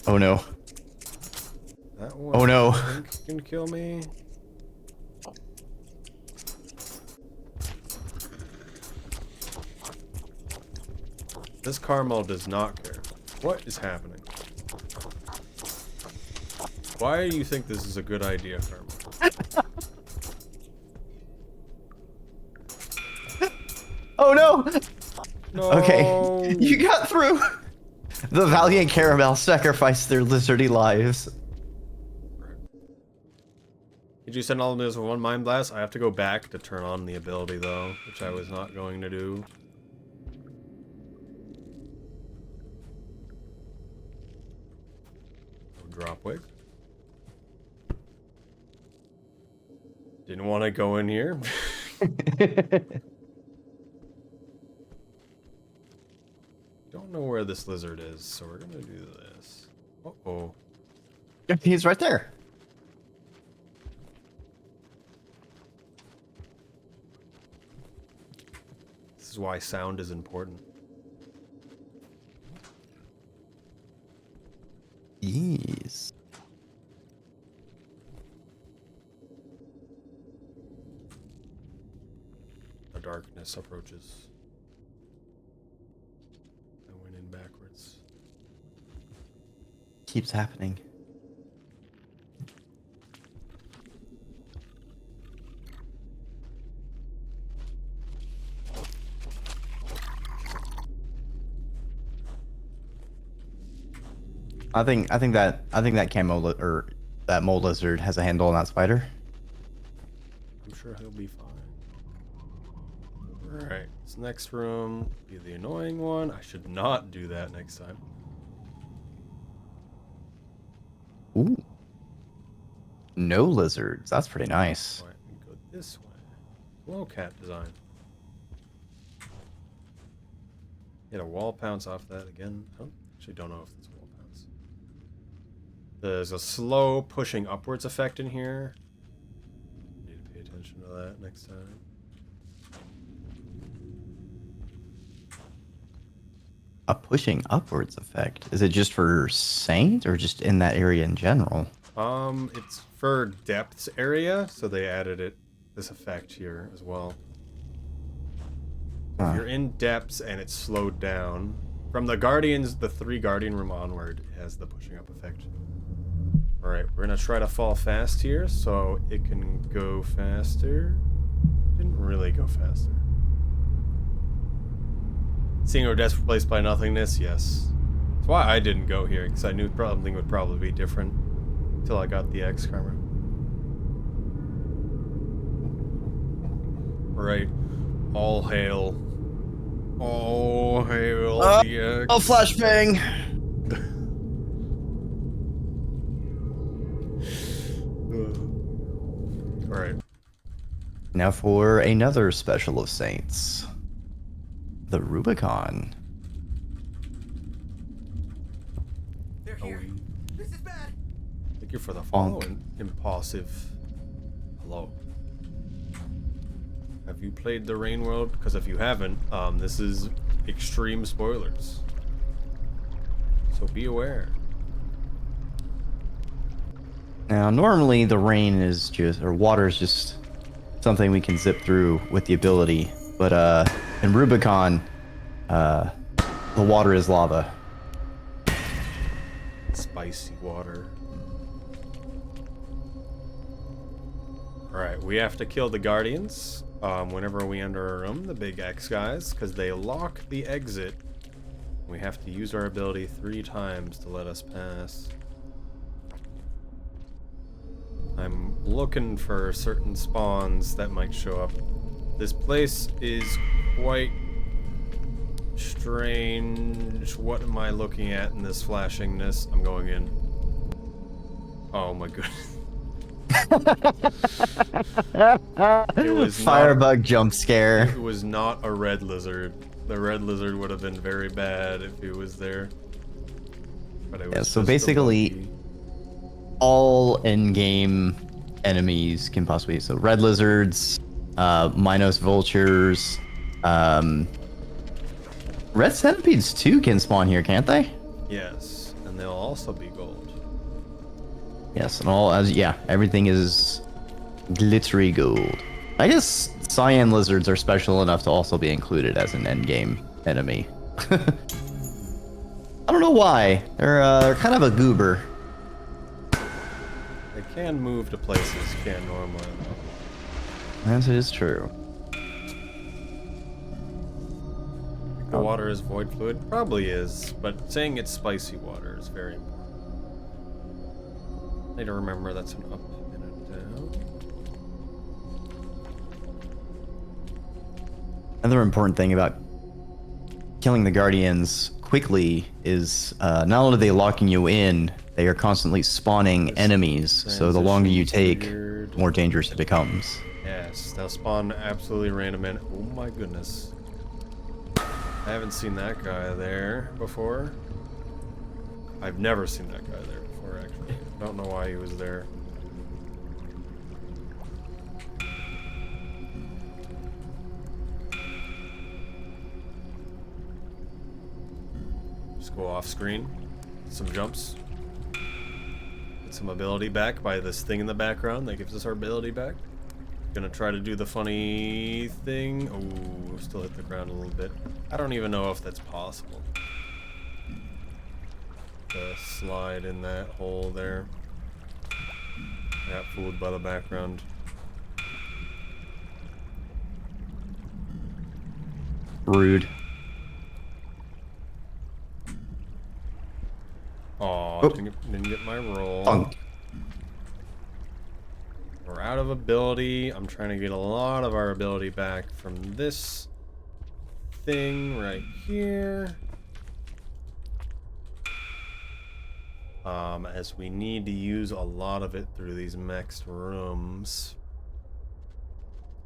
Speaker 2: Oh no.
Speaker 1: That one
Speaker 2: Oh no.
Speaker 1: I think can kill me. This Carmel does not care. What is happening? Why do you think this is a good idea, Carmel?
Speaker 2: Oh no!
Speaker 1: No.
Speaker 2: Okay, you got through! The valiant caramel sacrificed their lizardy lives.
Speaker 1: Did you send all of this with one mind blast? I have to go back to turn on the ability though, which I was not going to do. Drop wig. Didn't want to go in here. Don't know where this lizard is, so we're gonna do this. Uh-oh.
Speaker 2: He's right there.
Speaker 1: This is why sound is important.
Speaker 2: Yes.
Speaker 1: The darkness approaches. I went in backwards.
Speaker 2: keeps happening. I think that or that mole lizard has a handle on that spider.
Speaker 1: I'm sure he'll be fine. Alright, this next room be the annoying one. I should not do that next time.
Speaker 2: Ooh. No lizards. That's pretty nice.
Speaker 1: Right, we go this way. Low cat design. Get a wall pounce off that again. I actually don't know if it's wall pounce. There's a slow pushing upwards effect in here. Need to pay attention to that next time.
Speaker 2: A pushing upwards effect. Is it just for Saint or just in that area in general?
Speaker 1: It's for depths area, so they added this effect here as well. If you're in depths and it's slowed down, from the Guardians, the 3 Guardian room onward, it has the pushing up effect. Alright, we're gonna try to fall fast here, so it can go faster. Didn't really go faster. Seeing our deaths replaced by nothingness, yes. That's why I didn't go here, because I knew something would probably be different until I got the X karma. Right. All hail. All hail the X.
Speaker 2: Oh, flashbang!
Speaker 1: Alright.
Speaker 2: Now for another special of Saints. The Rubicon.
Speaker 3: They're here. This is bad.
Speaker 1: Thank you for the follow, Impulsive. Hello. Have you played the Rain World? Because if you haven't, this is extreme spoilers. So be aware.
Speaker 2: Now, normally the rain is just, or water is just something we can zip through with the ability. But in Rubicon, the water is lava.
Speaker 1: Spicy water. Alright, we have to kill the Guardians whenever we enter a room, the big X guys, because they lock the exit. We have to use our ability 3 times to let us pass. I'm looking for certain spawns that might show up. This place is quite strange. What am I looking at in this flashingness? I'm going in. Oh my goodness. It was
Speaker 2: Firebug jump scare.
Speaker 1: It was not a red lizard. The red lizard would have been very bad if it was there. But it was
Speaker 2: So
Speaker 1: just a
Speaker 2: basically,
Speaker 1: lucky-
Speaker 2: all in-game enemies can possibly, so red lizards, Minos vultures, red centipedes too can spawn here, can't they?
Speaker 1: Yes, and they'll also be gold.
Speaker 2: Yes, and everything is glittery gold. I guess cyan lizards are special enough to also be included as an endgame enemy. I don't know why. They're kind of a goober.
Speaker 1: They can move to places you can't normally.
Speaker 2: That is true.
Speaker 1: The water is void fluid? Probably is, but saying it's spicy water is very important. Need to remember that's an up and a down.
Speaker 2: Another important thing about killing the Guardians quickly is not only are they locking you in, they are constantly spawning enemies, so the longer you take,
Speaker 1: Weird.
Speaker 2: the more dangerous it becomes.
Speaker 1: Yes, they'll spawn absolutely random and oh my goodness. I haven't seen that guy there before. I've never seen that guy there before, actually. I don't know why he was there. Just go off screen. Some jumps. Get some ability back by this thing in the background that gives us our ability back. Gonna try to do the funny thing. Oh, still hit the ground a little bit. I don't even know if that's possible. to slide in that hole there. I got fooled by the background.
Speaker 2: Rude.
Speaker 1: Aw,
Speaker 2: Oh.
Speaker 1: didn't get my roll.
Speaker 2: Funk.
Speaker 1: We're out of ability. I'm trying to get a lot of our ability back from this thing right here. As we need to use a lot of it through these next rooms.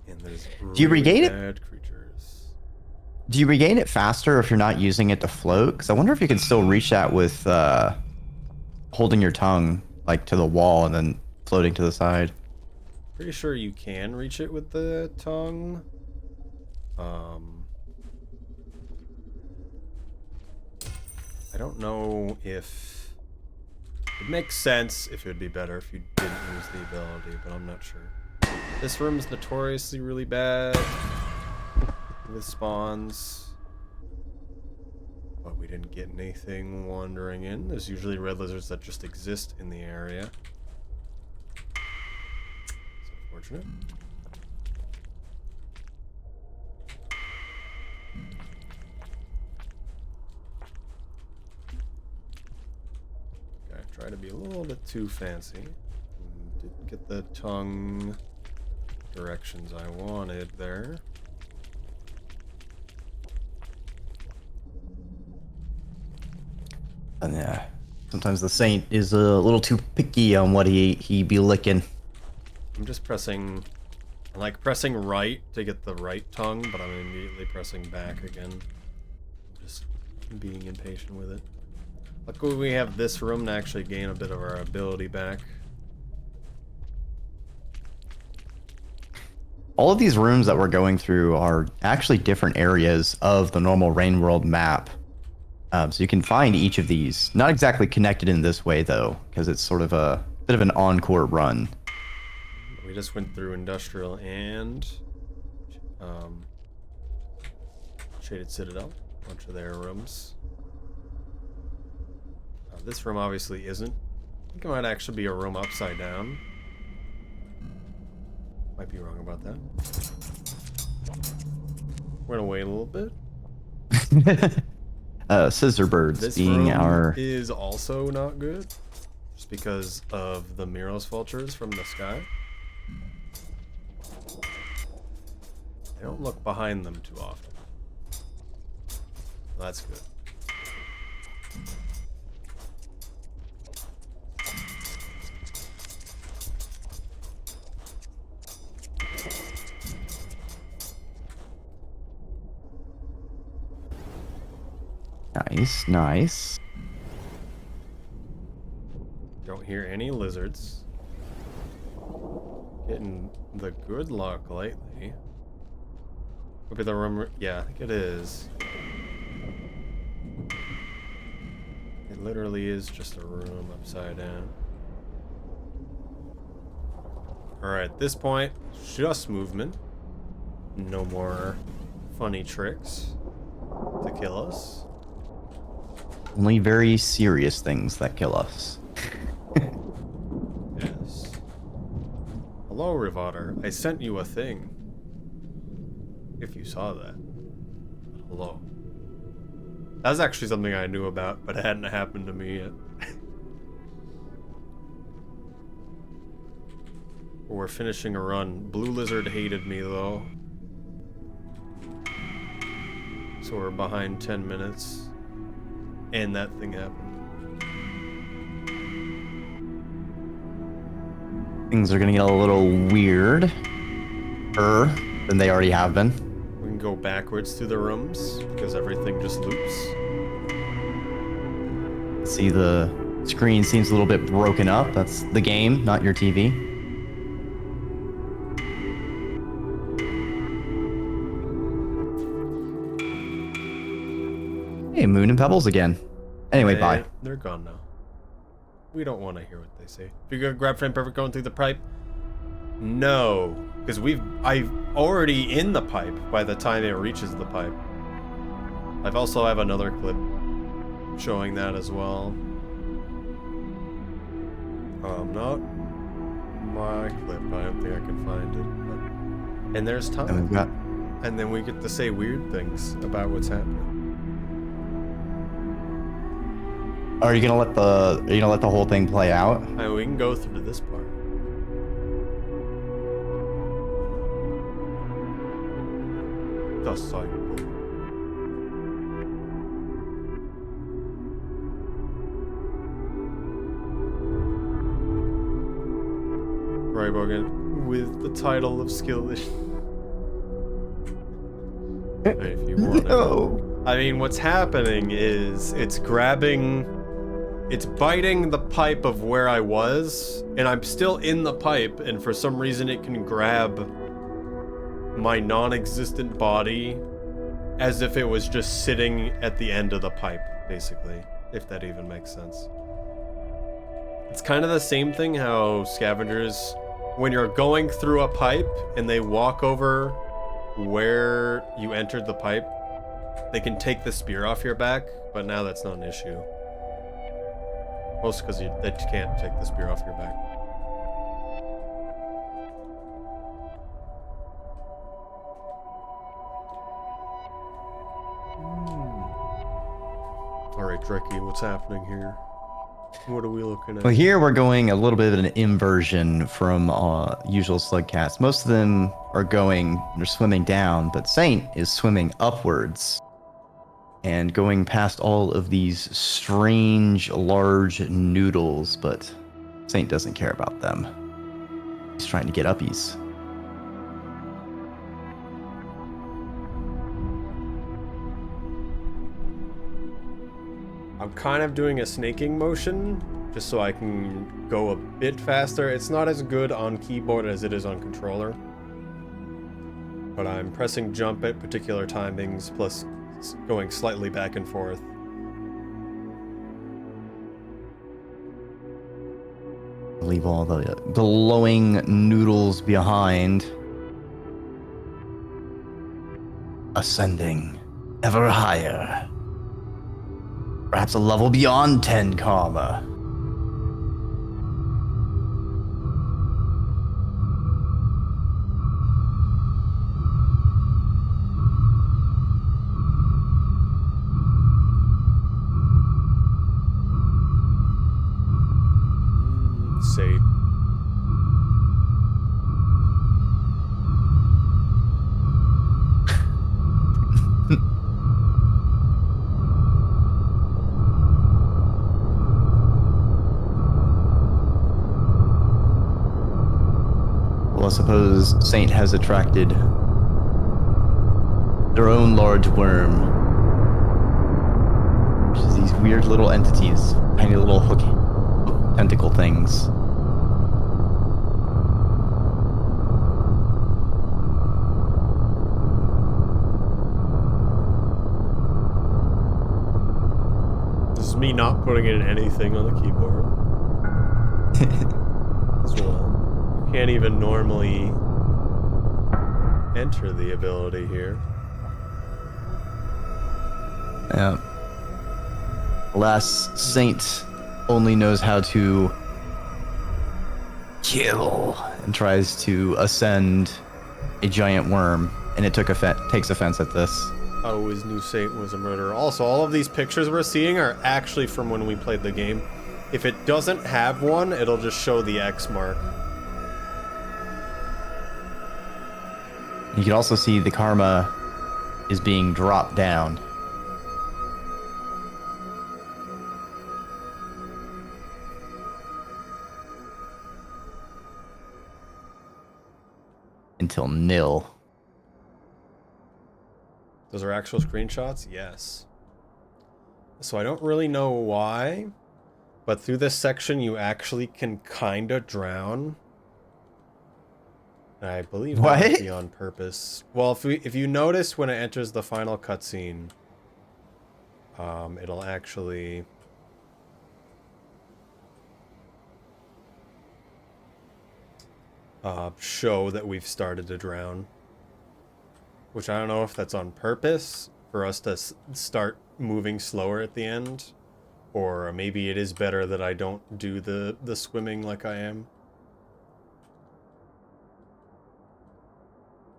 Speaker 1: And there's
Speaker 2: Do you
Speaker 1: really
Speaker 2: regain it?
Speaker 1: bad creatures.
Speaker 2: Do you regain it faster if you're not using it to float? Because I wonder if you can still reach that with holding your tongue like to the wall and then floating to the side.
Speaker 1: Pretty sure you can reach it with the tongue. I don't know if... It makes sense if it would be better if you didn't use the ability, but I'm not sure. This room's notoriously really bad with spawns. But we didn't get anything wandering in. There's usually red lizards that just exist in the area. It's unfortunate. Okay, try to be a little bit too fancy. Didn't get the tongue directions I wanted there.
Speaker 2: And yeah, sometimes the saint is a little too picky on what he be licking.
Speaker 1: I'm just pressing... I like pressing right to get the right tongue, but I'm immediately pressing back again. I'm just being impatient with it. Luckily we have this room to actually gain a bit of our ability back.
Speaker 2: All of these rooms that we're going through are actually different areas of the normal Rain World map. So you can find each of these. Not exactly connected in this way, though, because it's sort of a bit of an encore run.
Speaker 1: We just went through Industrial and Shaded Citadel. A bunch of their rooms. This room obviously isn't. I think it might actually be a room upside down. Might be wrong about that. We're gonna wait a little bit.
Speaker 2: Scissor birds
Speaker 1: This
Speaker 2: being
Speaker 1: room
Speaker 2: our...
Speaker 1: is also not good, just because of the Miros vultures from the sky. They don't look behind them too often. That's good.
Speaker 2: Nice, nice.
Speaker 1: Don't hear any lizards. Getting the good luck lately. Maybe the room... Yeah, I think it is. It literally is just a room upside down. Alright, at this point, just movement. No more funny tricks to kill us.
Speaker 2: Only very serious things that kill us.
Speaker 1: Yes. Hello, Rivater. I sent you a thing. If you saw that. Hello. That was actually something I knew about, but it hadn't happened to me yet. We're finishing a run. Blue Lizard hated me, though. So we're behind 10 minutes. And that thing happened.
Speaker 2: Things are gonna get a little weird. Than they already have been.
Speaker 1: We can go backwards through the rooms, because everything just loops.
Speaker 2: See, the screen seems a little bit broken up. That's the game, not your TV. Hey, Moon and Pebbles again. Anyway, bye.
Speaker 1: They're gone now. We don't want to hear what they say. If you're gonna grab Frame Perfect going through the pipe, no, because I'm already in the pipe by the time it reaches the pipe. I've also have another clip showing that as well. Not my clip. I don't think I can find it. But... And there's time.
Speaker 2: And we've got.
Speaker 1: And then we get to say weird things about what's happening.
Speaker 2: Are you gonna let the whole thing play out?
Speaker 1: I mean, we can go through this part. The cycle. Right, Morgan, with the title of skill issue. If you want
Speaker 2: No.
Speaker 1: I mean, what's happening is it's biting the pipe of where I was, and I'm still in the pipe, and for some reason it can grab my non-existent body as if it was just sitting at the end of the pipe, basically, if that even makes sense. It's kind of the same thing how scavengers, when you're going through a pipe and they walk over where you entered the pipe, they can take the spear off your back, but now that's not an issue. Mostly because they can't take the spear off your back. Alright, Dreki, what's happening here? What are we looking at?
Speaker 2: Well, here we're going a little bit of an inversion from usual slug cats. Most of them they're swimming down, but Saint is swimming upwards and going past all of these strange, large noodles, but Saint doesn't care about them. He's trying to get uppies.
Speaker 1: I'm kind of doing a snaking motion, just so I can go a bit faster. It's not as good on keyboard as it is on controller. But I'm pressing jump at particular timings, plus going slightly back and forth.
Speaker 2: Leave all the glowing noodles behind. Ascending ever higher. Perhaps a level beyond 10 karma.
Speaker 1: Say.
Speaker 2: Well, I suppose Saint has attracted their own large worm, which is these weird little entities, tiny little hooky tentacle things.
Speaker 1: This is me not putting in anything on the keyboard. As well. You can't even normally enter the ability here.
Speaker 2: Yeah. Alas, Saint only knows how to kill and tries to ascend a giant worm, and it takes offense at this.
Speaker 1: I always knew Saint was a murderer. Also, all of these pictures we're seeing are actually from when we played the game. If it doesn't have one, it'll just show the X mark.
Speaker 2: You can also see the karma is being dropped down. Until nil.
Speaker 1: Those are actual screenshots? Yes. So I don't really know why, but through this section you actually can kinda drown. I believe that might be on purpose. Well, if you notice when it enters the final cutscene, it'll actually show that we've started to drown. Which I don't know if that's on purpose for us to start moving slower at the end, Or maybe it is better that I don't do the swimming like I am.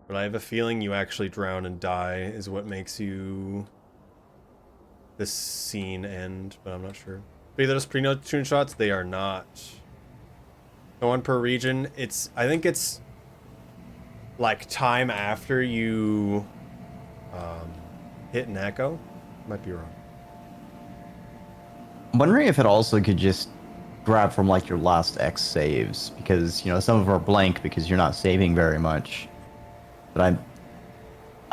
Speaker 1: But I have a feeling you actually drown and die is what makes you this scene end, but I'm not sure. But either those pre-tune shots, they are not. No one per region. I think it's like time after you hit an echo. Might be wrong.
Speaker 2: I'm wondering if it also could just grab from like your last X saves, because you know some of them are blank because you're not saving very much. But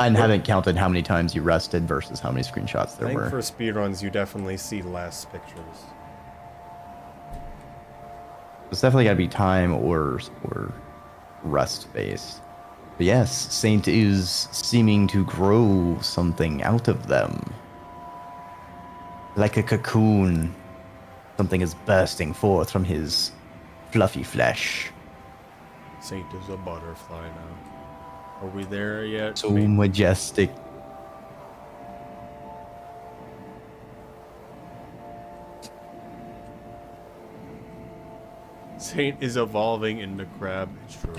Speaker 2: I haven't counted how many times you rested versus how many screenshots there
Speaker 1: I think
Speaker 2: were.
Speaker 1: for speedruns, you definitely see less pictures.
Speaker 2: It's definitely got to be time or rest based. But yes, Saint is seeming to grow something out of them. Like a cocoon, something is bursting forth from his fluffy flesh.
Speaker 1: Saint is a butterfly now. Are we there yet?
Speaker 2: So
Speaker 1: Maybe.
Speaker 2: majestic.
Speaker 1: Saint is evolving into crab. It's true.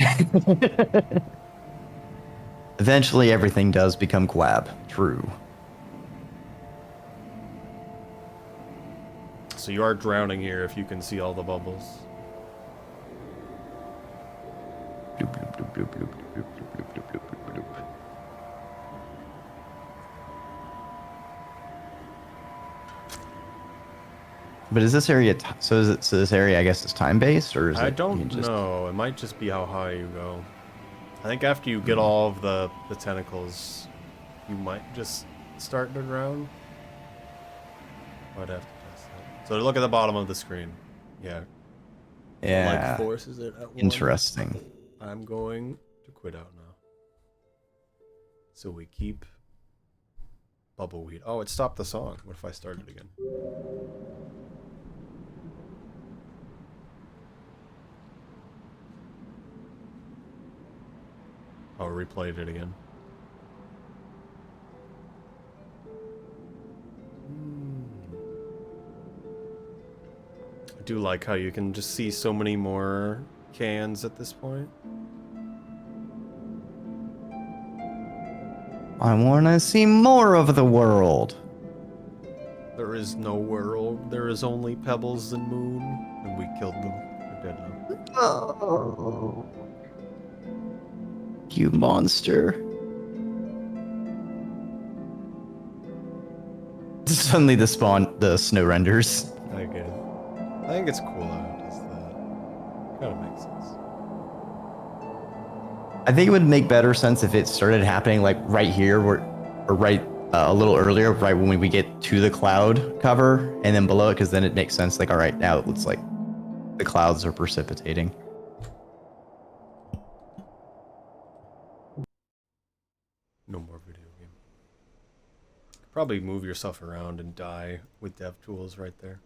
Speaker 2: Eventually, everything does become quab. True.
Speaker 1: So you are drowning here if you can see all the bubbles.
Speaker 2: Bloop, bloop, bloop, bloop, bloop, bloop, bloop, bloop, bloop, bloop, bloop. But is this area so this area I guess is time based, or is
Speaker 1: I
Speaker 2: it
Speaker 1: don't
Speaker 2: you can just
Speaker 1: know. It might just be how high you go. I think after you get all of the tentacles, you might just start to drown. I'd have to test that. So look at the bottom of the screen. Yeah.
Speaker 2: yeah,
Speaker 1: Like forces it at 1.
Speaker 2: interesting.
Speaker 1: I'm going to quit out now. So we keep Bubbleweed. Oh, it stopped the song. What if I started again? Oh, replayed it again. I do like how you can just see so many more cans at this point.
Speaker 2: I want to see more of the world.
Speaker 1: There is no world. There is only pebbles and moon. And we killed them. They're dead now.
Speaker 2: Oh, you monster. Suddenly the snow renders.
Speaker 1: Again. I think it's cool how it does that. Kind of makes sense.
Speaker 2: I think it would make better sense if it started happening like right here, or right a little earlier, right when we get to the cloud cover, and then below it, because then it makes sense. Like, all right, now it looks like the clouds are precipitating.
Speaker 1: No more video game. Probably move yourself around and die with dev tools right there.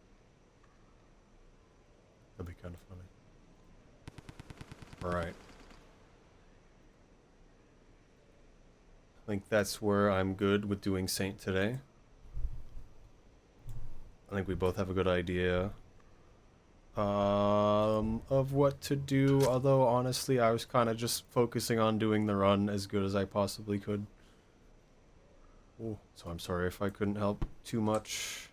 Speaker 1: That'd be kind of funny. Alright. I think that's where I'm good with doing Saint today. I think we both have a good idea of what to do, although honestly I was kind of just focusing on doing the run as good as I possibly could. Ooh, so I'm sorry if I couldn't help too much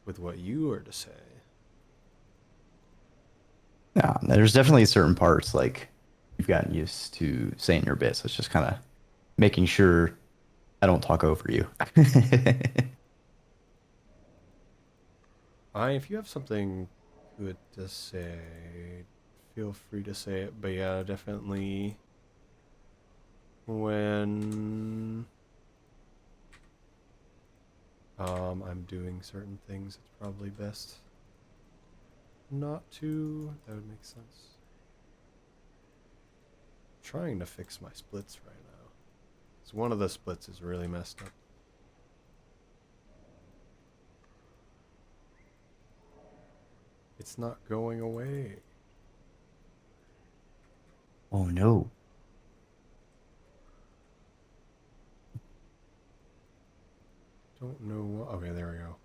Speaker 1: with what you were to say.
Speaker 2: Yeah, there's definitely certain parts like you've gotten used to saying your bits. So it's just kind of making sure I don't talk over you.
Speaker 1: If you have something good to say, feel free to say it. But yeah, definitely when I'm doing certain things, it's probably best not to. That would make sense. I'm trying to fix my splits right now. So one of the splits is really messed up. It's not going away.
Speaker 2: Oh no.
Speaker 1: Don't know. Okay, there we go.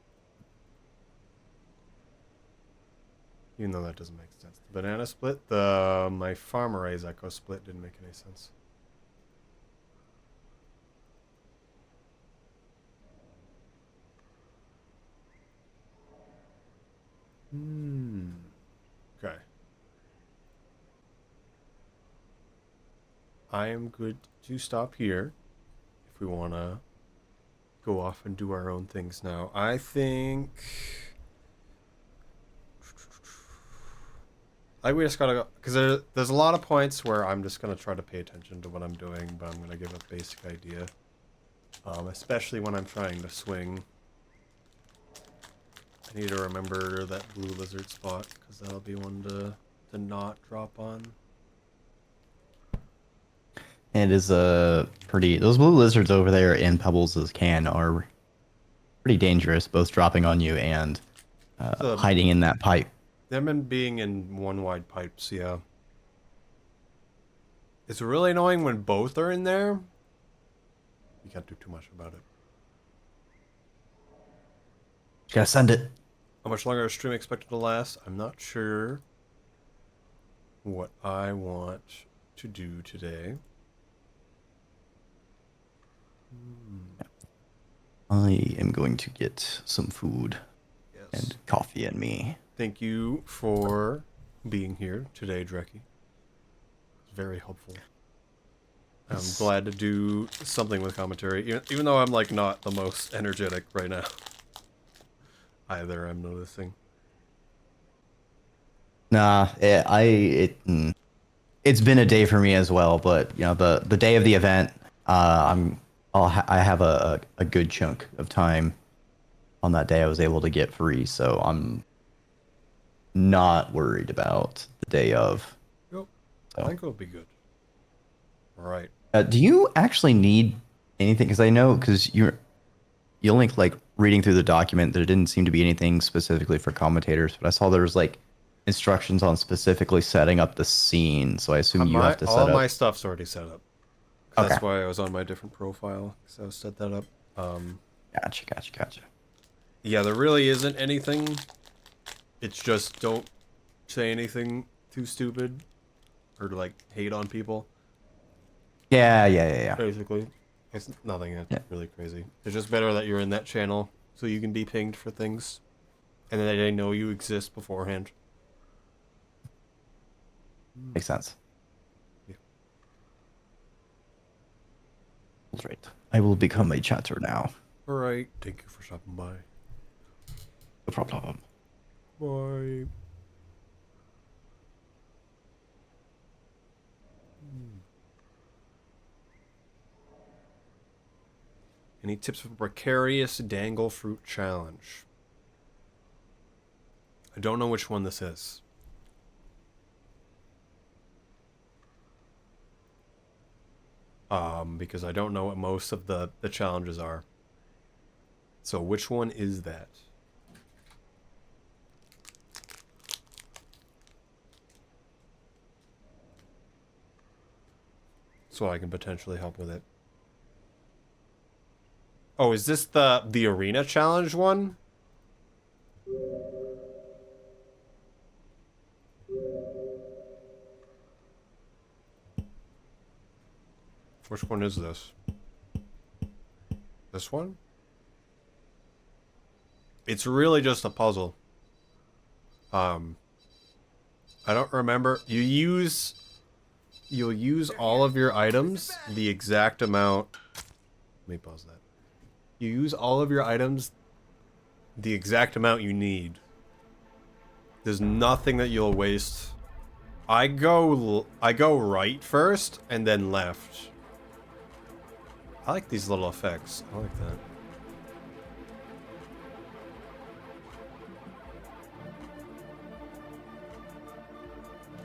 Speaker 1: Even though that doesn't make sense. The banana split, my farmer's echo split didn't make any sense. Okay. I am good to stop here if we want to go off and do our own things now. I think we just gotta go, because there's a lot of points where I'm just gonna try to pay attention to what I'm doing, but I'm gonna give a basic idea, especially when I'm trying to swing. I need to remember that blue lizard spot, because that'll be one to not drop on.
Speaker 2: And it is a pretty. Those blue lizards over there in Pebbles' can are pretty dangerous, both dropping on you and hiding in that pipe.
Speaker 1: Them and being in one wide pipes, yeah. It's really annoying when both are in there. You can't do too much about it.
Speaker 2: You gotta send it.
Speaker 1: How much longer is stream expected to last? I'm not sure what I want to do today.
Speaker 2: I am going to get some food
Speaker 1: Yes.
Speaker 2: and coffee in me.
Speaker 1: Thank you for being here today, Dreki. It's very helpful. I'm glad to do something with commentary, even though I'm like not the most energetic right now. Either, I'm noticing.
Speaker 2: Nah, it's been a day for me as well. But you know, the day of the event, I have a good chunk of time on that day I was able to get free, so I'm not worried about the day of.
Speaker 1: Yep.
Speaker 2: So.
Speaker 1: I think it'll be good. All right.
Speaker 2: Do you actually need anything? Because I know, because you only like reading through the document, there didn't seem to be anything specifically for commentators, but I saw there was like instructions on specifically setting up the scene. So I assume you have to set up.
Speaker 1: All my stuff's already set up. That's
Speaker 2: Okay.
Speaker 1: why I was on my different profile. So I set that up.
Speaker 2: Gotcha.
Speaker 1: Yeah, there really isn't anything. It's just don't say anything too stupid or like hate on people.
Speaker 2: Yeah.
Speaker 1: Basically, it's nothing that's really crazy. It's just better that you're in that channel so you can be pinged for things, and then they know you exist beforehand.
Speaker 2: Makes sense.
Speaker 1: Yeah.
Speaker 2: That's right. I will become a chatter now.
Speaker 1: All right. Thank you for stopping by.
Speaker 2: No problem.
Speaker 1: Bye. Any tips for precarious dangle fruit challenge? I don't know which one this is. Because I don't know what most of the challenges are. So which one is that? So I can potentially help with it. Oh, is this the arena challenge one? Which one is this? This one? It's really just a puzzle. I don't remember. You'll use all of your items the exact amount. Let me pause that. You use all of your items the exact amount you need. There's nothing that you'll waste. I go right first and then left. I like these little effects. I like that.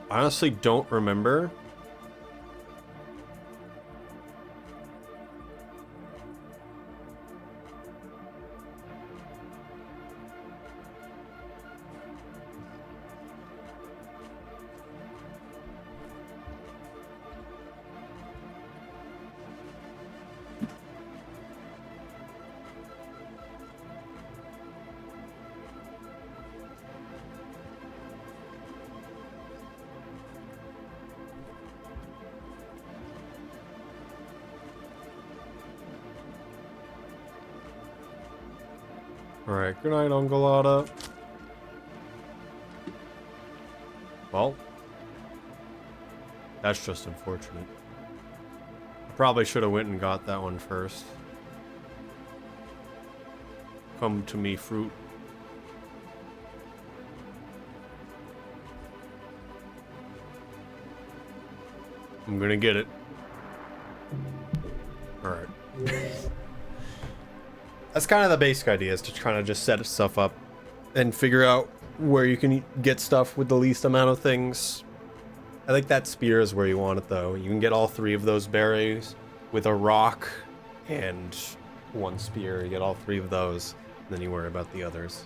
Speaker 1: I honestly don't remember. Alright, good night, Uncle Otta. Well, that's just unfortunate. I probably should have went and got that one first. Come to me, fruit. I'm gonna get it. Alright. That's kind of the basic idea, is to kind of just set stuff up and figure out where you can get stuff with the least amount of things. I think that spear is where you want it, though. You can get all 3 of those berries with a rock and 1 spear. You get all 3 of those, and then you worry about the others.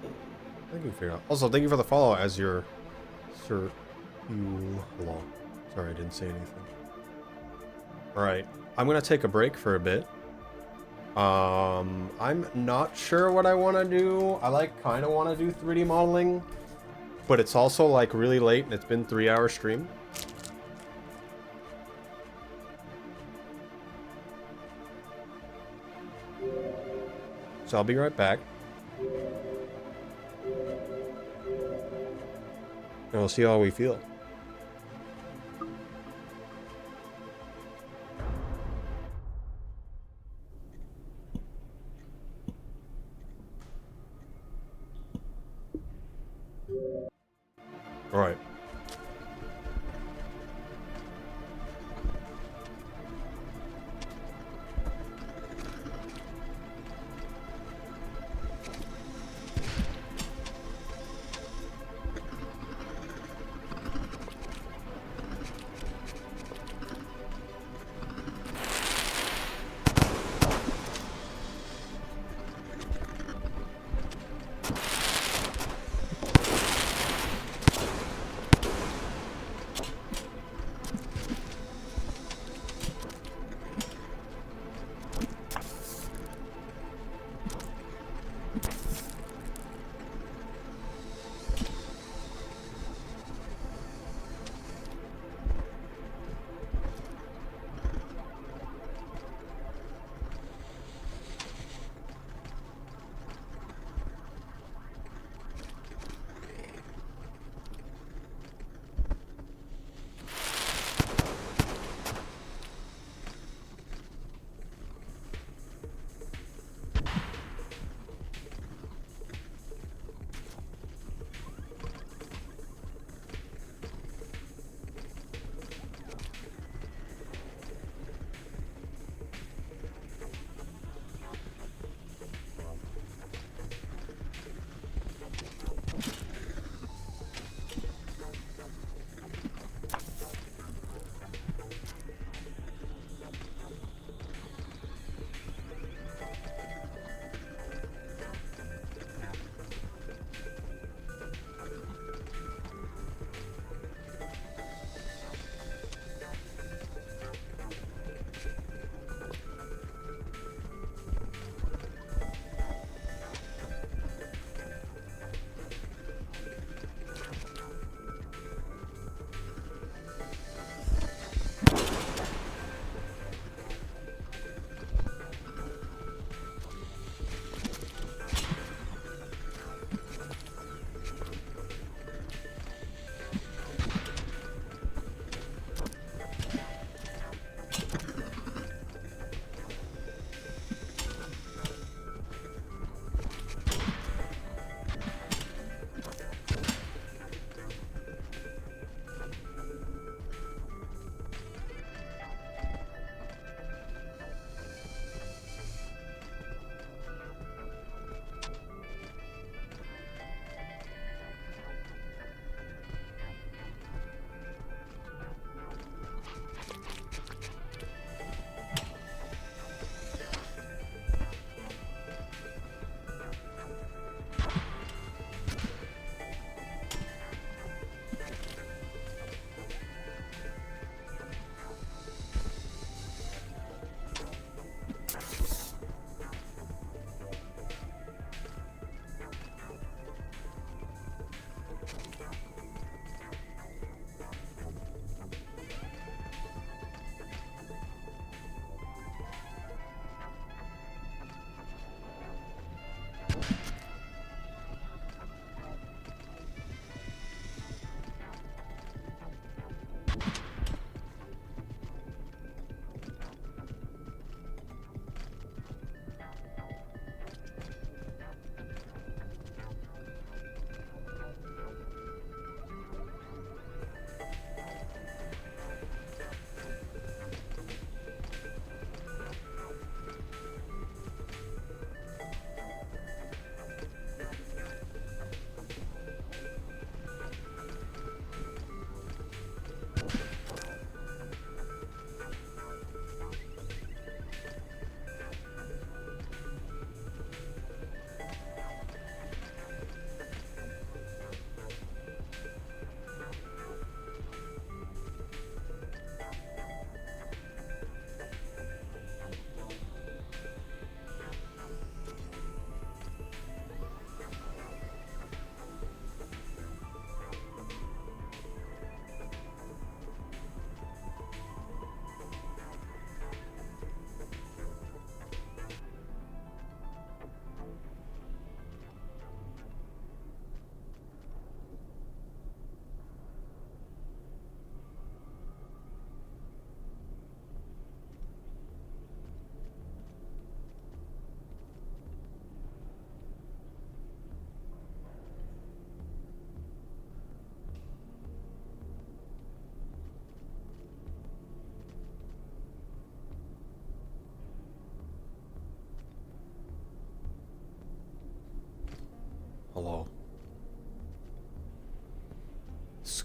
Speaker 1: I think we can figure out. Also, thank you for the follow as your Sir Hello. Sorry, I didn't say anything. Alright, I'm gonna take a break for a bit. I'm not sure what I want to do. I kind of want to do 3D modeling, but it's also really late and it's been 3-hour stream. So I'll be right back. And we'll see how we feel. All right.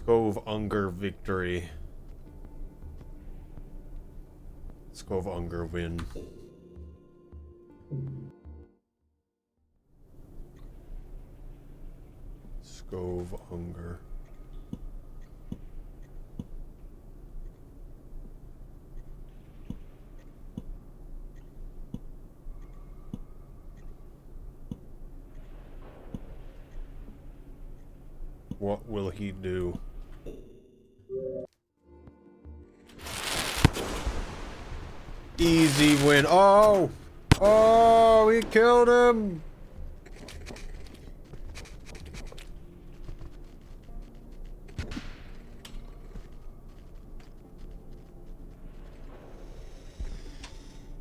Speaker 1: Skov Unger victory. Skov Unger win. Skov Unger. What will he do? Easy win. Oh! Oh, he killed him!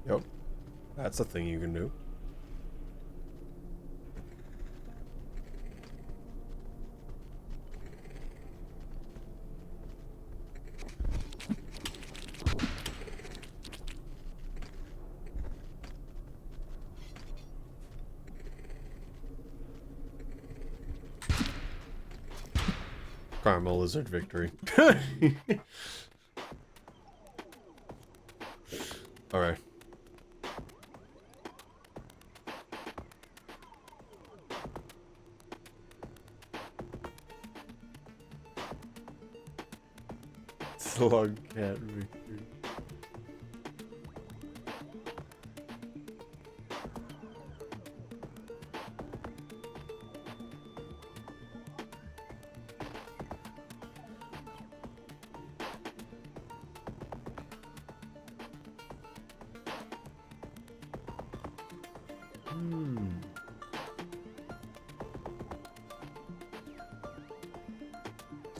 Speaker 1: Yep. That's a thing you can do. Karma Lizard victory. Alright. Slug cat victory.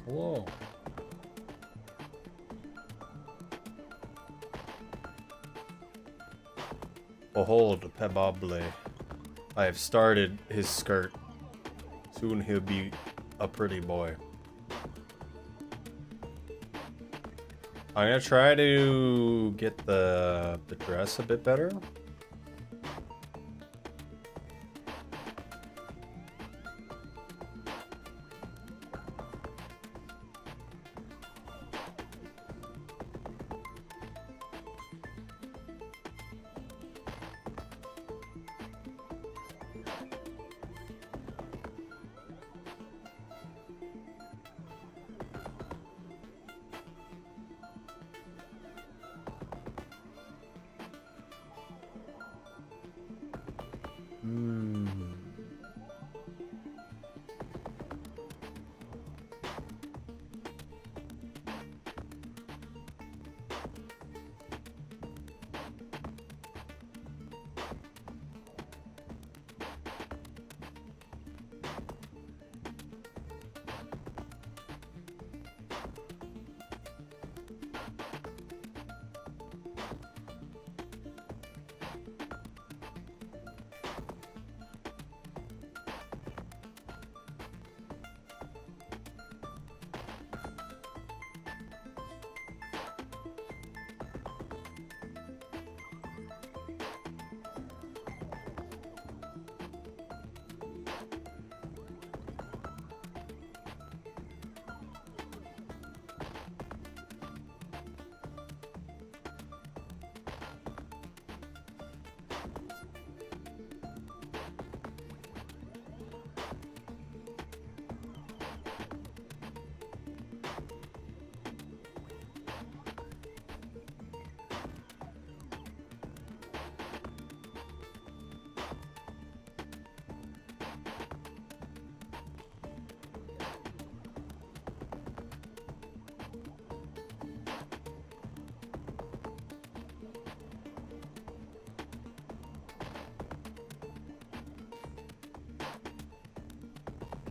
Speaker 1: Whoa. Behold, Pebable. I have started his skirt. Soon he'll be a pretty boy. I'm gonna try to get the dress a bit better.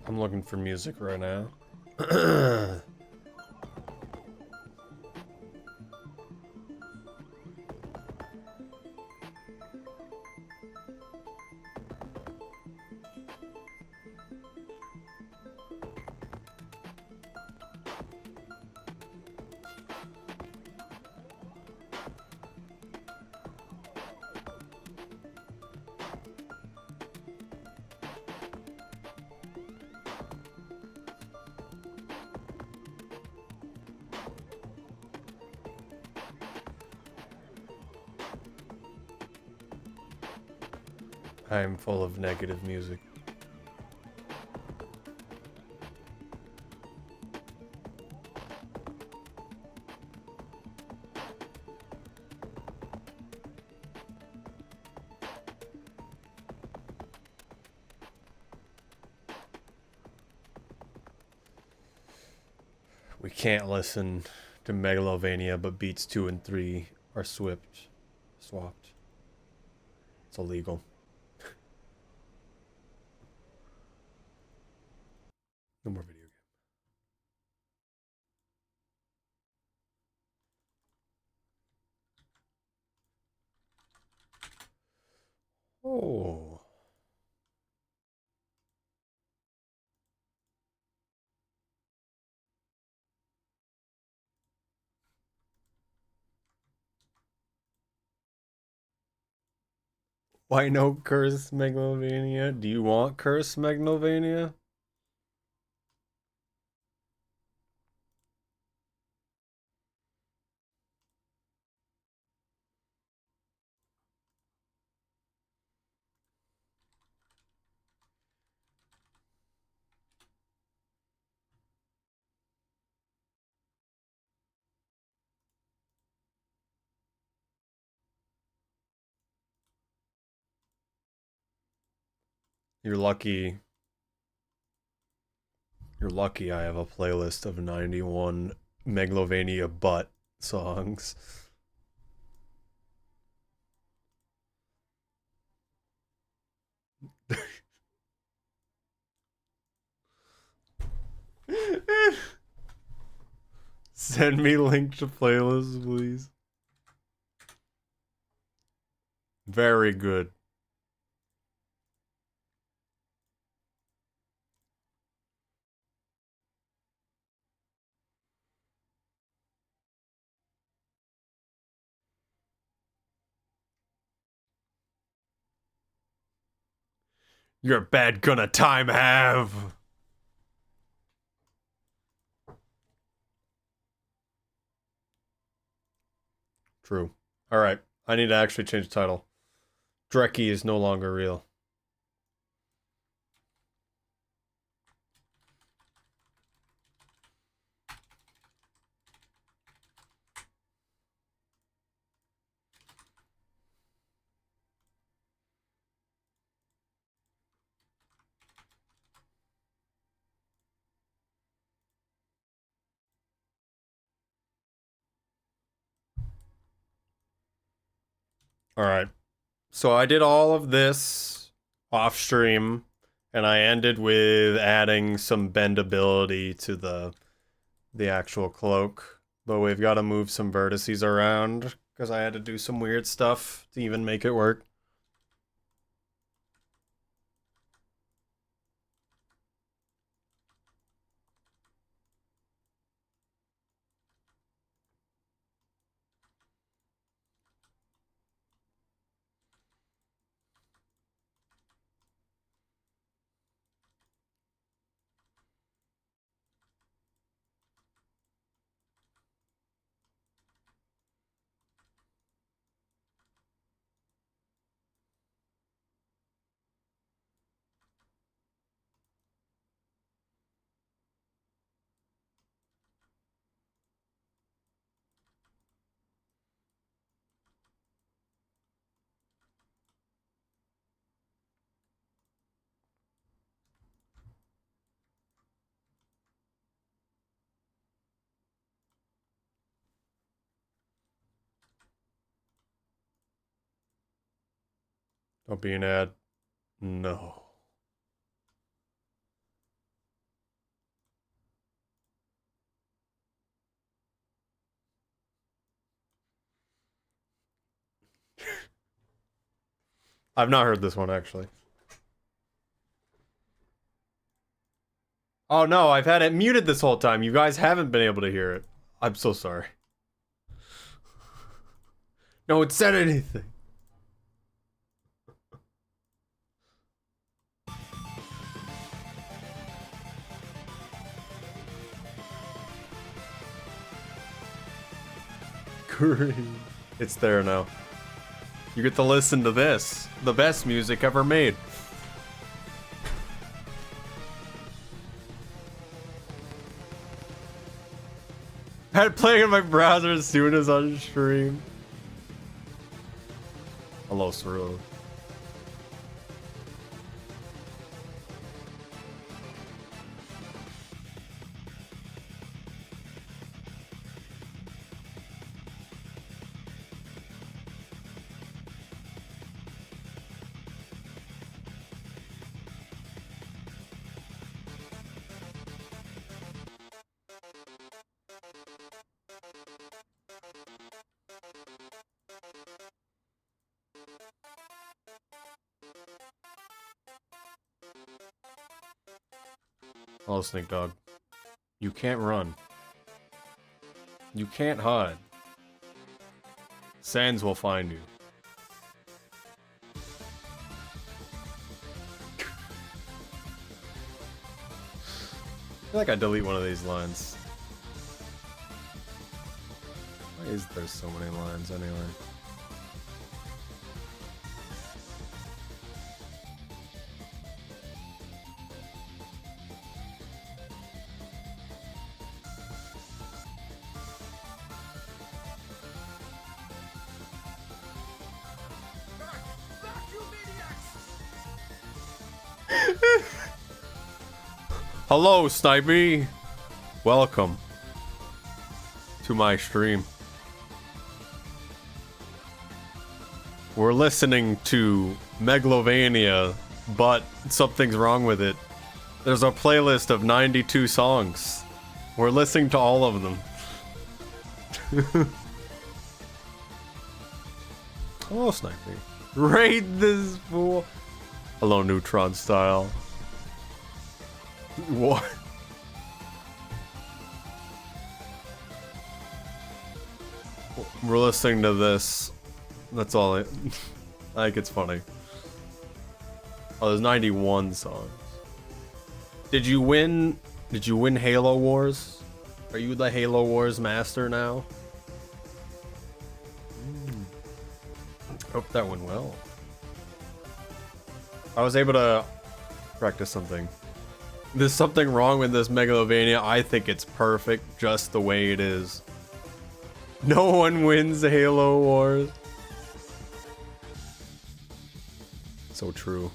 Speaker 1: I'm looking for music right now. I am full of negative music. We can't listen to Megalovania, but beats 2 and 3 are swapped. It's illegal. No more video game. Oh. Why no Curse Megalovania? Do you want Curse Megalovania? You're lucky. You're lucky I have a playlist of 91 Megalovania butt songs. Send me link to playlist, please. Very good. You're bad gonna time have. True. Alright. I need to actually change the title. Dreki is no longer real. Alright. So I did all of this off stream, and I ended with adding some bendability to the actual cloak. But we've got to move some vertices around, because I had to do some weird stuff to even make it work. Don't be an ad. No. I've not heard this one, actually. Oh no, I've had it muted this whole time. You guys haven't been able to hear it. I'm so sorry. No one said anything. Great. It's there now. You get to listen to this. The best music ever made. I had it playing in my browser as soon as on stream. Hello, Cyril. Hello, Snake Dog. You can't run. You can't hide. Sands will find you. I feel like I delete one of these lines. Why is there so many lines anyway?
Speaker 3: Back, you maniacs!
Speaker 1: Hello, Snipey! Welcome to my stream. We're listening to Megalovania, but something's wrong with it. There's a playlist of 92 songs. We're listening to all of them. Hello, Snipey. Raid this fool. Hello, Neutron Style. What? We're listening to this. That's all I think it's funny. Oh, there's 91 songs. Did you win Halo Wars? Are you the Halo Wars master now? Hope that went well. I was able to practice something. There's something wrong with this Megalovania. I think it's perfect just the way it is. No one wins Halo Wars. So true.